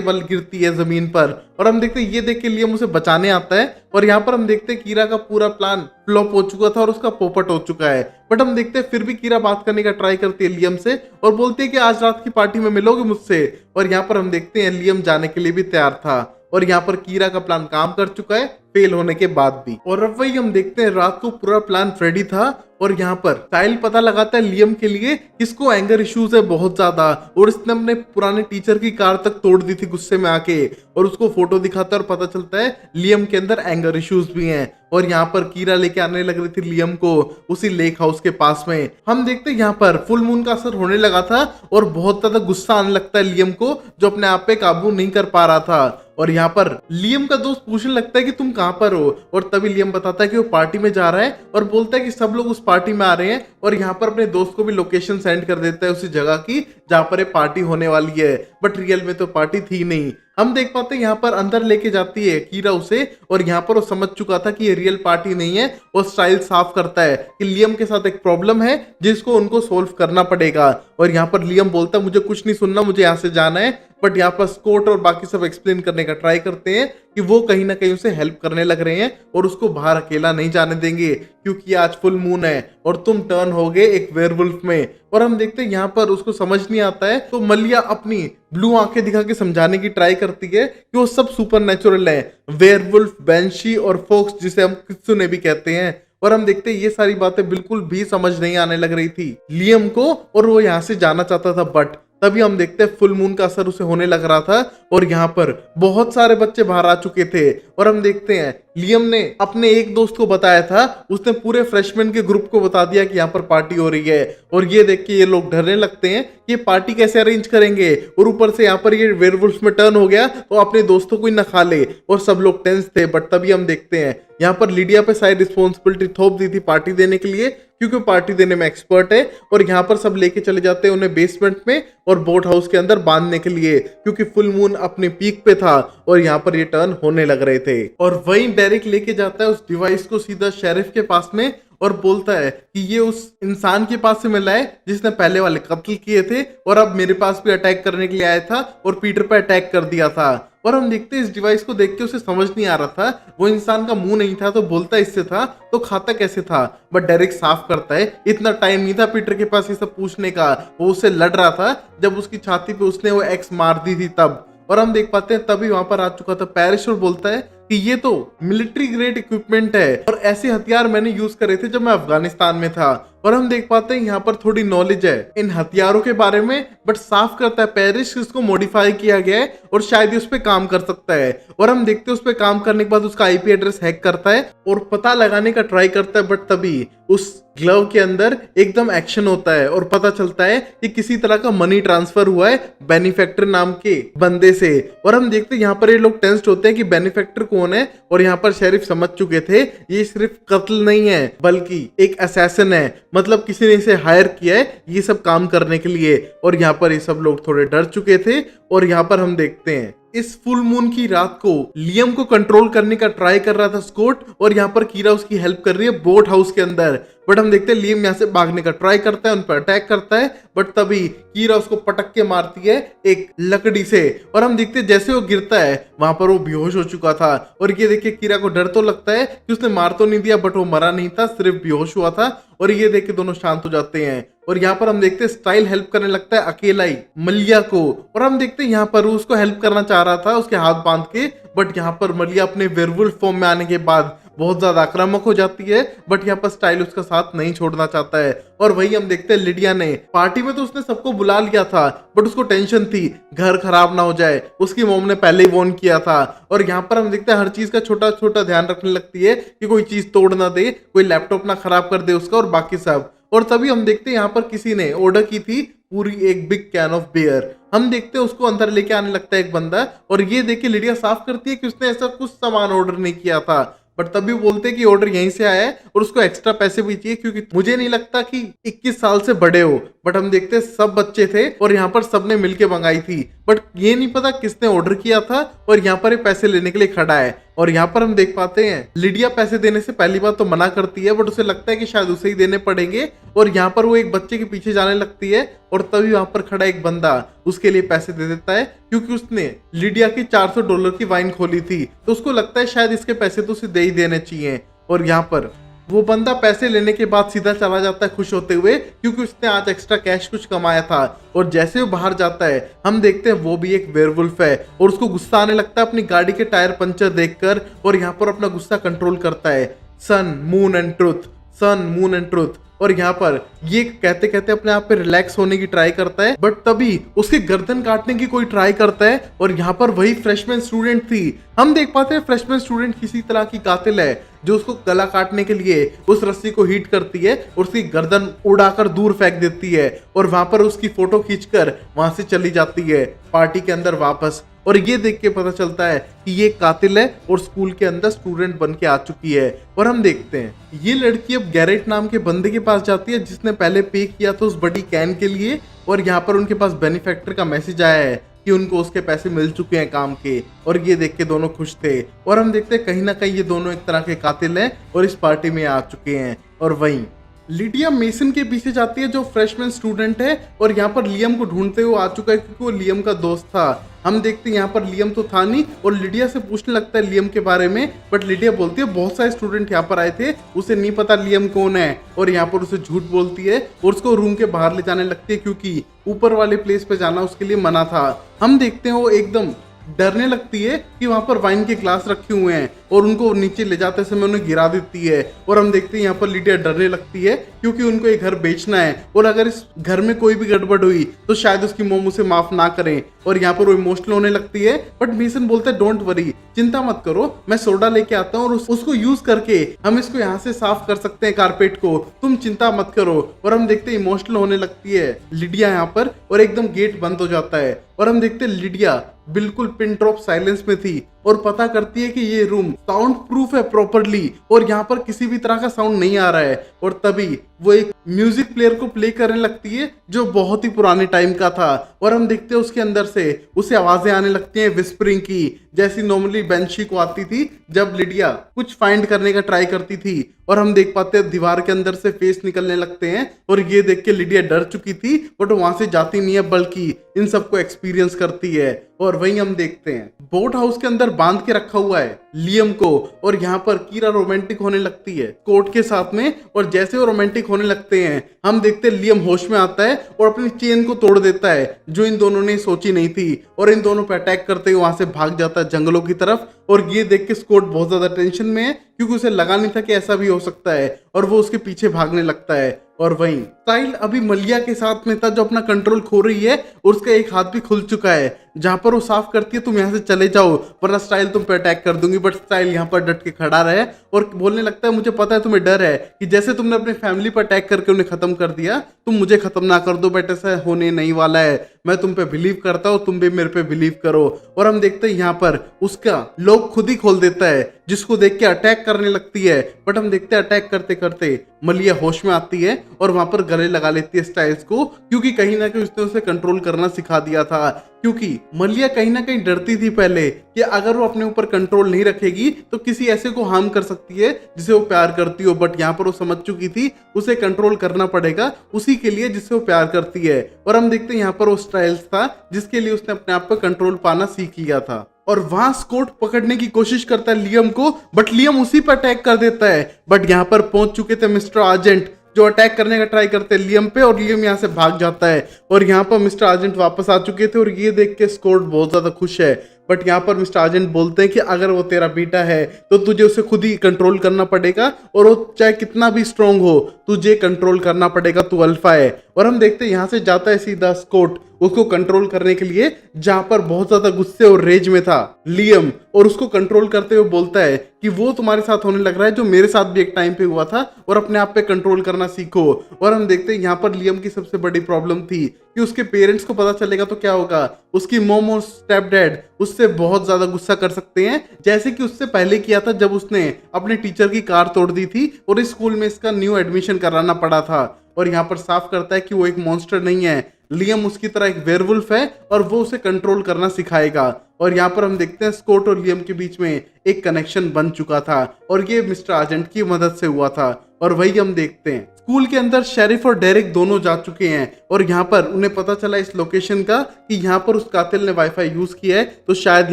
बल गिरती है जमीन पर। और हम देखते हैं ये देख के लियम उसे बचाने आता है, और यहाँ पर हम देखते हैं कीरा का पूरा प्लान फ्लॉप हो चुका था और उसका पोपट हो चुका है। बट हम देखते हैं फिर भी कीरा बात करने का ट्राई करती है लियम से और बोलती है कि आज रात की पार्टी में मिलोगे मुझसे। और यहाँ पर हम देखते हैं लियम जाने के लिए भी तैयार था, और यहाँ पर कीरा का प्लान काम कर चुका है फेल होने के बाद भी। और अब वही हम देखते हैं रात को पूरा प्लान रेडी था, और यहाँ पर साहिल पता लगाता है लियम के लिए किसको एंगर इश्यूज है बहुत ज्यादा, और इसने अपने पुराने टीचर की कार तक तोड़ दी थी गुस्से में आके, और उसको फोटो दिखाता है और पता चलता है लियम के अंदर एंगर इश्यूज भी हैं। और यहाँ पर कीरा लेके आने लग रही थी लियम को उसी लेक हाउस के पास में। हम देखते हैं यहाँ पर फुल मून का असर होने लगा था और बहुत ज्यादा गुस्सा आने लगता है लियम को, जो अपने आप पे काबू नहीं कर पा रहा था। और यहाँ पर लियम का दोस्त पूछने लगता है कि तुम कहाँ पर हो, और तभी लियम बताता है कि वो पार्टी में जा रहा है, और बोलता है कि सब लोग उस पार्टी में आ रहे हैं, और यहाँ पर अपने दोस्त को भी लोकेशन सेंड कर देता है उसी जगह की जहाँ पर ये पार्टी होने वाली है। बट रियल में तो पार्टी थी नहीं। हम देख पाते हैं यहाँ पर अंदर लेके जाती है कीरा उसे, और यहाँ पर वो समझ चुका था कि ये रियल पार्टी नहीं है, और स्टाइल साफ करता है कि लियम के साथ एक प्रॉब्लम है जिसको उनको सोल्व करना पड़ेगा। और यहाँ पर लियम बोलता है मुझे कुछ नहीं सुनना, मुझे यहाँ से जाना है। बट यहाँ पर स्कॉट और बाकी सब एक्सप्लेन करने का ट्राई करते हैं कि वो कहीं ना कहीं उसे हेल्प करने लग रहे हैं और उसको बाहर अकेला नहीं जाने देंगे, क्योंकि आज फुल मून है और तुम टर्न हो गए एक वेयरवुल्फ में। और हम देखते हैं यहाँ पर उसको समझ नहीं आता है, तो मलिया अपनी ब्लू आंखें दिखा के समझाने की ट्राई करती है कि वो सब सुपर नेचुरल है, वेयरवुल्फ, बैंशी और फोक्स, जिसे हम कित्सुने भी कहते हैं। और हम देखते हैं ये सारी बातें बिल्कुल भी समझ नहीं आने लग रही थी लियम को, और वो यहाँ से जाना चाहता था। बट तभी हम देखते हैं फुल मून का असर उसे होने लग रहा था, और यहाँ पर बहुत सारे बच्चे बाहर आ चुके थे, और हम देखते हैं लियम ने अपने एक दोस्त को बताया था, उसने पूरे फ्रेशमैन के ग्रुप को बता दिया कि यहाँ पर पार्टी हो रही है। और ये देख के ये लोग डरने लगते हैं कि ये पार्टी कैसे अरेंज करेंगे, और ऊपर से यहाँ पर ये वेयरवुल्फ में टर्न हो गया तो अपने दोस्तों को ही न खा ले। और सब लोग टेंस थे, बट तभी हम देखते हैं यहाँ पर लिडिया पे सारी रिस्पॉन्सिबिलिटी थोप दी थी पार्टी देने के लिए, क्योंकि पार्टी देने में एक्सपर्ट है। और यहाँ पर सब लेके चले जाते हैं उन्हें बेसमेंट में और बोट हाउस के अंदर बांधने के लिए, क्योंकि फुल मून अपने पीक पे था और यहाँ पर ये टर्न होने लग रहे थे। और वहीं डेरिक लेके जाता है उस डिवाइस को सीधा शेरिफ के पास में और बोलता है कि ये उस इंसान के पास से मिला है जिसने पहले वाले कत्ल किए थे और अब मेरे पास भी अटैक करने के लिए आया था और पीटर पे अटैक कर दिया था। और हम देखते हैं इस डिवाइस को देख के उसे समझ नहीं आ रहा था, वो इंसान का मुंह नहीं था तो बोलता इससे था, तो खाता कैसे था। बट डेरिक साफ करता है इतना टाइम नहीं था पीटर के पास ये सब पूछने का, वो उससे लड़ रहा था जब उसकी छाती पे उसने वो एक्स मार दी थी तब। और हम देख पाते हैं तभी वहां पर आ चुका था पैरिस और बोलता है कि ये तो मिलिट्री ग्रेड इक्विपमेंट है और ऐसे हथियार मैंने यूज करे थे जब मैं अफगानिस्तान में था। और हम देख पाते हैं यहाँ पर थोड़ी नॉलेज है इन हथियारों के बारे में, बट साफ करता है पैरिस इसको मॉडिफाई किया गया है और शायद ही उस पर काम कर सकता है। और हम देखते हैं उस पर काम करने के बाद उसका आईपी एड्रेस हैक करता है और पता लगाने का ट्राई करता है, बट तभी उस ग्लव के अंदर एकदम एक्शन होता है और पता चलता है कि किसी तरह का मनी ट्रांसफर हुआ है बेनिफैक्टर नाम के बंदे से। और हम देखते हैं यहाँ पर ये लोग टेंस्ड होते हैं कि बेनिफैक्टर कौन है, और यहाँ पर शेरिफ समझ चुके थे ये सिर्फ कत्ल नहीं है बल्कि एक असैसिन है, मतलब किसी ने इसे हायर किया है ये सब काम करने के लिए। और यहाँ पर ये सब लोग थोड़े डर चुके थे। और यहाँ पर हम देखते हैं इस फुल मून की रात को लियम को कंट्रोल करने का ट्राई कर रहा था स्कॉट, और यहाँ पर कीरा उसकी हेल्प कर रही है बोट हाउस के अंदर। बट हम देखते हैं लियम यहाँ से भागने का ट्राई करता है, उन पर अटैक करता है, बट तभी कीरा उसको पटक के मारती है एक लकड़ी से। और हम देखते हैं जैसे वो गिरता है वहां पर वो बेहोश हो चुका था। और ये देखिए कीरा को डर तो लगता है कि उसने मार तो नहीं दिया, बट वो मरा नहीं था, सिर्फ बेहोश हुआ था। और ये देख के दोनों शांत हो जाते हैं। और यहाँ पर हम देखते हैं स्टाइल हेल्प करने लगता है अकेला ही मलिया को। और हम देखते हैं यहाँ पर उसको हेल्प करना चाह रहा था उसके हाथ बांध के, बट यहाँ पर मलिया अपने वेयरवुल्फ फॉर्म में आने के बाद बहुत ज्यादा आक्रामक हो जाती है। बट यहाँ पर स्टाइल उसका साथ नहीं छोड़ना चाहता है। और वही हम देखते हैं लिडिया ने पार्टी में तो उसने सबको बुला लिया था, बट उसको टेंशन थी घर खराब ना हो जाए, उसकी मॉम ने पहले ही वार्न किया था। और यहाँ पर हम देखते हैं हर चीज का छोटा छोटा ध्यान रखने लगती है कि कोई चीज तोड़ ना दे, कोई लैपटॉप ना खराब कर दे उसका और बाकी सब। और तभी हम देखते हैं यहाँ पर किसी ने ऑर्डर की थी पूरी एक बिग कैन ऑफ बियर। हम देखते हैं उसको अंदर लेके आने लगता है एक बंदा, और ये देख के लिडिया साफ करती है कि उसने ऐसा कुछ सामान ऑर्डर नहीं किया था। बट तभी वो बोलते हैं कि ऑर्डर यहीं से आया है और उसको एक्स्ट्रा पैसे भी चाहिए, क्योंकि मुझे नहीं लगता कि 21 साल से बड़े हो। बट हम देखते हैं सब बच्चे थे और यहाँ पर सबने मिलके मंगाई थी, बट ये नहीं पता किसने ऑर्डर किया था। और यहाँ पर ये पैसे लेने के लिए खड़ा है। और यहाँ पर हम देख पाते हैं लिडिया पैसे देने से पहली बार तो मना करती है, बट उसे लगता है कि शायद उसे ही देने पड़ेंगे। और यहाँ पर वो एक बच्चे के पीछे जाने लगती है, और तभी वहां पर खड़ा एक बंदा उसके लिए पैसे दे देता है, क्योंकि उसने लिडिया की $400 की वाइन खोली थी, तो उसको लगता है शायद इसके पैसे तो उसे दे ही देने चाहिए। और यहाँ पर वो बंदा पैसे लेने के बाद सीधा चला जाता है खुश होते हुए, क्योंकि उसने आज एक्स्ट्रा कैश कुछ कमाया था। और जैसे वो बाहर जाता है हम देखते हैं वो भी एक वेयरवुल्फ है, और उसको गुस्सा आने लगता है अपनी गाड़ी के टायर पंचर देखकर। और यहाँ पर अपना गुस्सा कंट्रोल करता है sun moon and truth, sun moon and truth. और यहाँ पर ये कहते कहते अपने आप पे रिलैक्स होने की ट्राई करता है, बट तभी उसके गर्दन काटने की कोई ट्राई करता है। और यहाँ पर वही फ्रेशमैन स्टूडेंट थी। हम देख पाते हैं फ्रेशमैन स्टूडेंट किसी तरह की कातिल है जो उसको गला काटने के लिए उस रस्सी को हीट करती है और उसकी गर्दन उड़ाकर दूर फेंक देती है। और वहां पर उसकी फोटो खींचकर वहां से चली जाती है पार्टी के अंदर वापस। और ये देख के पता चलता है कि ये कातिल है और स्कूल के अंदर स्टूडेंट बन के आ चुकी है। और हम देखते हैं ये लड़की अब गैरेट नाम के बंदे के पास जाती है जिसने पहले पे किया था उस बड़ी कैन के लिए। और यहाँ पर उनके पास बेनिफैक्टर का मैसेज आया है कि उनको उसके पैसे मिल चुके हैं काम के। और ये देख के दोनों खुश थे। और हम देखते हैं कहीं ना कहीं ये दोनों एक तरह के कातिल हैं और इस पार्टी में आ चुके हैं। और वहीं लिडिया मेसन के पीछे जाती है जो फ्रेशमैन स्टूडेंट है, और यहाँ पर लियम को ढूंढते हुए आ चुका है क्योंकि वो लियम का दोस्त था। हम देखते हैं यहाँ पर लियम तो था नहीं, और लिडिया से पूछने लगता है लियम के बारे में, बट लिडिया बोलती है बहुत सारे स्टूडेंट यहाँ पर आए थे, उसे नहीं पता लियम कौन है। और यहाँ पर उसे झूठ बोलती है और उसको रूम के बाहर ले जाने लगती है, क्योंकि ऊपर वाले प्लेस पे जाना उसके लिए मना था। हम देखते हैं वो एकदम डरने लगती है कि वहां पर वाइन के ग्लास रखे हुए हैं और उनको नीचे ले जाते समय उन्हें गिरा देती है। और हम देखते हैं यहाँ पर लिडिया डरने लगती है क्योंकि उनको ये घर बेचना है और अगर इस घर में कोई भी गड़बड़ हुई तो शायद उसकी मोम उसे माफ ना करें। और यहाँ पर वो इमोशनल होने लगती है, बट मेसन बोलता है डोंट वरी, चिंता मत करो, मैं सोडा लेके आता हूँ और उसको यूज करके हम इसको यहाँ से साफ कर सकते हैं कारपेट को, तुम चिंता मत करो। और हम देखते हैं इमोशनल होने लगती है लिडिया यहाँ पर और एकदम गेट बंद हो जाता है। और हम देखते हैं लिडिया बिल्कुल पिन ड्रॉप साइलेंस में थी और पता करती है कि ये रूम साउंड प्रूफ है प्रॉपरली और यहाँ पर किसी भी तरह का साउंड नहीं आ रहा है। और तभी वो एक म्यूजिक प्लेयर को प्ले करने लगती है जो बहुत ही पुराने टाइम का था। और हम देखते हैं उसके अंदर से उसे आवाजें आने लगती हैं विस्परिंग की, जैसी नॉर्मली बेंशी को आती थी जब लिडिया कुछ फाइंड करने का ट्राई करती थी। और हम देख पाते हैं दीवार के अंदर से फेस निकलने लगते हैं और ये देख के लिडिया डर चुकी थी बट वहां से जाती नहीं है बल्कि इन सबको एक्सपीरियंस करती है। और वहीं हम देखते हैं बोट हाउस के अंदर बांध के रखा हुआ है लियम को और यहाँ पर कीरा रोमांटिक होने लगती है कोर्ट के साथ में। और जैसे वो रोमांटिक होने लगते हैं हम देखते हैं लियम होश में आता है और अपनी चेन को तोड़ देता है जो इन दोनों ने सोची नहीं थी और इन दोनों पे अटैक करते हुए वहां से भाग जाता है जंगलों की तरफ। और ये देख के स्कॉट बहुत ज्यादा टेंशन में है क्योंकि उसे लगा नहीं था कि ऐसा भी हो सकता है और वो उसके पीछे भागने लगता है। और वहीं स्टाइल अभी मलिया के साथ में था जो अपना कंट्रोल खो रही है और उसका एक हाथ भी खुल चुका है जहां पर वो साफ करती है तुम यहाँ से चले जाओ वरना स्टाइल तुम पे अटैक कर दूंगी। बट स्टाइल यहाँ पर डट के खड़ा रहे और बोलने लगता है मुझे पता है तुम्हें डर है कि जैसे तुमने अपने फैमिली पर अटैक करके उन्हें खत्म कर दिया तुम मुझे खत्म ना कर दो, बट ऐसा होने नहीं वाला है, मैं तुम पे बिलीव करता हूँ, तुम भी मेरे पे बिलीव करो। और हम देखते हैं यहाँ पर उसका लोग खुद ही खोल देता है जिसको देख के अटैक करने लगती है। बट हम देखते हैं अटैक करते करते मलिया होश में आती है और वहां पर गले लगा लेती है स्टाइल्स को क्योंकि कहीं ना कहीं उसने उसे कंट्रोल करना सिखा दिया था। क्योंकि मलिया कहीं ना कहीं डरती थी पहले कि अगर वो अपने ऊपर कंट्रोल नहीं रखेगी तो किसी ऐसे को हार्म कर सकती है जिसे वो प्यार करती हो। बट यहाँ पर वो समझ चुकी थी उसे कंट्रोल करना पड़ेगा उसी के लिए जिससे वो प्यार करती है। और हम देखते हैं यहाँ पर वो स्टाइल्स था जिसके लिए उसने अपने आप पर कंट्रोल पाना सीख लिया था। और वहां स्कॉट पकड़ने की कोशिश करता है लियम को बट लियम उसी पर अटैक कर देता है। बट यहाँ पर पहुंच चुके थे मिस्टर आर्जेंट जो अटैक करने का ट्राई करते हैं लियम पे और लियम यहाँ से भाग जाता है। और यहाँ पर मिस्टर आर्जेंट वापस आ चुके थे और ये देख के स्कॉट बहुत ज्यादा खुश है। बट यहाँ पर मिस्टर आर्जेंट बोलते हैं कि अगर वो तेरा बेटा है तो तुझे उसे खुद ही कंट्रोल करना पड़ेगा और वो चाहे कितना भी स्ट्रांग हो तुझे कंट्रोल करना पड़ेगा, तू अल्फा है। और हम देखते हैं यहाँ से जाता है सीधा स्कॉट उसको कंट्रोल करने के लिए जहां पर बहुत ज्यादा गुस्से और रेज में था लियम और उसको कंट्रोल करते हुए बोलता है कि वो तुम्हारे साथ होने लग रहा है जो मेरे साथ भी एक टाइम पे हुआ था और अपने आप पे कंट्रोल करना सीखो। और हम देखते हैं यहाँ पर लियम की सबसे बड़ी प्रॉब्लम थी कि उसके पेरेंट्स को पता चलेगा तो क्या होगा, उसकी मॉम और स्टेप डैड उससे बहुत ज्यादा गुस्सा कर सकते हैं जैसे कि उससे पहले किया था जब उसने अपने टीचर की कार तोड़ दी थी और इस स्कूल में इसका न्यू एडमिशन कराना पड़ा था। और यहाँ पर साफ करता है कि वो एक मॉन्स्टर नहीं है, लियम उसकी तरह एक वेयरवुल्फ है और वो उसे कंट्रोल करना सिखाएगा। और यहाँ पर हम देखते हैं स्कॉट और लियम के बीच में एक कनेक्शन बन चुका था और ये मिस्टर आर्जेंट की मदद से हुआ था। और वही हम देखते हैं स्कूल के अंदर शेरिफ और डेरिक दोनों जा चुके हैं और यहाँ पर उन्हें पता चला इस लोकेशन का कि यहाँ पर उस कातिल ने वाईफाई यूज किया है तो शायद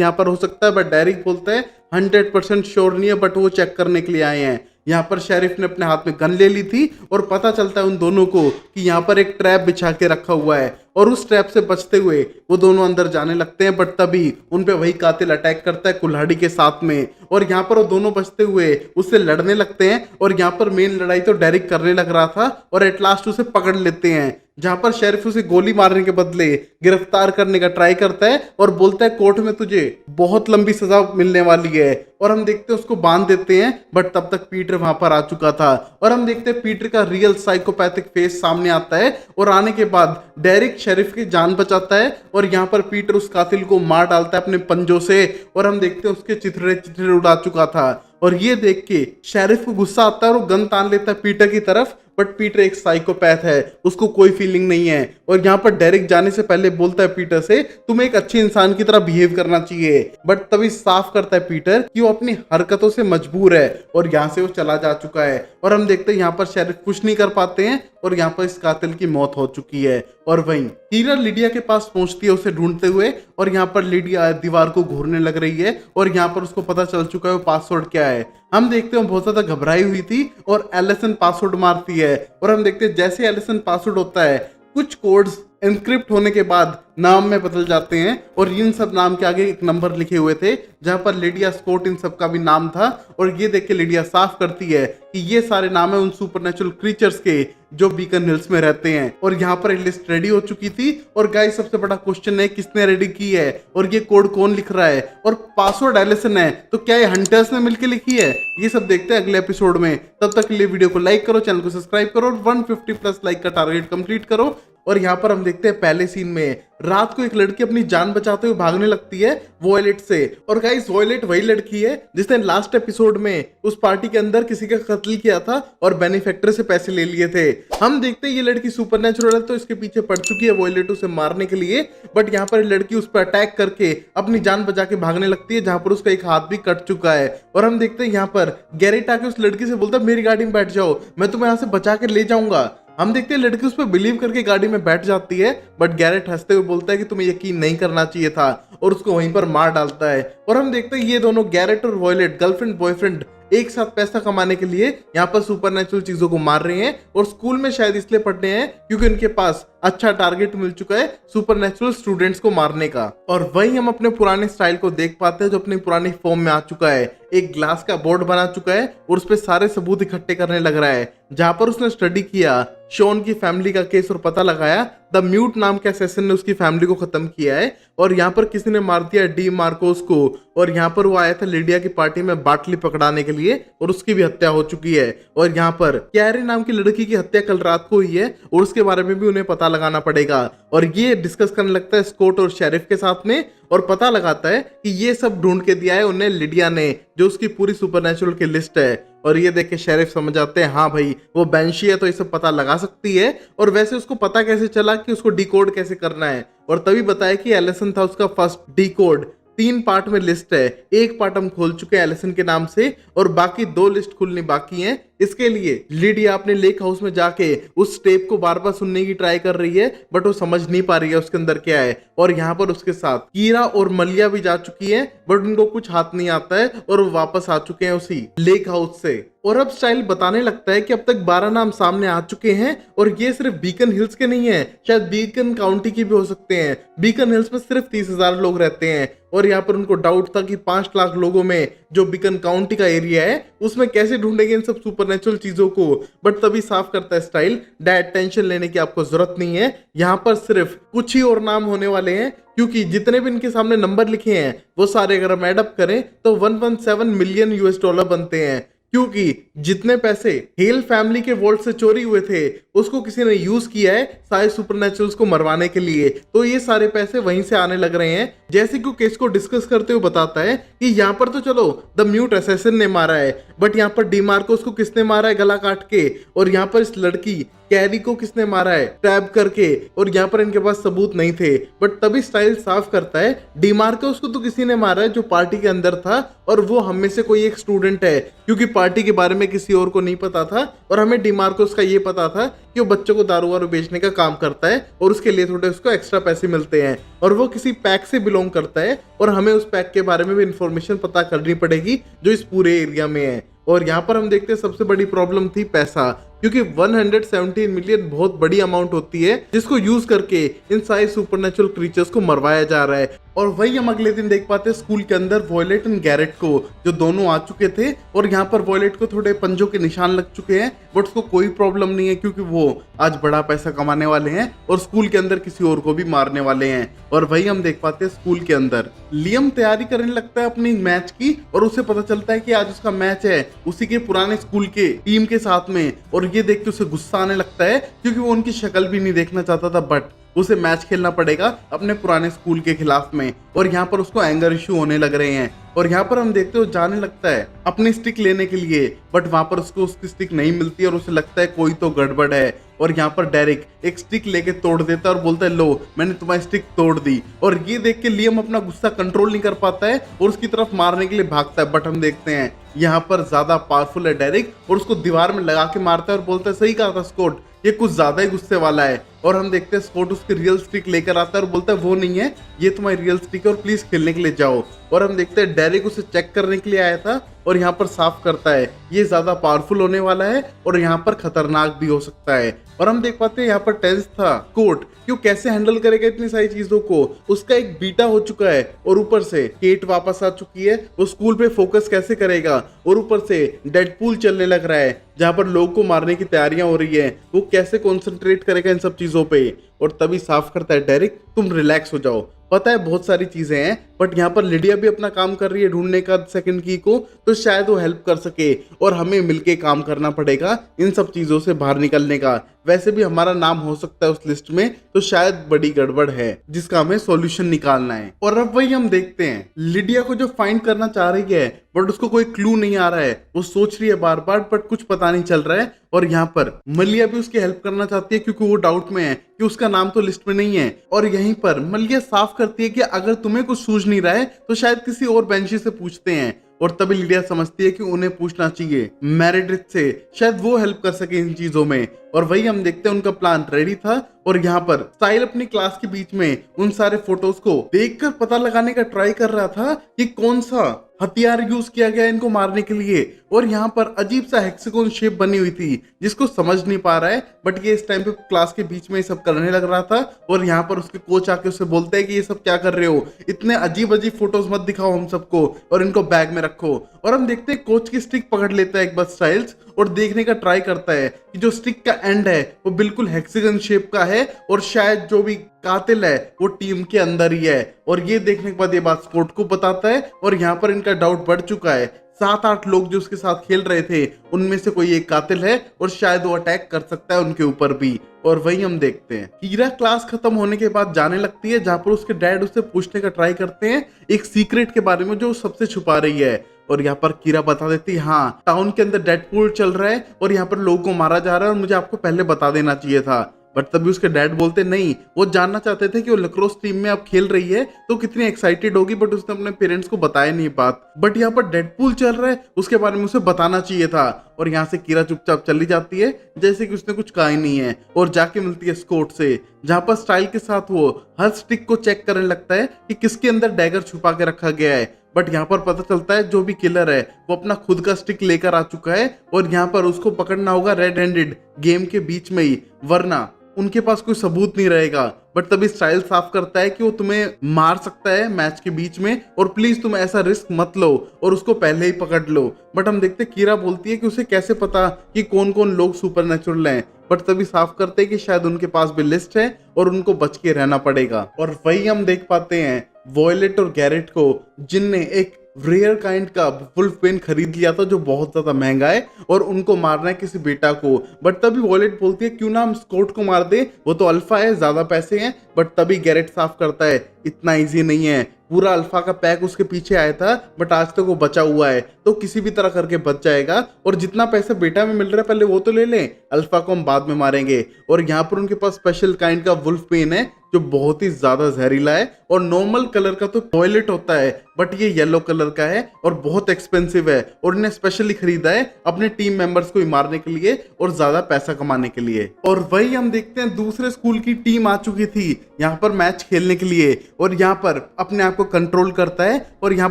यहाँ पर हो सकता है। बट डेरिक बोलता है 100% श्योर नहीं है बट वो चेक करने के लिए आए हैं। यहाँ पर शेरिफ ने अपने हाथ में गन ले ली थी और पता चलता है उन दोनों को कि यहाँ पर एक ट्रैप बिछा के रखा हुआ है और उस ट्रैप से बचते हुए वो दोनों अंदर जाने लगते हैं। बट तभी उन पे वही कातिल अटैक करता है कुल्हाड़ी के साथ में और यहाँ पर वो दोनों बचते हुए उससे लड़ने लगते हैं। और यहाँ पर मेन लड़ाई तो डेरिक करने लग रहा था और एट लास्ट उसे पकड़ लेते हैं जहां पर शेरिफ उसे गोली मारने के बदले गिरफ्तार करने का ट्राई करता है और बोलता है कोर्ट में तुझे बहुत लंबी सजा मिलने वाली है। और हम देखते हैं उसको बांध देते हैं बट तब तक पीटर वहां पर आ चुका था और हम देखते हैं पीटर का रियल साइकोपैथिक फेस सामने आता है और आने के बाद डेरिक शेरिफ की जान बचाता है और यहाँ पर पीटर उस कातिल को मार डालता है अपने पंजों से और हम देखते हैं उसके चिथड़े चिथड़े उड़ा चुका था। और ये देख के शेरिफ को गुस्सा आता है और वो गन तान लेता है पीटर की तरफ बट पीटर एक साइकोपैथ है, उसको कोई फीलिंग नहीं है। और यहाँ पर डेरिक जाने से पहले बोलता है पीटर से तुम्हें एक अच्छे इंसान की तरह बिहेव करना चाहिए बट तभी साफ करता है पीटर कि वो अपनी हरकतों से मजबूर है और यहाँ से वो चला जा चुका है। और हम देखते हैं यहाँ पर शेरिफ कुछ नहीं कर पाते हैं और यहाँ पर इस कातिल की मौत हो चुकी है। और वहीं कीरा लिडिया के पास पहुंचती है उसे ढूंढते हुए और यहाँ पर लिडिया दीवार को घूरने लग रही है और यहाँ पर उसको पता चल चुका है वो पासवर्ड क्या है। हम देखते हैं बहुत ज्यादा घबराई हुई थी और एलिसन पासवर्ड मारती है और हम देखते हैं जैसे एलिसन पासवर्ड होता है कुछ कोड्स एनक्रिप्ट होने के बाद नाम में बदल जाते हैं और इन सब नाम के आगे एक नंबर लिखे हुए थे जहां पर लिडिया स्कॉट इन सब का भी नाम था। और ये देख के लिडिया साफ करती है कि ये सारे नाम है उन सुपरनेचुरल क्रीचर्स के जो बीकन हिल्स में रहते हैं। और यहाँ पर लिस्ट रेडी हो चुकी थी। और गाइस सबसे बड़ा क्वेश्चन है किसने रेडी की है और ये कोड कौन लिख रहा है और पासवर्ड एलिसन है तो क्या ये हंटर्स ने मिलकर लिखी है, ये सब देखते हैं अगले एपिसोड में। तब तक के लिए वीडियो को लाइक करो, चैनल को सब्सक्राइब करो और 150+ लाइक का टारगेट कंप्लीट करो। और यहाँ पर हम देखते हैं पहले सीन में रात को एक लड़की अपनी जान बचाते हुए भागने लगती है वॉयलेट से। और गाइस वॉयलेट वही लड़की है जिसने लास्ट एपिसोड में उस पार्टी के अंदर किसी का कत्ल किया था और बेनिफैक्टर से पैसे ले लिए थे। हम देखते हैं ये लड़की सुपरनेचुरल है तो इसके पीछे पड़ चुकी है वॉयलेट उसे मारने के लिए। बट यहाँ पर लड़की उस पर अटैक करके अपनी जान बचा के भागने लगती है जहां पर उसका एक हाथ भी कट चुका है। और हम देखते हैं यहाँ पर गैरेट आके उस लड़की से बोलता है मेरी गाड़ी में बैठ जाओ, मैं तुम्हें यहाँ से बचा के ले जाऊंगा। हम देखते हैं लड़की उस पर बिलीव करके गाड़ी में बैठ जाती है। बट गैरेट हंसते हुए बोलता है कि तुम्हें यकीन नहीं करना चाहिए था और उसको वहीं पर मार डालता है। और हम देखते हैं ये दोनों गैरेट और वॉयलेट गर्लफ्रेंड बॉयफ्रेंड एक साथ पैसा कमाने के लिए यहाँ पर सुपरनेचुरल चीजों को मार रहे हैं। और स्कूल में शायद इसलिए पढ़ने हैं क्योंकि उनके पास अच्छा टारगेट मिल चुका है सुपरनेचुरल स्टूडेंट्स को मारने का। और वही हम अपने पुराने स्टाइल को देख पाते हैं जो अपनी पुरानी फॉर्म में आ चुका है। एक ग्लास का बोर्ड बना चुका है और उस पर सारे सबूत इकट्ठे करने लग रहा है जहां पर उसने स्टडी किया शॉन की फैमिली का केस और पता लगाया द म्यूट नाम के असेसिन ने उसकी फैमिली को खत्म किया है। और यहाँ पर किसी ने मार दिया डी मार्कोस को। और यहाँ पर वो आया था लिडिया की पार्टी में बाटली पकड़ाने के लिए और उसकी भी हत्या हो चुकी है। और यहाँ पर कैरी नाम की लड़की की हत्या कल रात को हुई है और उसके बारे में भी उन्हें पता लगाना पड़ेगा। और ये डिस्कस करने लगता है स्कॉट और शेरिफ के साथ में और पता लगाता है कि ये सब ढूंढ के दिया है उन्हें लिडिया ने जो उसकी पूरी सुपरनेचुरल की लिस्ट है। और ये देख के शेरिफ समझ जाते हैं हाँ भाई वो बैंशी है तो ये सब पता लगा सकती है। और वैसे उसको पता कैसे चला कि उसको डिकोड कैसे करना है। और तभी बताया कि एलिसन था उसका फर्स्ट डिकोड। 3 पार्ट में लिस्ट है, एक पार्ट हम खोल चुके हैं एलिसन के नाम से और बाकी 2 लिस्ट खुलनी बाकी हैं। इसके लिए लिडिया अपने लेक हाउस में जाके उस टेप को बार बार सुनने की ट्राई कर रही है बट वो समझ नहीं पा रही है उसके अंदर क्या है। और यहाँ पर उसके साथ कीरा और मलिया भी जा चुकी है बट उनको कुछ हाथ नहीं आता है और वो वापस आ चुके हैं उसी लेक हाउस से। और अब स्टाइल बताने लगता है कि अब तक 12 नाम सामने आ चुके हैं और ये सिर्फ बीकन हिल्स के नहीं है, शायद बीकन काउंटी के भी हो सकते हैं। बीकन हिल्स में सिर्फ 30,000 लोग रहते हैं और यहाँ पर उनको डाउट था कि 5 लाख लोगों में जो बीकन काउंटी का एरिया है उसमें कैसे ढूंढेंगे इन सब सुपरनेचुरल चीजों को। बट तभी साफ करता है स्टाइल डैड टेंशन लेने की आपको जरूरत नहीं है, यहाँ पर सिर्फ कुछ ही और नाम होने वाले हैं क्योंकि जितने भी इनके सामने नंबर लिखे हैं वो सारे अगर हम एडअप करें तो 117 मिलियन US$ बनते हैं। क्योंकि जितने पैसे हेल फैमिली के वोल्ट से चोरी हुए थे उसको किसी ने यूज किया है सारे सुपरनेचुरल्स को मरवाने के लिए, तो ये सारे पैसे वहीं से आने लग रहे हैं। जैसे कि केस को डिस्कस करते हुए बताता है कि यहाँ पर तो चलो द म्यूट असैसिन ने मारा है बट यहाँ पर डीमार्कोस को किसने मारा है गला काट के, और यहाँ पर इस लड़की कैरी को किसने मारा है टैब करके, और यहाँ पर इनके पास सबूत नहीं थे। बट तभी स्टाइल साफ करता है डीमार्कोस को तो किसी ने मारा है जो पार्टी के अंदर था और वो हम में से कोई एक स्टूडेंट है क्योंकि पार्टी के बारे में किसी और को नहीं पता था और हमें डीमार्कोस का ये पता था कि वो बच्चों को दारू वारू बेचने का काम करता है और उसके लिए थोड़े उसको एक्स्ट्रा पैसे मिलते हैं और वो किसी पैक से बिलोंग करता है और हमें उस पैक के बारे में भी इंफॉर्मेशन पता करनी पड़ेगी जो इस पूरे एरिया में है। और यहाँ पर हम देखते हैं सबसे बड़ी प्रॉब्लम थी पैसा, क्योंकि 117 मिलियन बहुत बड़ी अमाउंट होती है जिसको यूज करके इन सारे सुपरनेचुरल क्रीचर्स को मरवाया जा रहा है। और वही हम अगले दिन देख पाते हैं स्कूल के अंदर वॉयलेट एंड गैरेट को, जो दोनों आ चुके थे और यहाँ पर वॉयलेट को थोड़े पंजों के निशान लग चुके हैं बट उसको कोई प्रॉब्लम नहीं है क्योंकि वो आज बड़ा पैसा कमाने वाले हैं और स्कूल के अंदर किसी और को भी मारने वाले हैं। और वही हम देख पाते हैं स्कूल के अंदर लियम तैयारी करने लगता है अपनी मैच की और उसे पता चलता है कि आज उसका मैच है उसी के पुराने स्कूल के टीम के साथ में। और ये देख के उसे गुस्सा आने लगता है क्योंकि वो उनकी शक्ल भी नहीं देखना चाहता था बट उसे मैच खेलना पड़ेगा अपने पुराने स्कूल के खिलाफ में। और यहाँ पर उसको एंगर इश्यू होने लग रहे हैं और यहाँ पर हम देखते हो जाने लगता है अपनी स्टिक लेने के लिए बट वहां पर उसको उसकी स्टिक नहीं मिलती और उसे लगता है कोई तो गड़बड़ है। और यहाँ पर डेरिक एक स्टिक लेके तोड़ देता है और बोलता है लो मैंने तुम्हारी स्टिक तोड़ दी। और ये देख के लियम अपना गुस्सा कंट्रोल नहीं कर पाता है और उसकी तरफ मारने के लिए भागता है बट हम देखते हैं यहाँ पर ज्यादा पावरफुल है डेरिक और उसको दीवार में लगा के मारता है और बोलता है सही कहा था स्कॉट, ये कुछ ज्यादा ही गुस्से वाला है। और हम देखते हैं स्कॉट उसकी रियल स्टिक लेकर आता है और बोलता है वो नहीं है, ये तुम्हारी रियल स्टिक है और प्लीज खेलने के लिए जाओ। और हम देखते हैं डेरिक उसे चेक करने के लिए आया था और यहाँ पर साफ करता है ये ज्यादा पावरफुल होने वाला है और यहाँ पर खतरनाक भी हो सकता है। और हम देख पाते हैं यहाँ पर टेंस था कोट क्यों कैसे हैंडल करेगा इतनी सारी चीजों को, उसका एक बीटा हो चुका है और ऊपर से केट वापस आ चुकी है, वो स्कूल पे फोकस कैसे करेगा और ऊपर से डेडपूल चलने लग रहा है जहाँ पर लोग को मारने की तैयारियां हो रही है, वो कैसे कॉन्सेंट्रेट करेगा इन सब चीजों पे। और तभी साफ करता है डेरिक तुम रिलैक्स हो जाओ, पता है बहुत सारी चीजें हैं बट यहाँ पर लिडिया भी अपना काम कर रही है ढूंढने का सेकंड की को, तो शायद वो हेल्प कर सके और हमें मिलके काम करना पड़ेगा इन सब चीजों से बाहर निकलने का। वैसे भी हमारा नाम हो सकता है उस लिस्ट में, तो शायद बड़ी गड़बड़ है जिसका हमें सॉल्यूशन निकालना है। और अब वही हम देखते हैं लिडिया को जो फाइंड करना चाह रही है बट उसको कोई क्लू नहीं आ रहा है, वो सोच रही है बार बार बट कुछ पता नहीं चल रहा है। और यहाँ पर मलिया भी उसकी हेल्प करना चाहती है क्योंकि वो डाउट में है कि उसका नाम तो लिस्ट में नहीं है। और यहीं पर मलिया साफ करती है कि अगर तुम्हें कुछ सूझ नहीं रहा है तो शायद किसी और बेंची से पूछते हैं। और तभी लिडिया समझती है कि उन्हें पूछना चाहिए मेरेडिथ से, शायद वो हेल्प कर सके इन चीजों में। और वही हम देखते हैं उनका प्लान रेडी था और यहाँ पर स्टाइल अपनी क्लास के बीच में उन सारे फोटोज को देखकर पता लगाने का ट्राई कर रहा था कि कौन सा हथियार यूज किया गया इनको मारने के लिए। और यहाँ पर अजीब सा हेक्सागोन शेप बनी हुई थी जिसको समझ नहीं पा रहा है बट ये इस टाइम पे क्लास के बीच में ये सब करने लग रहा था। और यहाँ पर उसके कोच आके उससे बोलते हैं कि ये सब क्या कर रहे हो, इतने अजीब अजीब फोटोज मत दिखाओ हम सबको और इनको बैग में रखो। और हम देखते हैं कोच की स्टिक पकड़ लेता है एक बार स्टाइल्स और देखने का ट्राई करता है कि जो स्टिक का एंड है वो बिल्कुल हेक्सागन शेप का है और शायद जो भी कातिल है वो टीम के अंदर ही है। और ये देखने के बाद ये बात स्कॉट को बताता है और यहाँ पर इनका डाउट बढ़ चुका है। 7-8 लोग जो उसके साथ खेल रहे थे उनमें से कोई एक कातिल है और शायद वो अटैक कर सकता है उनके ऊपर भी। और वही हम देखते हैं कीरा क्लास खत्म होने के बाद जाने लगती है जहां पर उसके डैड उससे पूछने का ट्राई करते हैं एक सीक्रेट के बारे में जो सबसे छुपा रही है। और यहाँ पर कीरा बता देती है हाँ टाउन के अंदर डेडपूल चल रहा है और यहाँ पर लोगों को मारा जा रहा है और मुझे आपको पहले बता देना चाहिए था। बट तभी उसके डैड बोलते नहीं, वो जानना चाहते थे कि वो लक्रोस टीम में अब खेल रही है तो कितनी एक्साइटेड होगी, बट उसने अपने पेरेंट्स को बताया नहीं बात। बट यहाँ पर डेडपूल चल रहा है उसके बारे में उसे बताना चाहिए था। और यहाँ से कीरा चुपचाप चली जाती है जैसे कि उसने कुछ कहा ही नहीं है और जाके मिलती है स्कॉट से जहाँ पर स्टाइल के साथ वो हर स्टिक को चेक करने लगता है कि किसके अंदर डैगर छुपा के रखा गया है। बट यहाँ पर पता चलता है जो भी किलर है वो अपना खुद का स्टिक लेकर आ चुका है और यहाँ पर उसको पकड़ना होगा रेड हैंडेड गेम के बीच में ही, वरना उनके पास कोई सबूत नहीं रहेगा। बट तभी स्टाइल साफ करता है कि वो तुम्हें मार सकता है मैच के बीच में और प्लीज तुम ऐसा रिस्क मत लो और उसको पहले ही पकड़ लो। बट हम देखते कीरा बोलती है कि उसे कैसे पता कि कौन कौन लोग सुपरनैचुरल हैं। बट तभी साफ करते हैं कि शायद उनके पास भी लिस्ट है और उनको बच के रहना पड़ेगा। और वही हम देख पाते हैं वॉयलेट और गैरेट को जिनने एक रेयर काइंड का वुल्फ पेन खरीद लिया था जो बहुत ज्यादा महंगा है और उनको मारना है किसी बेटा को। बट तभी वॉयलेट बोलती है क्यों ना हम स्कॉट को मार दे, वो तो अल्फा है ज्यादा पैसे हैं। बट तभी गैरेट साफ करता है इतना इजी नहीं है, पूरा अल्फा का पैक उसके पीछे आया था बट आज तक वो बचा हुआ है तो किसी भी तरह करके बच जाएगा। और जितना पैसा बेटा में मिल रहा है पहले वो तो ले लें, अल्फा को हम बाद में मारेंगे। और यहाँ पर उनके पास स्पेशल काइंड का वुल्फ पेन है जो बहुत ही ज्यादा जहरीला है और नॉर्मल कलर का तो टॉयलेट होता है बट ये येलो कलर का है और बहुत एक्सपेंसिव है और इन्हें स्पेशली खरीदा है अपने टीम मेंबर्स को ही मारने के लिए और ज्यादा पैसा कमाने के लिए। और वही हम देखते हैं दूसरे स्कूल की टीम आ चुकी थी यहाँ पर मैच खेलने के लिए और यहाँ पर अपने आप को कंट्रोल करता है और यहाँ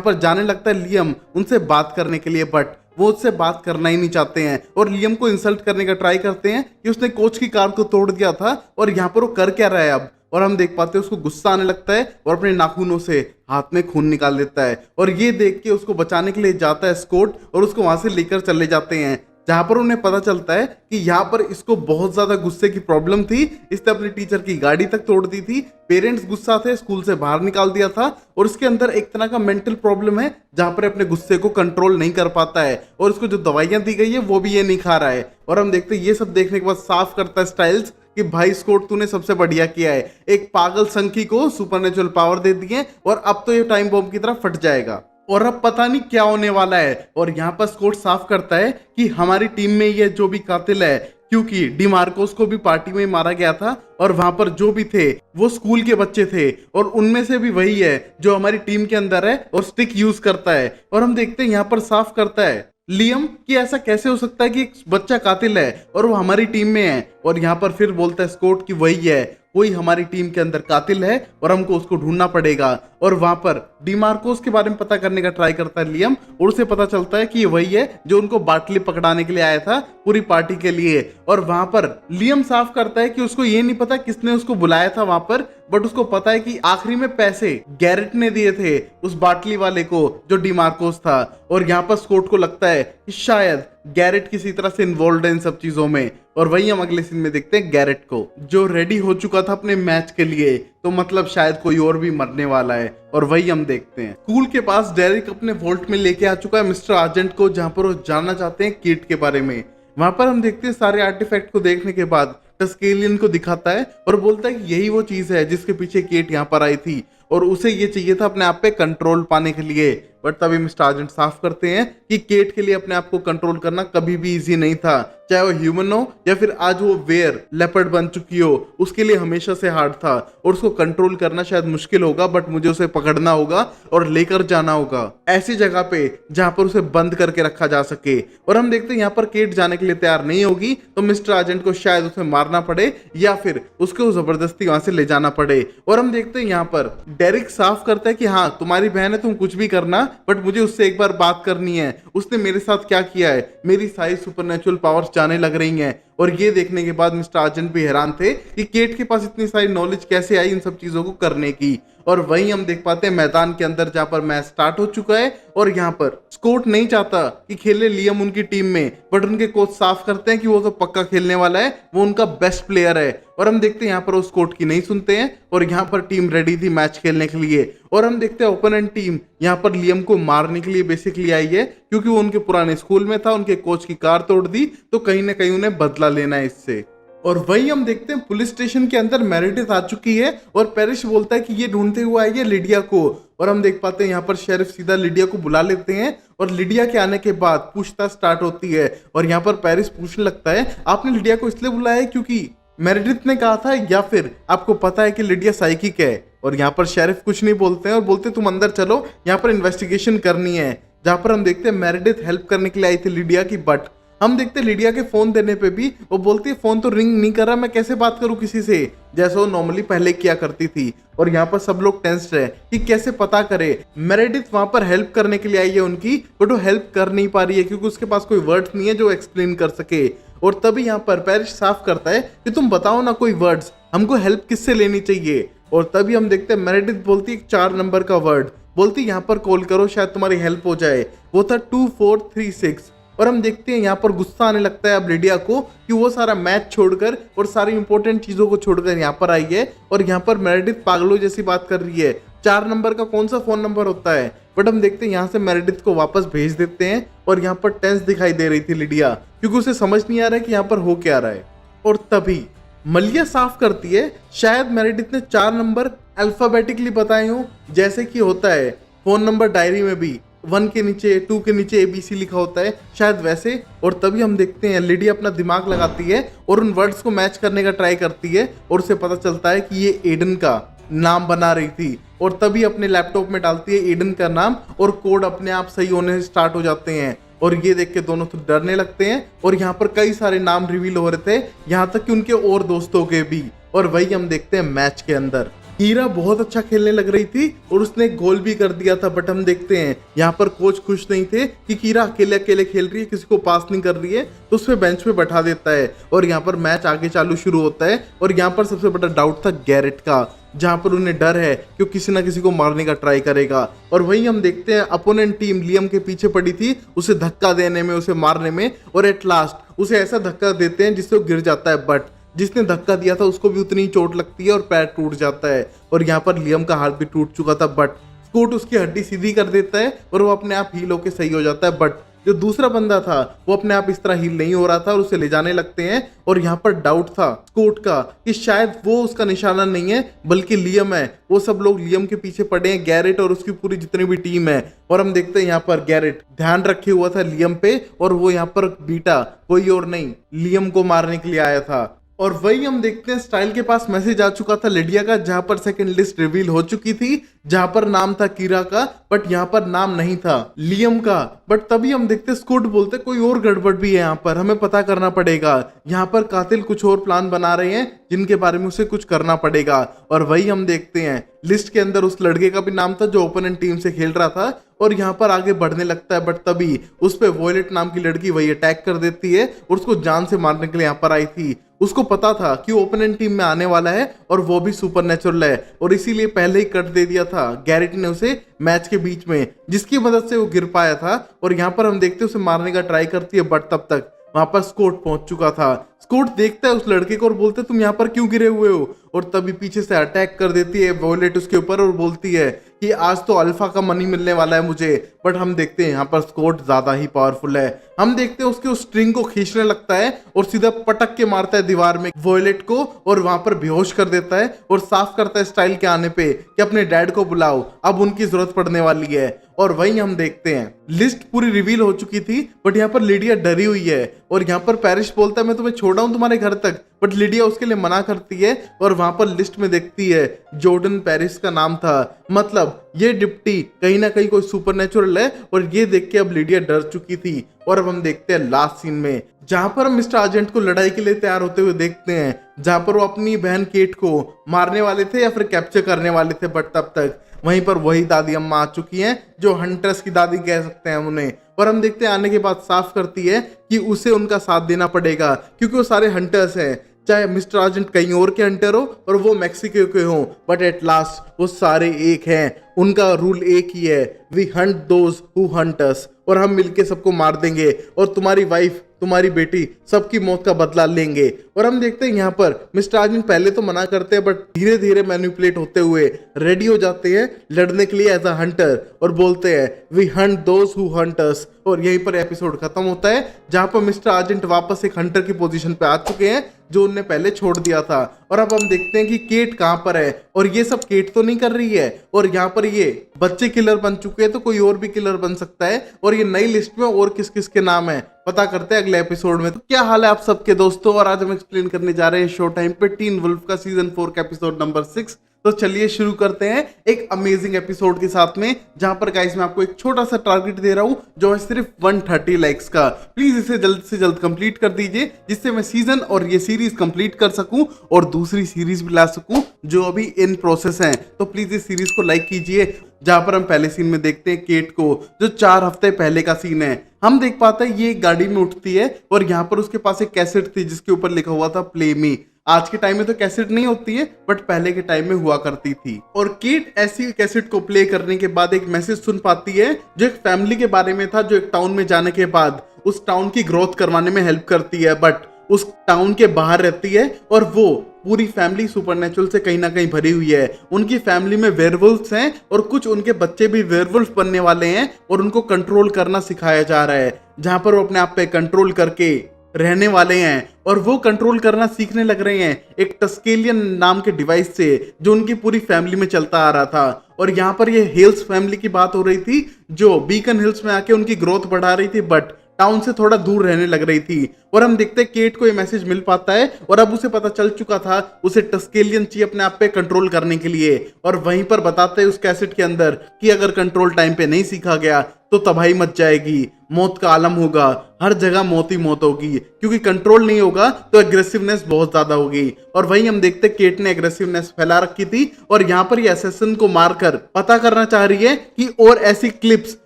पर जाने लगता है लियम उनसे बात करने के लिए। बट वो उससे बात करना ही नहीं चाहते हैं और लियम को इंसल्ट करने का ट्राई करते हैं कि उसने कोच की कार को तोड़ दिया था और यहाँ पर वो कर क्या रहा है अब। और हम देख पाते हैं उसको गुस्सा आने लगता है और अपने नाखूनों से हाथ में खून निकाल देता है और ये देख के उसको बचाने के लिए जाता है स्कॉट और उसको वहां से लेकर चले जाते हैं जहां पर उन्हें पता चलता है कि यहाँ पर इसको बहुत ज्यादा गुस्से की प्रॉब्लम थी, इसने अपने टीचर की गाड़ी तक तोड़ दी थी, पेरेंट्स गुस्सा थे, स्कूल से बाहर निकाल दिया था और उसके अंदर एक तरह का मेंटल प्रॉब्लम है जहां पर अपने गुस्से को कंट्रोल नहीं कर पाता है और उसको जो दवाइयां दी गई है वो भी ये नहीं खा रहा है। और हम देखते हैं ये सब देखने के बाद साफ करता है स्टाइल्स कि भाई स्कॉट तूने सबसे बढ़िया किया है, एक पागल संकी को सुपरनेचुरल पावर दे दिए और अब तो ये टाइम बॉम्ब की तरह फट जाएगा और अब पता नहीं क्या होने वाला है। और यहाँ पर स्कॉट साफ करता है कि हमारी टीम में ये जो भी कातिल है, क्योंकि डिमार्कोस को भी पार्टी में मारा गया था और वहां पर जो भी थे वो स्कूल के बच्चे थे और उनमें से भी वही है जो हमारी टीम के अंदर है और स्टिक यूज करता है। और हम देखते हैं यहाँ पर साफ करता है लियम कि ऐसा कैसे हो सकता है कि एक बच्चा कातिल है और वो हमारी टीम में है। और यहाँ पर फिर बोलता है स्कॉट कि वही है, कोई हमारी टीम के अंदर कातिल है और हमको उसको ढूंढना पड़ेगा। और वहां पर डिमार्कोस के बारे में पता करने का ट्राई करता है लियम, और उसे पता चलता है कि ये वही है जो उनको बाटली पकड़ाने के लिए आया था पूरी पार्टी के लिए। और वहां पर लियम साफ करता है कि उसको ये नहीं पता किसने उसको बुलाया था वहां पर, बट उसको पता है कि आखिरी में पैसे गैरेट ने दिए थे उस बाटली वाले को जो डिमार्कोस था। और यहाँ पर स्कॉट को लगता है कि शायद गैरेट किसी तरह से इन्वॉल्व है इन सब चीजों में। और वही हम अगले सीन में देखते हैं गैरेट को जो रेडी हो चुका था अपने मैच के लिए, तो मतलब शायद कोई और भी मरने वाला है। और वही हम देखते हैं स्कूल के पास डेरिक अपने वोल्ट में लेके आ चुका है मिस्टर आर्जेंट को, जहां पर वो जानना चाहते हैं किट के बारे में। वहां पर हम देखते हैं सारे आर्टिफैक्ट को देखने के बाद टस्केलियन को दिखाता है और बोलता है कि यही वो चीज है जिसके पीछे केट यहाँ पर आई थी और उसे ये चाहिए था अपने आप पे कंट्रोल पाने के लिए। बट तभी मिस्टर आर्जेंट साफ करते हैं कि केट के लिए अपने आप को कंट्रोल करना कभी भी इजी नहीं था, चाहे वो ह्यूमन हो या फिर आज वो वेयर लेपर्ड बन चुकी हो, उसके लिए हमेशा से हार्ड था। और उसको कंट्रोल करना शायद मुश्किल होगा, बट मुझे उसे पकड़ना होगा और लेकर जाना होगा ऐसी जगह पे जहां पर उसे बंद करके रखा जा सके। और हम देखते हैं यहाँ पर केट जाने के लिए तैयार नहीं होगी, तो मिस्टर आर्जेंट को शायद उसे मारना पड़े या फिर उसको जबरदस्ती वहां से ले जाना पड़े। और हम देखते हैं यहाँ पर डेरिक साफ करता है कि हाँ तुम्हारी बहन है, तुम कुछ भी करना, बट मुझे उससे एक बार बात करनी है, उसने मेरे साथ क्या किया है, मेरी सारी सुपरनेचुरल पावर्स जाने लग रही हैं। और ये देखने के बाद मिस्टर आर्जेंट भी हैरान थे कि केट के पास इतनी सारी नॉलेज कैसे आई इन सब चीजों को करने की। और वहीं हम देख पाते हैं मैदान के अंदर जहां पर मैच स्टार्ट हो चुका है और यहाँ पर स्कॉट नहीं चाहता कि खेले लियम उनकी टीम में, बट उनके कोच साफ करते हैं कि वो तो पक्का खेलने वाला है, वो उनका बेस्ट प्लेयर है। और हम देखते हैं यहाँ पर वो स्कॉट की नहीं सुनते हैं और यहाँ पर टीम रेडी थी मैच खेलने के लिए। और हम देखते हैं ओपोनेंट टीम यहाँ पर लियम को मारने के लिए बेसिकली आई है, क्योंकि वो उनके पुराने स्कूल में था, उनके कोच की कार तोड़ दी, तो कहीं ना कहीं उन्हें बदला लेना है इससे। और वही हम देखते हैं पुलिस स्टेशन के अंदर मेरिडिथ आ चुकी है और पेरिस बोलता है कि ये ढूंढते हुए आई है लिडिया को। और हम देख पाते हैं यहाँ पर शेरिफ सीधा लिडिया को बुला लेते हैं और लिडिया के आने के बाद पूछताछ स्टार्ट होती है। और यहाँ पर पेरिस पूछने लगता है आपने लिडिया को इसलिए बुलाया है क्योंकि मेरिडिथ ने कहा था, या फिर आपको पता है कि लिडिया साइकिक है। और यहाँ पर शेरिफ कुछ नहीं बोलते हैं और बोलते तुम अंदर चलो, यहाँ पर इन्वेस्टिगेशन करनी है। जहाँ पर हम देखते हैं मेरिडिथ हेल्प करने के लिए आई थी लिडिया की, बट हम देखते हैं लिडिया के फोन देने पे भी वो बोलती है फोन तो रिंग नहीं कर रहा, मैं कैसे बात करूं किसी से, जैसे वो नॉर्मली पहले किया करती थी। और यहाँ पर सब लोग टेंस्ड है कि कैसे पता करे। मेरिडिथ वहां पर हेल्प करने के लिए आई है उनकी, बट वो हेल्प कर नहीं पा रही है क्योंकि उसके पास कोई वर्ड्स नहीं है जो एक्सप्लेन कर सके। और तभी यहाँ पर पेरिस साफ करता है कि तुम बताओ ना कोई वर्ड्स, हमको हेल्प किससे लेनी चाहिए। और तभी हम देखते हैं मेरिडिथ बोलती है 4 नंबर का वर्ड, बोलती यहाँ पर कॉल करो शायद तुम्हारी हेल्प हो जाए। वो था 2436। और हम देखते हैं यहाँ पर गुस्सा आने लगता है अब लिडिया को कि वो सारा मैच छोड़कर और सारी इंपॉर्टेंट चीजों को छोड़कर यहाँ पर आई है और यहाँ पर मेरिडिथ पागलों जैसी बात कर रही है। 4 नंबर का कौन सा फोन नंबर होता है। बट हम देखते हैं यहाँ से मेरिडिथ को वापस भेज देते हैं और यहाँ पर टेंस दिखाई दे रही थी लिडिया, क्योंकि उसे समझ नहीं आ रहा है कि यहाँ पर हो क्या रहा है। और तभी मलिया साफ करती है शायद मेरिडिथ ने 4 नंबर अल्फाबेटिकली बताए हों, जैसे कि होता है फोन नंबर डायरी में भी 1 के नीचे 2 के नीचे ABC लिखा होता है, शायद वैसे। और तभी हम देखते हैं लिडिया अपना दिमाग लगाती है और उन वर्ड्स को मैच करने का ट्राई करती है और उसे पता चलता है कि ये एडन का नाम बना रही थी। और तभी अपने लैपटॉप में डालती है एडन का नाम और कोड अपने आप सही होने स्टार्ट हो जाते हैं। और ये देख के दोनों तो डरने लगते हैं और यहाँ पर कई सारे नाम रिवील हो रहे थे, यहाँ तक कि उनके और दोस्तों के भी। और वही हम देखते हैं मैच के अंदर कीरा बहुत अच्छा खेलने लग रही थी और उसने एक गोल भी कर दिया था। बट हम देखते हैं यहाँ पर कोच खुश नहीं थे कि कीरा अकेले अकेले खेल रही है, किसी को पास नहीं कर रही है, तो उसमें बेंच पे बैठा देता है। और यहाँ पर मैच आगे चालू शुरू होता है और यहाँ पर सबसे बड़ा डाउट था गैरेट का, जहाँ पर उन्हें डर है कि किसी ना किसी को मारने का ट्राई करेगा। और वहीं हम देखते हैं अपोनेंट टीम लियम के पीछे पड़ी थी उसे धक्का देने में, उसे मारने में, और एट लास्ट उसे ऐसा धक्का देते हैं जिससे वो गिर जाता है। बट जिसने धक्का दिया था उसको भी उतनी चोट लगती है और पैर टूट जाता है। और यहाँ पर लियम का हाथ भी टूट चुका था, बट स्कॉट उसकी हड्डी सीधी कर देता है और वो अपने आप हील होकर सही हो जाता है। बट जो दूसरा बंदा था वो अपने आप इस तरह हील नहीं हो रहा था और उसे ले जाने लगते हैं। और यहाँ पर डाउट था स्कॉट का कि शायद वो उसका निशाना नहीं है बल्कि लियम है। वो सब लोग लियम के पीछे पड़े हैं, गैरेट और उसकी पूरी जितनी भी टीम है। और हम देखते हैं यहाँ पर गैरेट ध्यान रखे हुआ था लियम पे और वो यहाँ पर बीटा कोई और नहीं लियम को मारने के लिए आया था। और वही हम देखते हैं स्टाइल के पास मैसेज आ चुका था लिडिया का, जहां पर सेकंड लिस्ट रिवील हो चुकी थी, जहां पर नाम था कीरा का, बट यहाँ पर नाम नहीं था लियम का। बट तभी हम देखते स्कूट बोलते कोई और गड़बड़ भी है, यहाँ पर हमें पता करना पड़ेगा। यहाँ पर कातिल कुछ और प्लान बना रहे हैं जिनके बारे में उसे कुछ करना पड़ेगा। और वही हम देखते हैं लिस्ट के अंदर उस लड़के का भी नाम था जो ओपोनेंट टीम से खेल रहा था, और यहाँ पर आगे बढ़ने लगता है। बट तभी उस पे वॉयलेट नाम की लड़की वही अटैक कर देती है और उसको जान से मारने के लिए यहाँ पर आई थी। उसको पता था कि ओपोनेंट टीम में आने वाला है और वो भी सुपरनेचुरल है, और इसीलिए पहले ही कट दे दिया था गैरेट ने उसे मैच के बीच में, जिसकी मदद से वो गिर पाया था। और यहाँ पर हम देखते हैं उसे मारने का ट्राई करती है, बट तब तक वहां पर स्कॉट पहुंच चुका था। स्कॉट देखता है उस लड़के को और बोलते तुम यहाँ पर क्यों गिरे हुए हो, और तभी पीछे से अटैक कर देती है वॉयलेट उसके ऊपर और बोलती है कि आज तो अल्फा का मनी मिलने वाला है मुझे। बट हम देखते हैं यहाँ पर स्कॉट ज्यादा ही पावरफुल है। हम देखते हैं उसके उस स्ट्रिंग को खींचने लगता है और सीधा पटक के मारता है दीवार में वॉयलेट को, और वहां पर बेहोश कर देता है और साफ करता है स्टाइल के आने पे कि अपने डैड को बुलाओ, अब उनकी जरूरत पड़ने वाली है। और वहीं हम देखते हैं लिस्ट पूरी रिवील हो चुकी थी, बट यहाँ पर लिडिया डरी हुई है, और यहाँ पर पैरिस बोलता है मैं तुम्हें छोड़ा हूं तुम्हारे घर तक, बट लिडिया उसके लिए मना करती है। और वहां पर लिस्ट में देखती है जॉर्डन पैरिस का नाम था, मतलब ये डिप्टी कहीं ना कहीं कोई सुपरनेचुरल है, और ये देख के अब लिडिया डर चुकी थी। और अब हम देखते हैं लास्ट सीन में जहां पर हम मिस्टर आर्जेंट को लड़ाई के लिए तैयार होते हुए देखते हैं, जहां पर वो अपनी बहन केट को मारने वाले थे या फिर कैप्चर करने वाले थे। बट तब तक वहीं पर वही दादी अम्मा आ चुकी हैं जो हंटर्स की दादी कह सकते हैं उन्हें। और हम देखते हैं आने के बाद साफ करती है कि उसे उनका साथ देना पड़ेगा क्योंकि वो सारे हंटर्स हैं, चाहे मिस्टर आर्जेंट कहीं और के हंटर हो और वो मैक्सिको के हो, बट एट लास्ट वो सारे एक हैं। उनका रूल एक ही है, we hunt those who hunt us, और हम मिलके सबको मार देंगे और तुम्हारी वाइफ तुम्हारी बेटी सबकी मौत का बदला लेंगे। और हम देखते हैं यहाँ पर मिस्टर आर्जेंट पहले तो मना करते हैं, बट धीरे धीरे मैनिपुलेट होते हुए रेडी हो जाते हैं लड़ने के लिए एज अ हंटर, और बोलते हैं we hunt those who hunt us. और यहीं पर एपिसोड खत्म होता है, जहां पर मिस्टर आर्जेंट वापस एक हंटर की पोजीशन पे आ चुके हैं जो उनने पहले छोड़ दिया था। और अब हम देखते हैं कि केट कहां पर है, और ये सब केट तो नहीं कर रही है, और यहाँ पर ये बच्चे किलर बन चुके हैं, तो कोई और भी किलर बन सकता है। और ये नई लिस्ट में और किस किस के नाम है पता करते हैं अगले एपिसोड में। तो क्या हाल है आप सबके दोस्तों, और आज हम एक्सप्लेन करने जा रहे हैं शो टाइम पे टीन वुल्फ का सीजन 4 का एपिसोड नंबर 6। तो चलिए शुरू करते हैं एक अमेजिंग एपिसोड के साथ में, जहां पर गाइस मैं आपको एक छोटा सा टारगेट दे रहा हूं जो है सिर्फ 130 लाइक्स का। प्लीज इसे जल्द से जल्द कंप्लीट कर दीजिए, जिससे मैं सीजन और ये सीरीज कंप्लीट कर सकूं और दूसरी सीरीज भी ला सकूं जो अभी इन प्रोसेस है। तो प्लीज इस सीरीज को लाइक कीजिए। जहां पर हम पहले सीन में देखते हैं केट को, जो 4 हफ्ते पहले का सीन है। हम देख पाते हैं ये एक गाड़ी में उठती है और यहाँ पर उसके पास एक कैसेट थी जिसके ऊपर लिखा हुआ था प्ले मी। आज के टाइम में तो कैसेट नहीं होती है, बट पहले के टाइम में हुआ करती थी। और केट ऐसी कैसेट को प्ले करने के बाद एक मैसेज सुन पाती है जो एक फैमिली के बारे में था, जो एक टाउन में जाने के बाद उस टाउन की ग्रोथ करवाने में हेल्प करती है, बट उस टाउन के बाहर रहती है। और वो पूरी फैमिली सुपरनेचुरल से कहीं ना कहीं भरी हुई है। उनकी फैमिली में वेयरवुल्फ्स हैं और कुछ उनके बच्चे भी वेयरवुल्फ बनने वाले हैं, और उनको कंट्रोल करना सिखाया जा रहा है, जहां पर वो अपने आप पे कंट्रोल करके रहने वाले हैं। और वो कंट्रोल करना सीखने लग रहे हैं एक टस्केलियन नाम के डिवाइस से जो उनकी पूरी फैमिली में चलता आ रहा था। और यहाँ पर ये हिल्स फैमिली की बात हो रही थी जो बीकन हिल्स में आके उनकी ग्रोथ बढ़ा रही थी, बट टाउन से थोड़ा दूर रहने लग रही थी। और हम देखते हैं केट को ये मैसेज मिल पाता है, और अब उसे पता चल चुका था उसे टस्केलियन चाहिए अपने आप पे कंट्रोल करने के लिए। और वहीं पर बताते हैं उस कैसेट के अंदर कि अगर कंट्रोल टाइम पे नहीं सीखा गया तो तबाही मच जाएगी, मौत का आलम होगा, हर जगह मौत ही मौत होगी, क्योंकि कंट्रोल नहीं होगा तो एग्रेसिवनेस बहुत ज्यादा होगी। और वहीं हम देखते हैं केट ने एग्रेसिवनेस फैला रखी थी, और यहाँ पर ये असैसिन को मारकर पता करना चाह रही है कि और ऐसी क्लिप्स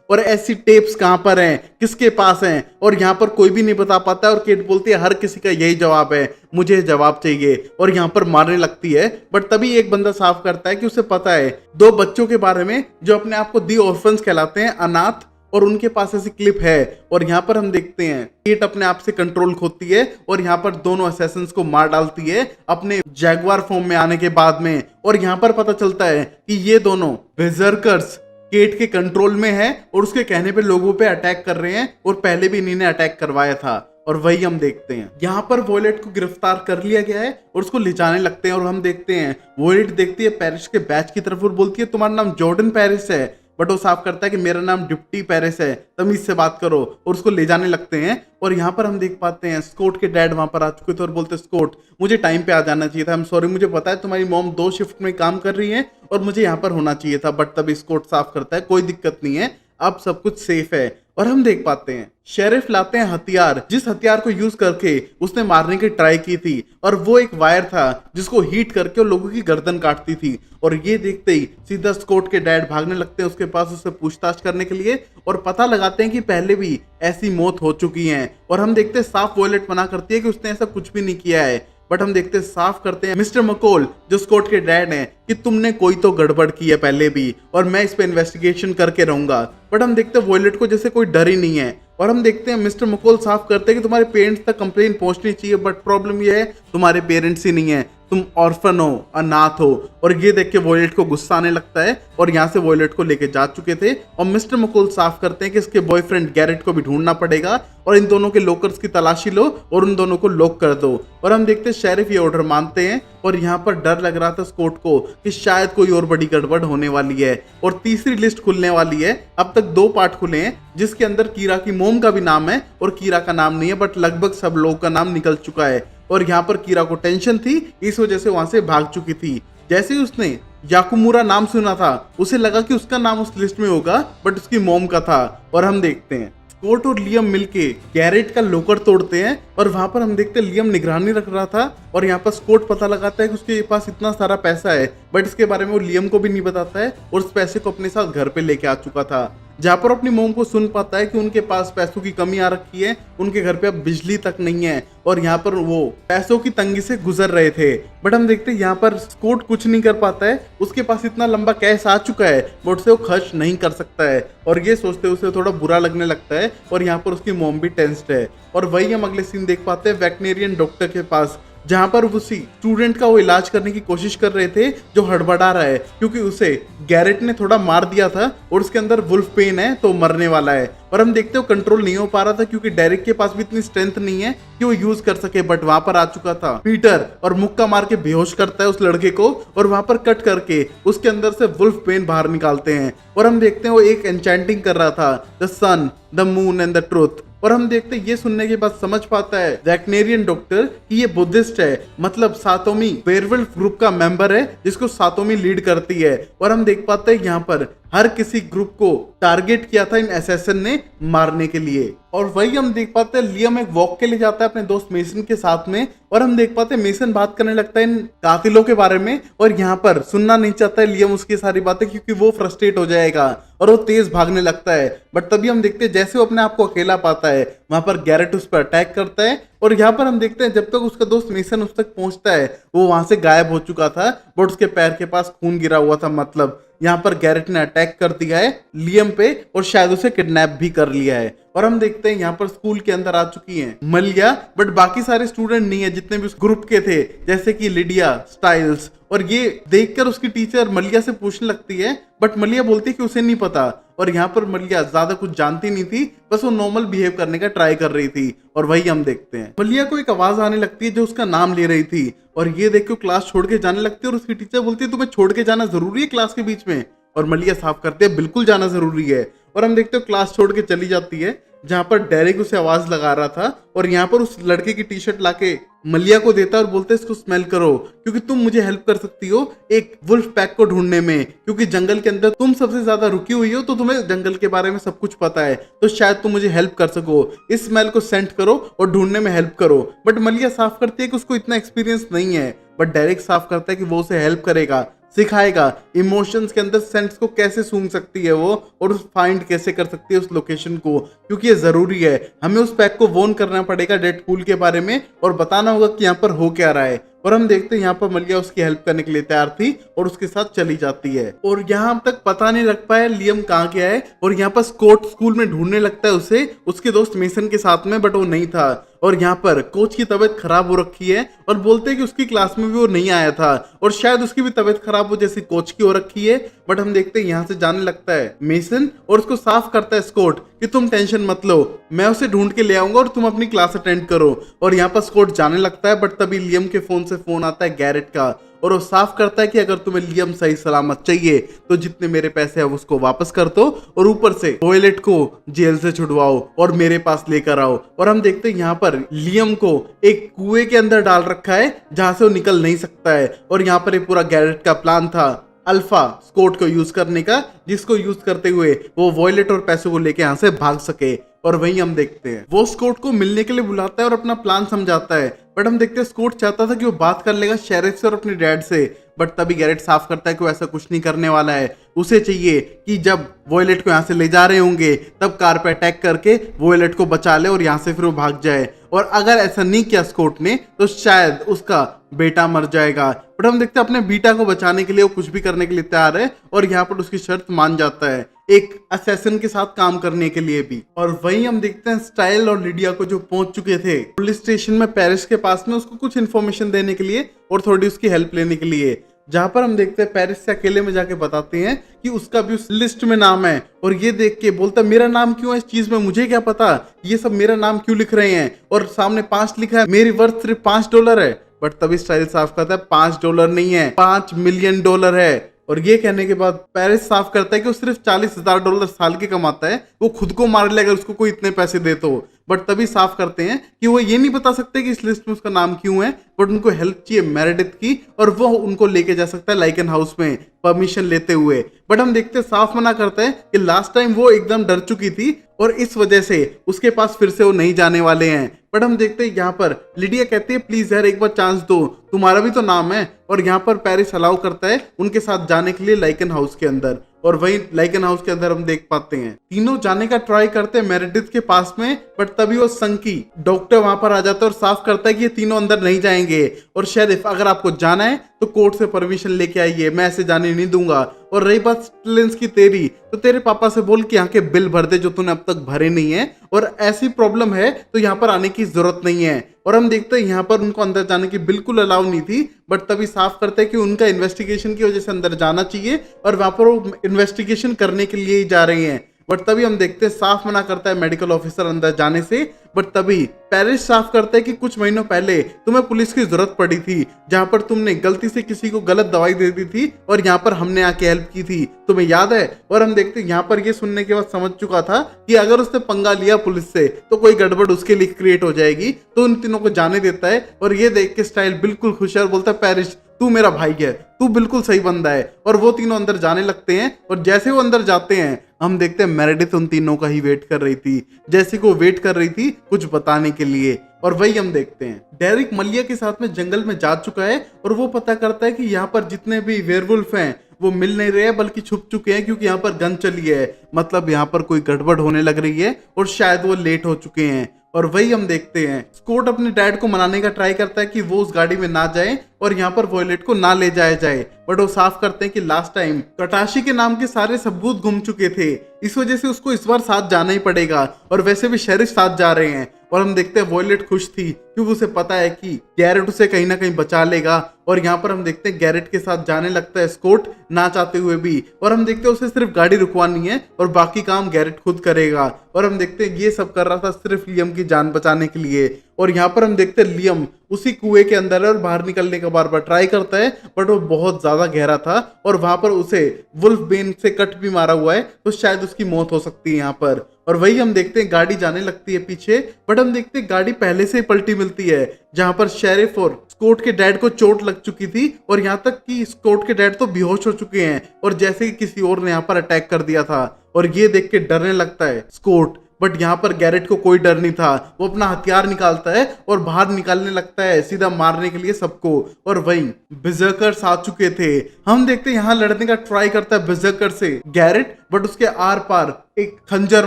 और ऐसी टेप्स कहां पर हैं, किसके पास हैं। और यहाँ पर कोई भी नहीं बता पाता, और केट बोलती है हर किसी का यही जवाब है, मुझे जवाब चाहिए। और यहाँ पर मारने लगती है, बट तभी एक बंदा साफ करता है कि उसे पता है 2 बच्चों के बारे में जो अपने आप को दी ऑर्फन्स कहलाते हैं, अनाथ, और उनके पास ऐसी क्लिप है। और यहाँ पर हम देखते हैं केट अपने आप से कंट्रोल खोती है, और यहाँ पर दोनों असैसिन्स को मार डालती है अपने जैगवार फॉर्म में आने के बाद में। और यहाँ पर पता चलता है कि ये दोनों बेजर्कर्स केट के कंट्रोल में है और उसके कहने पे लोगों पे अटैक कर रहे हैं, और पहले भी इन्हीं ने अटैक करवाया था। और वही हम देखते हैं यहाँ पर वॉयलेट को गिरफ्तार कर लिया गया है और उसको ले जाने लगते हैं। और हम देखते हैं वॉयलेट देखती है पेरिस के बैच की तरफ और बोलती है तुम्हारा नाम जॉर्डन पेरिस है, बट वो साफ करता है कि मेरा नाम डिप्टी पेरिस है, तमीज से बात करो, और उसको ले जाने लगते हैं। और यहाँ पर हम देख पाते हैं स्कॉट के डैड वहां पर आ चुके थे और बोलते स्कॉट मुझे टाइम पे आ जाना चाहिए था, आई एम सॉरी, मुझे पता है तुम्हारी मॉम 2 शिफ्ट में काम कर रही है और मुझे यहाँ पर होना चाहिए था। बट तभी स्कॉट साफ करता है कोई दिक्कत नहीं है, अब सब कुछ सेफ है। और हम देख पाते हैं शेरिफ लाते हैं हथियार, जिस हथियार को यूज करके उसने मारने की ट्राई की थी, और वो एक वायर था जिसको हीट करके वो लोगों की गर्दन काटती थी। और ये देखते ही सीधा स्कॉट के डैड भागने लगते हैं उसके पास उससे पूछताछ करने के लिए, और पता लगाते हैं कि पहले भी ऐसी मौत हो चुकी है। और हम देखते हैं साफ वॉयलेट मना करती है कि उसने ऐसा कुछ भी नहीं किया है। बट हम देखते हैं साफ करते हैं मिस्टर मकोल जो स्कॉट के डैड हैं कि तुमने कोई तो गड़बड़ की है पहले भी, और मैं इस पे इन्वेस्टिगेशन करके रहूंगा। बट हम देखते हैं वॉयलेट को जैसे कोई डर ही नहीं है। और हम देखते हैं मिस्टर मकोल साफ करते हैं कि तुम्हारे पेरेंट्स तक कंप्लेन पहुंचनी चाहिए, बट प्रॉब्लम ये है तुम्हारे पेरेंट्स ही नहीं है, तुम ऑर्फन हो, अनाथ हो। और ये देख के वॉयलेट को गुस्सा आने लगता है और यहाँ से वॉयलेट को लेके जा चुके थे। और मिस्टर मकोल साफ करते हैं कि इसके बॉयफ्रेंड गैरेट को भी ढूंढना पड़ेगा और इन दोनों के लॉकर्स की तलाशी लो और उन दोनों को लॉक कर दो। और हम देखते हैं शेरिफ ये ऑर्डर मानते हैं, और यहाँ पर डर लग रहा था स्कॉट को कि शायद कोई और बड़ी गड़बड़ होने वाली है। और तीसरी लिस्ट खुलने वाली है, अब तक 2 पार्ट खुले हैं जिसके अंदर कीरा की मोम का भी नाम है और कीरा का नाम नहीं है, बट लगभग सब लोगों का नाम निकल चुका है। और यहाँ पर कीरा को टेंशन थी, इस वजह से वहां से भाग चुकी थी। जैसे ही उसने याकुमुरा नाम सुना था उसे लगा कि उसका नाम उस लिस्ट में होगा, बट उसकी मोम का था। और हम देखते हैं स्कॉट और लियम मिलके गैरेट का लॉकर तोड़ते हैं, और वहां पर हम देखते हैं लियम निगरानी रख रहा था। और यहाँ पर स्कॉट पता लगाता है कि उसके पास इतना सारा पैसा है, बट इसके बारे में वो लियम को भी नहीं बताता है, और उस पैसे को अपने साथ घर पे लेके आ चुका था। जहाँ पर अपनी मोम को सुन पाता है कि उनके पास पैसों की कमी आ रखी है, उनके घर पे अब बिजली तक नहीं है, और यहाँ पर वो पैसों की तंगी से गुजर रहे थे। बट हम देखते हैं यहाँ पर स्कॉट कुछ नहीं कर पाता है, उसके पास इतना लंबा कैश आ चुका है बट उसे वो खर्च नहीं कर सकता है। और ये सोचते उसे थोड़ा बुरा लगने लगता है, और यहाँ पर उसकी मोम भी टेंस्ड है। और वही हम अगले सीन देख पाते हैं वेटनेरियन डॉक्टर के पास, जहां पर उसी स्टूडेंट का वो इलाज करने की कोशिश कर रहे थे जो हड़बड़ा रहा है, क्योंकि उसे गैरेट ने थोड़ा मार दिया था और उसके अंदर वुल्फ पेन है तो मरने वाला है। और हम देखते हो कंट्रोल नहीं हो पा रहा था क्योंकि डेरिक के पास भी इतनी स्ट्रेंथ नहीं है कि वो यूज कर सके। बट वहां पर आ चुका था पीटर और मुक्का मार के बेहोश करता है उस लड़के को, और वहां पर कट करके उसके अंदर से वुल्फ पेन बाहर निकालते हैं। और हम देखते हैं वो एक एन्चेंटिंग कर रहा था, the sun, the moon and the truth. और हम देखते हैं ये सुनने के बाद समझ पाता है वेटनेरियन डॉक्टर कि ये बुद्धिस्ट है, मतलब सातोमी वेयरवुल्फ ग्रुप का मेंबर है जिसको सातोमी लीड करती है। और हम देख पाते हैं यहाँ पर हर किसी ग्रुप को टारगेट किया था इन असैसिन ने मारने के लिए। और वही हम देख पाते हैं लियम एक वॉक के लिए जाता है अपने दोस्त मेसन के साथ में, और हम देख पाते हैं मेसन बात करने लगता है इन कातिलों के बारे में, और यहाँ पर सुनना नहीं चाहता है लियम उसकी सारी बातें क्योंकि वो फ्रस्ट्रेट हो जाएगा और वो तेज भागने लगता है। बट तभी हम देखते हैं जैसे वो अपने आप को अकेला पाता है वहां पर गैरेट उस पर अटैक करता है। और यहाँ पर हम देखते हैं जब तक उसका दोस्त मेसन उस तक पहुंचता है वो वहां से गायब हो चुका था, बट उसके पैर के पास खून गिरा हुआ था, मतलब यहाँ पर गैरेट ने अटैक कर दिया है लियम पे और शायद उसे किडनैप भी कर लिया है। और हम देखते हैं यहाँ पर स्कूल के अंदर आ चुकी हैं मलिया, बट बाकी सारे स्टूडेंट नहीं है जितने भी उस ग्रुप के थे, जैसे कि लिडिया, स्टाइल्स। और ये देखकर उसकी टीचर मलिया से पूछने लगती है, बट मलिया बोलती है कि उसे नहीं पता। और यहाँ पर मलिया ज्यादा कुछ जानती नहीं थी, बस वो नॉर्मल बिहेव करने का ट्राई कर रही थी। और वही हम देखते हैं मलिया को एक आवाज आने लगती है जो उसका नाम ले रही थी, और ये देख के क्लास छोड़ के जाने लगती है। और उसकी टीचर बोलती है तुम्हें छोड़ के जाना जरूरी है क्लास के बीच में? और मलिया साफ करते हैं बिल्कुल जाना जरूरी है। और हम देखते हो क्लास छोड़ के चली जाती है जहां पर डेरिक उसे आवाज लगा रहा था, और यहाँ पर उस लड़के की टी शर्ट लाके मलिया को देता है और बोलते है इसको स्मेल करो क्योंकि तुम मुझे हेल्प कर सकती हो एक वुल्फ पैक को ढूंढने में, क्योंकि जंगल के अंदर तुम सबसे ज्यादा रुकी हुई हो तो तुम्हें जंगल के बारे में सब कुछ पता है, तो शायद तुम मुझे हेल्प कर सको। इस स्मेल को सेंट करो और ढूंढने में हेल्प करो। बट मलिया साफ करती है कि उसको इतना एक्सपीरियंस नहीं है, बट डेरिक साफ करता है कि वो उसे हेल्प करेगा, सिखाएगा इमोशंस के अंदर सेंस को कैसे सूंघ सकती है वो, और उस फाइंड कैसे कर सकती है उस लोकेशन को, क्योंकि ये जरूरी है। हमें उस पैक को वॉर्न करना पड़ेगा डेडपूल के बारे में और बताना होगा कि यहाँ पर हो क्या रहा है। और हम देखते हैं यहाँ पर मलिया उसकी हेल्प करने के लिए तैयार थी और उसके साथ चली जाती है। और यहाँ तक पता नहीं लग पाया लियम कहाँ गया है, और यहाँ पर स्कॉट स्कूल में ढूंढने लगता है उसे उसके दोस्त मेसन के साथ में, बट वो नहीं था। और यहाँ पर कोच की तबीयत खराब हो रखी है और बोलते हैं कि उसकी क्लास में भी वो नहीं आया था और शायद उसकी भी तबीयत खराब हो जैसे कोच की हो रखी है। बट हम देखते हैं यहाँ से जाने लगता है मेसन और उसको साफ करता है स्कॉट कि तुम टेंशन मत लो, मैं उसे ढूंढ के ले आऊंगा और तुम अपनी क्लास अटेंड करो। और यहाँ पर स्कॉट जाने लगता है, बट तभी लियम के फोन से फोन आता है गैरेट का, और वो साफ करता है कि अगर तुम्हें लियम सही सलामत चाहिए तो जितने मेरे पैसे हैं उसको वापस कर दो और ऊपर से वॉयलेट को जेल से छुड़वाओ और मेरे पास लेकर आओ। और हम देखते हैं यहाँ पर लियम को एक कुएं के अंदर डाल रखा है जहां से वो निकल नहीं सकता है। और यहाँ पर एक पूरा गैरेट का प्लान था अल्फा स्कोट को यूज करने का, जिसको यूज करते हुए वो वॉयलेट और पैसों को लेके यहाँ से भाग सके। और वहीं हम देखते हैं वो स्कोट को मिलने के लिए बुलाता है और अपना प्लान समझाता है, बट हम देखते हैं स्कोट चाहता था कि वो बात कर लेगा शेरिफ से और अपने डैड से, बट तभी गैरेट साफ करता है कि वो ऐसा कुछ नहीं करने वाला है। उसे चाहिए कि जब वॉयलेट को यहाँ से ले जा रहे होंगे तब कार पे अटैक करके वॉयलेट को बचा ले और यहाँ से फिर वो भाग जाए। और अगर ऐसा नहीं किया स्कोट ने तो शायद उसका बेटा मर जाएगा। बट हम देखते हैं अपने बेटा को बचाने के लिए वो कुछ भी करने के लिए तैयार है और यहाँ पर उसकी शर्त मान जाता है, एक असैसिन के साथ काम करने के लिए भी। और वहीं हम देखते हैं स्टाइल और लिडिया को जो पहुंच चुके थे पुलिस स्टेशन में पेरिस के पास में उसको कुछ इन्फॉर्मेशन देने के लिए और थोड़ी उसकी हेल्प लेने के लिए, जहां पर हम देखते हैं पेरिस से अकेले में जाके बताते हैं कि उसका भी उस लिस्ट में नाम है। और ये देख के बोलता है मेरा नाम क्यों है इस चीज में, मुझे क्या पता ये सब मेरा नाम क्यों लिख रहे हैं, और सामने 5 लिखा है, मेरी वर्थ सिर्फ $5 है। बट तभी स्टाइल साफ करता है $5 नहीं है, $5 मिलियन है। और ये कहने के बाद पेरिस साफ करता है कि वो सिर्फ $40,000 साल के कमाता है, वो खुद को मार ले अगर उसको कोई इतने पैसे दे तो। बट तभी साफ करते हैं कि वो ये नहीं बता सकते कि इस लिस्ट में उसका नाम क्यों है, बट उनको हेल्प चाहिए मेरेडिथ की और वो उनको लेके जा सकता है लाइकन हाउस में परमिशन लेते हुए। बट हम देखते हैं साफ मना करता है कि लास्ट टाइम वो एकदम डर चुकी थी और इस वजह से उसके पास फिर से वो नहीं जाने वाले हैं। बट हम देखते हैं यहाँ पर लिडिया कहती है प्लीज यार एक बार चांस दो, तुम्हारा भी तो नाम है। और यहाँ पर पेरिस अलाउ करता है उनके साथ जाने के लिए लाइकन हाउस के अंदर। और वही लाइकन हाउस के अंदर हम देख पाते हैं तीनों जाने का ट्राई करते हैं मेरेडिथ के पास में, बट तभी वो संकी डॉक्टर वहां पर आ जाता है और साफ करता है कि ये तीनों अंदर नहीं जाएंगे। और शेरिफ अगर आपको जाना है तो कोर्ट से परमिशन लेके आइए, मैं ऐसे जाने नहीं दूंगा। और रही बात स्टिलेंस की तेरी, तो तेरे पापा से बोल के यहाँ के बिल भर दे जो तूने अब तक भरे नहीं है, और ऐसी प्रॉब्लम है तो यहाँ पर आने की जरूरत नहीं है। और हम देखते हैं यहाँ पर उनको अंदर जाने की बिल्कुल अलाउ नहीं थी, बट तभी साफ करते हैं कि उनका इन्वेस्टिगेशन की वजह से अंदर जाना चाहिए और वहां पर वो इन्वेस्टिगेशन करने के लिए ही जा रहे हैं। बट तभी हम देखते हैं साफ मना करता है मेडिकल ऑफिसर अंदर जाने से। बट तभी पेरिस साफ करता है कि कुछ महीनों पहले तुम्हें पुलिस की जरूरत पड़ी थी, जहां पर तुमने गलती से किसी को गलत दवाई दे दी थी और यहाँ पर हमने आके हेल्प की थी, तुम्हें याद है। और हम देखते हैं यहाँ पर ये सुनने के बाद समझ चुका था कि अगर उसने पंगा लिया पुलिस से तो कोई गड़बड़ उसके लिए क्रिएट हो जाएगी, तो उन तीनों को जाने देता है। और ये देख के स्टाइल बिल्कुल खुश है और बोलता है पेरिस तू मेरा भाई है, तू बिल्कुल सही बंदा है। और वो तीनों अंदर जाने लगते हैं और जैसे वो अंदर जाते हैं हम देखते हैं मेरेडिथ उन तीनों का ही वेट कर रही थी, जैसे कि वो वेट कर रही थी कुछ बताने के लिए। और वही हम देखते हैं डेरिक मलिया के साथ में जंगल में जा चुका है और वो पता करता है कि यहाँ पर जितने भी वेयरवुल्फ हैं वो मिल नहीं रहे बल्कि छुप चुके हैं, क्योंकि यहाँ पर गन चली है, मतलब यहाँ पर कोई गड़बड़ होने लग रही है और शायद वो लेट हो चुके हैं। और वही हम देखते हैं स्कॉट अपने डैड को मनाने का ट्राई करता है कि वो उस गाड़ी में ना जाए और यहाँ पर वॉयलेट को ना ले जाया जाए, बट वो साफ करते हैं कि लास्ट टाइम कटाशी के नाम के सारे सबूत गुम चुके थे, इस वजह से उसको इस बार साथ जाना ही पड़ेगा। और वैसे भी शेरिफ साथ जा रहे हैं। और हम देखते हैं वॉयलेट खुश थी क्योंकि उसे पता है कि गैरेट उसे कहीं ना कहीं बचा लेगा। और यहाँ पर हम देखते हैं गैरेट के साथ जाने लगता है स्कॉट ना चाहते हुए भी। और हम देखते हैं उसे सिर्फ गाड़ी रुकवानी है और बाकी काम गैरेट खुद करेगा। और हम देखते हैं ये सब कर रहा था सिर्फ लियम की जान बचाने के लिए। और यहाँ पर हम देखते हैं लियम उसी कुएं के अंदर है और बाहर निकलने का बार बार ट्राई करता है, बट वो बहुत ज्यादा गहरा था और वहां पर उसे वुल्फ बेन से कट भी मारा हुआ है, तो शायद उसकी मौत हो सकती है यहाँ पर। और वही हम देखते हैं गाड़ी जाने लगती है पीछे, बट हम देखते हैं गाड़ी पहले से ही पलटी मिलती है, जहां पर शेरिफ और स्कॉट के डैड को चोट लग चुकी थी और यहाँ तक कि स्कॉट के डैड तो बेहोश हो चुके हैं और जैसे कि किसी और ने यहाँ पर अटैक कर दिया था। और ये देख के डरने लगता है स्कॉट, बट यहाँ पर गैरेट को कोई डर नहीं था। वो अपना हथियार निकालता है और बाहर निकालने लगता है सीधा मारने के लिए सबको। और वहीं बिजर्कर्स आ चुके थे। हम देखते हैं यहाँ लड़ने का ट्राई करता है बिजर्कर से गैरेट, बट उसके आर पार एक खंजर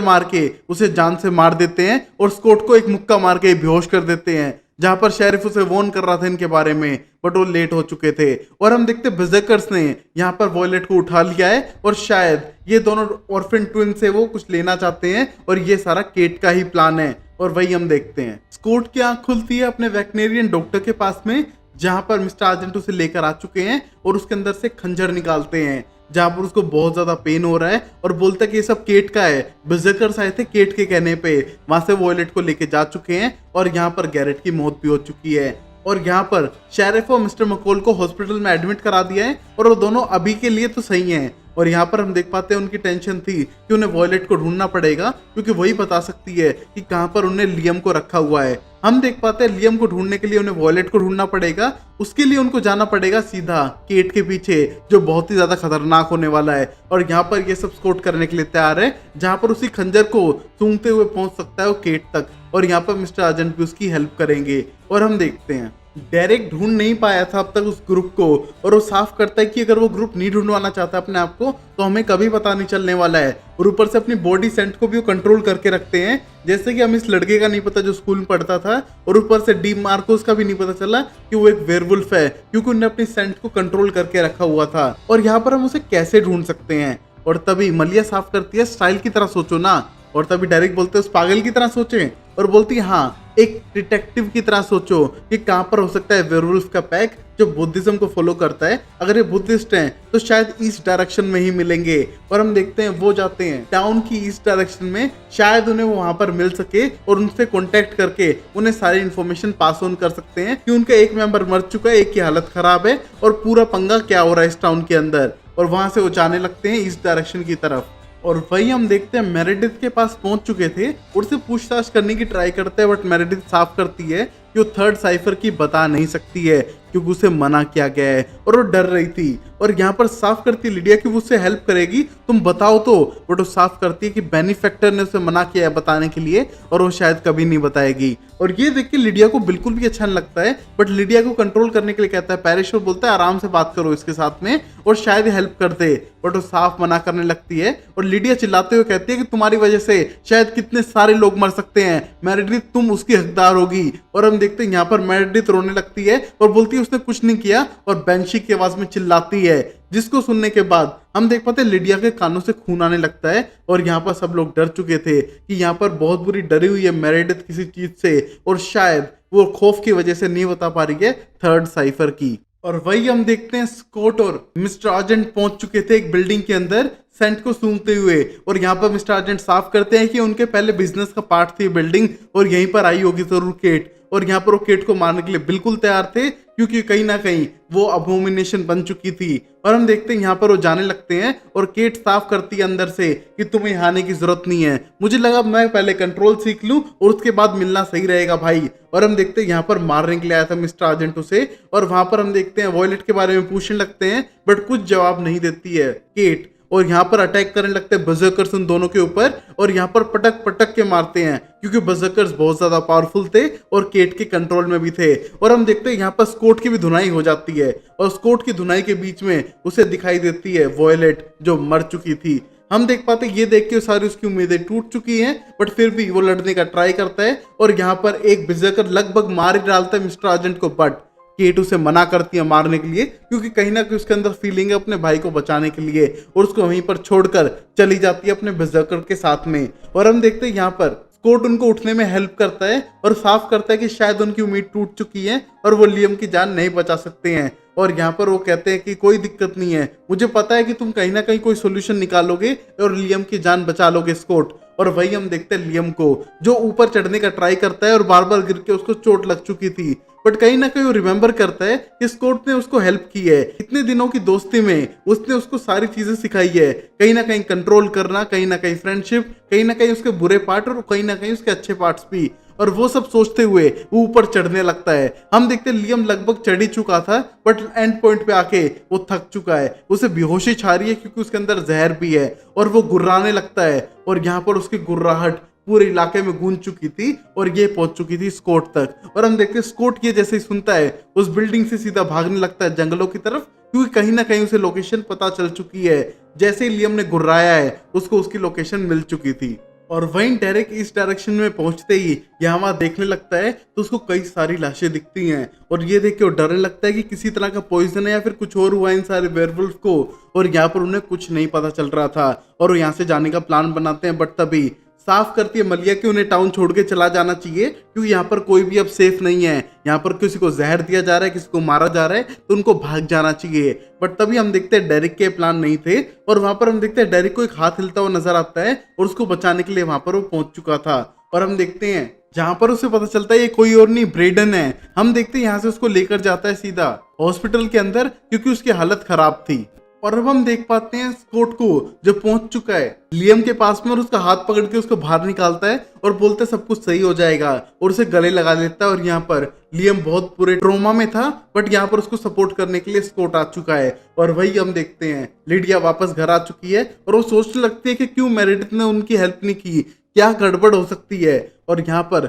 मार के उसे जान से मार देते हैं और स्कॉट को एक मुक्का मार के बेहोश कर देते हैं, जहां पर शेरिफ उसे वॉर्न कर रहा था इनके बारे में, बट वो लेट हो चुके थे। और हम देखते बिजर्कर्स ने यहाँ पर वॉयलेट को उठा लिया है और शायद ये दोनों ऑर्फन ट्विन से वो कुछ लेना चाहते हैं और ये सारा केट का ही प्लान है। और वही हम देखते हैं स्कॉट की आंख खुलती है अपने वेटनेरियन डॉक्टर के पास में, जहां पर मिस्टर आर्जेंट उसे लेकर आ चुके हैं और उसके अंदर से खंजर निकालते हैं, जहां पर उसको बहुत ज्यादा पेन हो रहा है और बोलता है कि ये सब केट का है। बिजर्कर्स आए थे केट के कहने पे, वहां से वॉयलेट को लेके जा चुके हैं और यहाँ पर गैरेट की मौत भी हो चुकी है। और यहाँ पर शेरिफ और मिस्टर मकोल को हॉस्पिटल में एडमिट करा दिया है और वो दोनों अभी के लिए तो सही हैं। और यहाँ पर हम देख पाते हैं उनकी टेंशन थी कि उन्हें वॉयलेट को ढूंढना पड़ेगा क्योंकि वही बता सकती है कि कहाँ पर उन्हें लियम को रखा हुआ है। हम देख पाते हैं लियम को ढूंढने के लिए उन्हें वॉयलेट को ढूंढना पड़ेगा। उसके लिए उनको जाना पड़ेगा सीधा केट के पीछे, जो बहुत ही ज्यादा खतरनाक होने वाला है। और यहाँ पर ये सब स्कोट करने के लिए तैयार है, जहाँ पर उसी खंजर को सूंघते हुए पहुंच सकता है वो केट तक। और यहाँ पर मिस्टर आर्जेंट भी उसकी हेल्प करेंगे। और हम देखते हैं डेरेक ढूंढ नहीं पाया था अब तक उस ग्रुप को, और वो साफ करता है कि अगर वो ग्रुप नहीं ढूंढवाना चाहता अपने आप को तो हमें कभी पता नहीं चलने वाला है। और ऊपर से अपनी बॉडी सेंट को भी वो कंट्रोल करके रखते हैं, जैसे कि हम इस लड़के का नहीं पता जो स्कूल में पढ़ता था, और ऊपर से डी मार्कोस का भी नहीं पता चला कि वो एक वेयरवुल्फ है क्योंकि उन्होंने अपनी सेंट को कंट्रोल करके रखा हुआ था। और यहाँ पर हम उसे कैसे ढूंढ सकते हैं। और तभी मलिया साफ करती है स्टाइल की तरह सोचो ना। और तभी डेरिक बोलते हैं उस पागल की तरह सोचें, और बोलती है हाँ एक डिटेक्टिव की तरह सोचो कि कहाँ पर हो सकता है वेयरवुल्फ का पैक जो बुद्धिज्म को फॉलो करता है। अगर ये बुद्धिस्ट हैं तो शायद ईस्ट डायरेक्शन में ही मिलेंगे। और हम देखते हैं वो जाते हैं टाउन की ईस्ट डायरेक्शन में, शायद उन्हें वहां पर मिल सके और उनसे कांटेक्ट करके उन्हें सारी इन्फॉर्मेशन पास ऑन कर सकते हैं कि उनका एक मेंबर मर चुका है, एक की हालत खराब है और पूरा पंगा क्या हो रहा है इस टाउन के अंदर। और वहां से वो जाने लगते हैं ईस्ट डायरेक्शन की तरफ। और वही हम देखते हैं मेरेडिथ के पास पहुंच चुके थे और उससे पूछताछ करने की ट्राई करते हैं, बट मेरेडिथ साफ करती है कि वो थर्ड साइफर की बता नहीं सकती है क्योंकि उसे मना किया गया है और वो डर रही थी। और यहाँ पर साफ करती है लिडिया कि वो उससे हेल्प करेगी, तुम बताओ तो। बट वो साफ करती है कि बेनिफैक्टर ने उसे मना किया है बताने के लिए और वो शायद कभी नहीं बताएगी। और ये देख के लिडिया को बिल्कुल भी अच्छा नहीं लगता है, बट लिडिया को कंट्रोल करने के लिए कहता है पैरिस, और बोलता है आराम से बात करो इसके साथ में और शायद हेल्प कर दे। बट वो साफ मना करने लगती है और लिडिया चिल्लाते हुए कहती है कि तुम्हारी वजह से शायद कितने सारे लोग मर सकते हैं, मेरेडिथ तुम उसकी हकदार होगी। और हम देखते हैं यहाँ पर मेरेडिथ रोने लगती है और बोलती है उसने कुछ नहीं किया, और बेंशी की आवाज में चिल्लाती है, जिसको सुनने के बाद हम देख पाते हैं लिडिया के कानों से खून आने लगता है। और यहाँ पर सब लोग डर चुके थे कि यहाँ पर बहुत बुरी डरी हुई है मेरेडिथ किसी चीज से, और शायद वो खौफ की वजह से नहीं बता पा रही है थर्ड साइफर की। और वही हम देखते हैं स्कॉट और मिस्टर आर्जेंट पहुंच चुके थे एक बिल्डिंग के अंदर सेंट को सूंघते हुए। और यहाँ पर मिस्टर आर्जेंट साफ करते हैं कि उनके पहले बिजनेस का पार्ट थी बिल्डिंग और यहीं पर आई होगी जरूर केट। और यहाँ पर वो केट को मारने के लिए बिल्कुल तैयार थे क्योंकि कहीं ना कहीं वो अबोमिनेशन बन चुकी थी। और हम देखते हैं यहाँ पर वो जाने लगते हैं और केट साफ करती है अंदर से कि तुम्हें यहाँ आने की जरूरत नहीं है, मुझे लगा मैं पहले कंट्रोल सीख लूं और उसके बाद मिलना सही रहेगा भाई। और हम देखते हैं यहाँ पर मारने के लिए आया था मिस्टर आर्जेंट उसे, और वहां पर हम देखते हैं वॉयलेट के बारे में पूछने लगते हैं बट कुछ जवाब नहीं देती है केट। और यहाँ पर अटैक करने लगते हैं बर्जर्कर्स उन दोनों के ऊपर, और यहाँ पर पटक पटक के मारते हैं क्योंकि बर्जर्कर्स बहुत ज्यादा पावरफुल थे और केट के कंट्रोल में भी थे। और हम देखते हैं यहाँ पर स्कॉट की भी धुनाई हो जाती है और स्कॉट की धुनाई के बीच में उसे दिखाई देती है वॉयलेट जो मर चुकी थी। हम देख पाते ये देख के सारी उसकी उम्मीदें टूट चुकी हैं, बट फिर भी वो लड़ने का ट्राई करता है और यहाँ पर एक बर्जर्कर लगभग मार ही डालता है मिस्टर आर्जेंट को, बट केट उसे मना करती है मारने के लिए क्योंकि कहीं ना कहीं उसके अंदर फीलिंग है अपने भाई को बचाने के लिए, और उसको वहीं पर छोड़कर चली जाती है अपने बर्जर्कर के साथ में। और हम देखते हैं यहाँ पर स्कॉट उनको उठने में हेल्प करता है और साफ करता है कि शायद उनकी उम्मीद टूट चुकी है और वो लियम की जान नहीं बचा सकते हैं। और यहाँ पर वो कहते हैं कि कोई दिक्कत नहीं है, मुझे पता है कि तुम कहीं ना कहीं कोई सोल्यूशन निकालोगे और लियम की जान बचा लोगे स्कॉट। और वही हम देखते हैं लियम को जो ऊपर चढ़ने का ट्राई करता है और बार बार गिर के उसको चोट लग चुकी थी, बट कहीं ना कहीं वो रिमेंबर करता है कि स्कॉट ने उसको हेल्प की है इतने दिनों की दोस्ती में, उसने उसको सारी चीजें सिखाई है, कहीं ना कहीं कंट्रोल करना, कहीं ना कहीं फ्रेंडशिप, कहीं ना कहीं उसके बुरे पार्ट और कहीं ना कहीं उसके अच्छे पार्ट्स भी। और वो सब सोचते हुए वो ऊपर चढ़ने लगता है। हम देखते हैं लियम लगभग चढ़ ही चुका था बट एंड पॉइंट पे आके वो थक चुका है, उसे बेहोशी छा रही है क्योंकि उसके अंदर जहर भी है और वो गुर्राने लगता है। और यहाँ पर उसकी गुर्राहट पूरे इलाके में गूंज चुकी थी और ये पहुंच चुकी थी स्कॉट तक। और हम देखते हैं स्कॉट ये जैसे ही सुनता है उस बिल्डिंग से सीधा भागने लगता है जंगलों की तरफ, क्योंकि कहीं ना कहीं उसे लोकेशन पता चल चुकी है। जैसे ही लियम ने गुर्राया है उसको उसकी लोकेशन मिल चुकी थी। और वहीं डेरेक इस डायरेक्शन में पहुंचते ही यहाँ वहां देखने लगता है तो उसको कई सारी लाशें दिखती हैं और ये देख के वो डरने लगता है कि किसी तरह का पॉइजन है या फिर कुछ और हुआ इन सारे वेयरवुल्फ को। और यहाँ पर उन्हें कुछ नहीं पता चल रहा था और वो यहाँ से जाने का प्लान बनाते हैं, बट तभी साफ करती है मलिया कि उन्हें टाउन छोड़ के चला जाना चाहिए क्योंकि यहाँ पर कोई भी अब सेफ नहीं है। यहाँ पर किसी को जहर दिया जा रहा है, किसी को मारा जा रहा है, तो उनको भाग जाना चाहिए। बट तभी हम देखते हैं डेरिक के प्लान नहीं थे और वहां पर हम देखते हैं डेरिक को एक हाथ हिलता हुआ नजर आता है और उसको बचाने के लिए वहां पर वो पहुंच चुका था। और हम देखते हैं जहाँ पर उसे पता चलता है ये कोई और नहीं ब्रेडन है। हम देखते हैं यहाँ से उसको लेकर जाता है सीधा हॉस्पिटल के अंदर क्योंकि उसकी हालत खराब थी। और अब हम देख पाते हैं स्कॉट को जो पहुंच चुका है लियम के पास में और उसका हाथ पकड़ के उसको बाहर निकालता है और बोलता है सब कुछ सही हो जाएगा और उसे गले लगा लेता है। और यहाँ पर लियम बहुत पूरे ट्रोमा में था बट यहाँ पर उसको सपोर्ट करने के लिए स्कॉट आ चुका है। और वही हम देखते हैं लिडिया वापस घर आ चुकी है और वो सोचने लगती है कि क्यों मेरेडिथ ने उनकी हेल्प नहीं की, क्या गड़बड़ हो सकती है। और यहाँ पर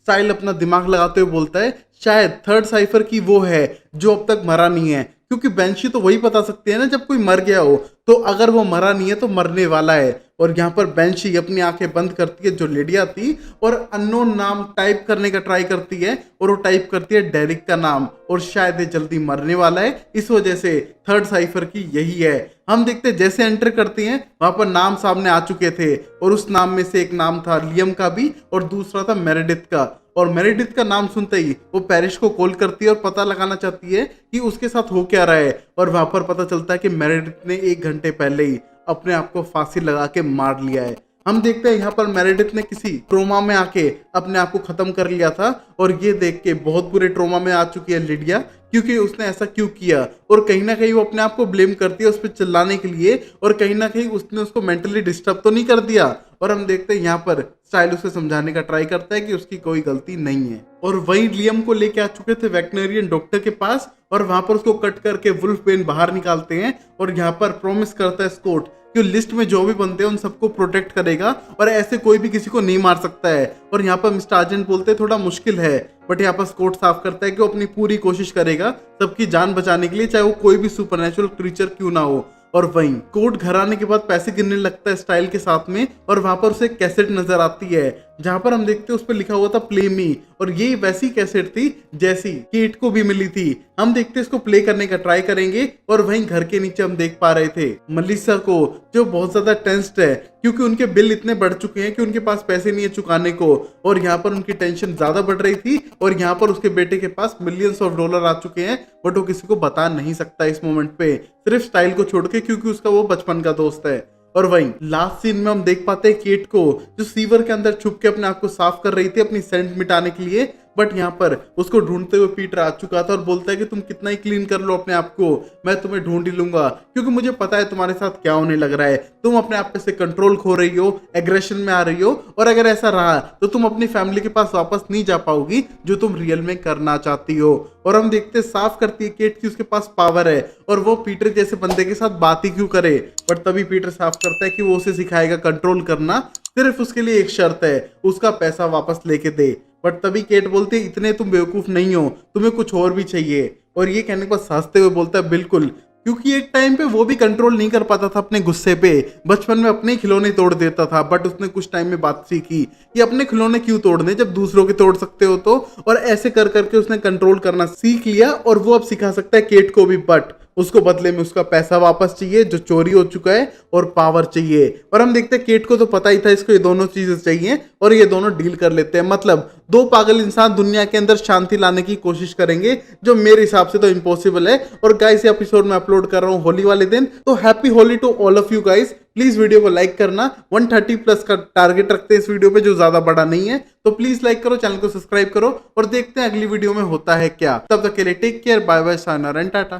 साइल अपना दिमाग लगाते हुए बोलता है शायद थर्ड साइफर की वो है जो अब तक मरा नहीं है, क्योंकि बेंशी तो वही बता सकते हैं ना जब कोई मर गया हो, तो अगर वो मरा नहीं है तो मरने वाला है। और यहाँ पर बेंशी अपनी आंखें बंद करती है जो लिडिया थी और अननोन नाम टाइप करने का ट्राई करती है और वो टाइप करती है डेरिक का नाम और शायद ये जल्दी मरने वाला है, इस वजह से थर्ड साइफर की यही है। हम देखते हैं जैसे एंटर करते हैं वहां पर नाम सामने आ चुके थे और उस नाम में से एक नाम था लियम का भी और दूसरा था मेरेडिथ का। और मेरेडिथ का नाम सुनते ही वो पैरिश को कॉल करती है और पता लगाना चाहती है कि उसके साथ हो क्या रहा है। और वहां पर पता चलता है कि मेरेडिथ ने 1 घंटे पहले ही अपने आप को फांसी लगा के मार लिया है। हम देखते हैं यहाँ पर मेरेडिथ ने किसी ट्रोमा में आके अपने आप को खत्म कर लिया था और ये देख के बहुत बुरे ट्रोमा में आ चुकी है लिडिया क्योंकि उसने ऐसा क्यों किया। और कहीं ना कहीं वो अपने आप को ब्लेम करती है उस पर चिल्लाने के लिए और कहीं ना कहीं उसने उसको मेंटली डिस्टर्ब तो नहीं कर दिया। और हम देखते हैं यहाँ पर स्टाइल उसे समझाने का ट्राई करता है कि उसकी कोई गलती नहीं है। और वही लियम को लेके आ चुके थे वेटनरियन डॉक्टर के पास और वहां पर उसको कट करके वुल्फ पेन बाहर निकालते हैं और यहाँ पर प्रॉमिस करता है स्कॉट कि लिस्ट में जो भी बनते हैं उन सबको प्रोटेक्ट करेगा और ऐसे कोई भी किसी को नहीं मार सकता है। और यहाँ पर मिस्टर आर्जेंट बोलते हैं थोड़ा मुश्किल है, बट यहाँ पर स्कॉट साफ करता है कि वो अपनी पूरी कोशिश करेगा सबकी जान बचाने के लिए, चाहे वो कोई भी सुपरनेचुरल क्रीचर क्यों ना हो। और वहीं कोर्ट घर आने के बाद पैसे गिनने लगता है स्टाइल के साथ में और वहां पर उसे कैसेट नजर आती है जहां पर हम देखते हैं उस पर लिखा हुआ था प्ले मी और ये वैसी कैसेट थी जैसी केट को भी मिली थी। हम देखते हैं इसको प्ले करने का ट्राई करेंगे और वहीं घर के नीचे हम देख पा रहे थे मलिसा को जो बहुत ज्यादा टेंस्ड है क्योंकि उनके बिल इतने बढ़ चुके हैं कि उनके पास पैसे नहीं है चुकाने को और यहाँ पर उनकी टेंशन ज्यादा बढ़ रही थी। और यहाँ पर उसके बेटे के पास मिलियंस ऑफ डॉलर आ चुके हैं बट वो किसी को बता नहीं सकता इस मोमेंट पे, सिर्फ स्टाइल को छोड़ के क्योंकि उसका वो बचपन का दोस्त है। और वहीं लास्ट सीन में हम देख पाते हैं केट को जो सीवर के अंदर छुप के अपने आप को साफ कर रही थी अपनी सेंट मिटाने के लिए, बट यहाँ पर उसको ढूंढते हुए पीटर आ चुका था और बोलता है कि तुम कितना ही क्लीन कर लो अपने आप को, मैं तुम्हें ढूंढ ही लूंगा क्योंकि मुझे पता है तुम्हारे साथ क्या होने लग रहा है, तुम अपने आप पे से कंट्रोल खो रही हो, एग्रेशन में आ रही हो और अगर ऐसा रहा तो तुम अपनी फैमिली के पास वापस नहीं जा पाओगी जो तुम रियल में करना चाहती हो। और हम देखते साफ करती है केट की उसके पास पावर है और वो पीटर जैसे बंदे के साथ बात ही क्यों करे, बट तभी पीटर साफ करता है कि वो उसे सिखाएगा कंट्रोल करना, सिर्फ उसके लिए एक शर्त है, उसका पैसा वापस लेके दे। बट तभी केट बोलती है इतने तुम बेवकूफ नहीं हो, तुम्हें कुछ और भी चाहिए। और ये कहने के बाद हंसते हुए बोलता है बिल्कुल, क्योंकि एक टाइम पे वो भी कंट्रोल नहीं कर पाता था अपने गुस्से पे, बचपन में अपने खिलौने तोड़ देता था, बट उसने कुछ टाइम में बात सीखी कि अपने खिलौने क्यों तोड़ने जब दूसरों के तोड़ सकते हो तो, और ऐसे कर करके उसने कंट्रोल करना सीख लिया और वो अब सिखा सकता है केट को भी, बट उसको बदले में उसका पैसा वापस चाहिए जो चोरी हो चुका है और पावर चाहिए। और हम देखते हैं केट को तो पता ही था इसको ये दोनों चीजें चाहिए और ये दोनों डील कर लेते हैं, मतलब दो पागल इंसान दुनिया के अंदर शांति लाने की कोशिश करेंगे जो मेरे हिसाब से तो इम्पॉसिबल है। और गाइस ये एपिसोड मैं अपलोड कर रहा हूँ होली वाले दिन, तो happy Holi to all of you guys. Please video को लाइक करना, 130 प्लस का टारगेट रखते हैं इस वीडियो पे जो ज्यादा बड़ा नहीं है, तो प्लीज लाइक करो, चैनल को सब्सक्राइब करो और देखते हैं अगली वीडियो में होता है क्या। तब तक के लिए टेक केयर, बाय बाय, सायनारा एंड टाटा।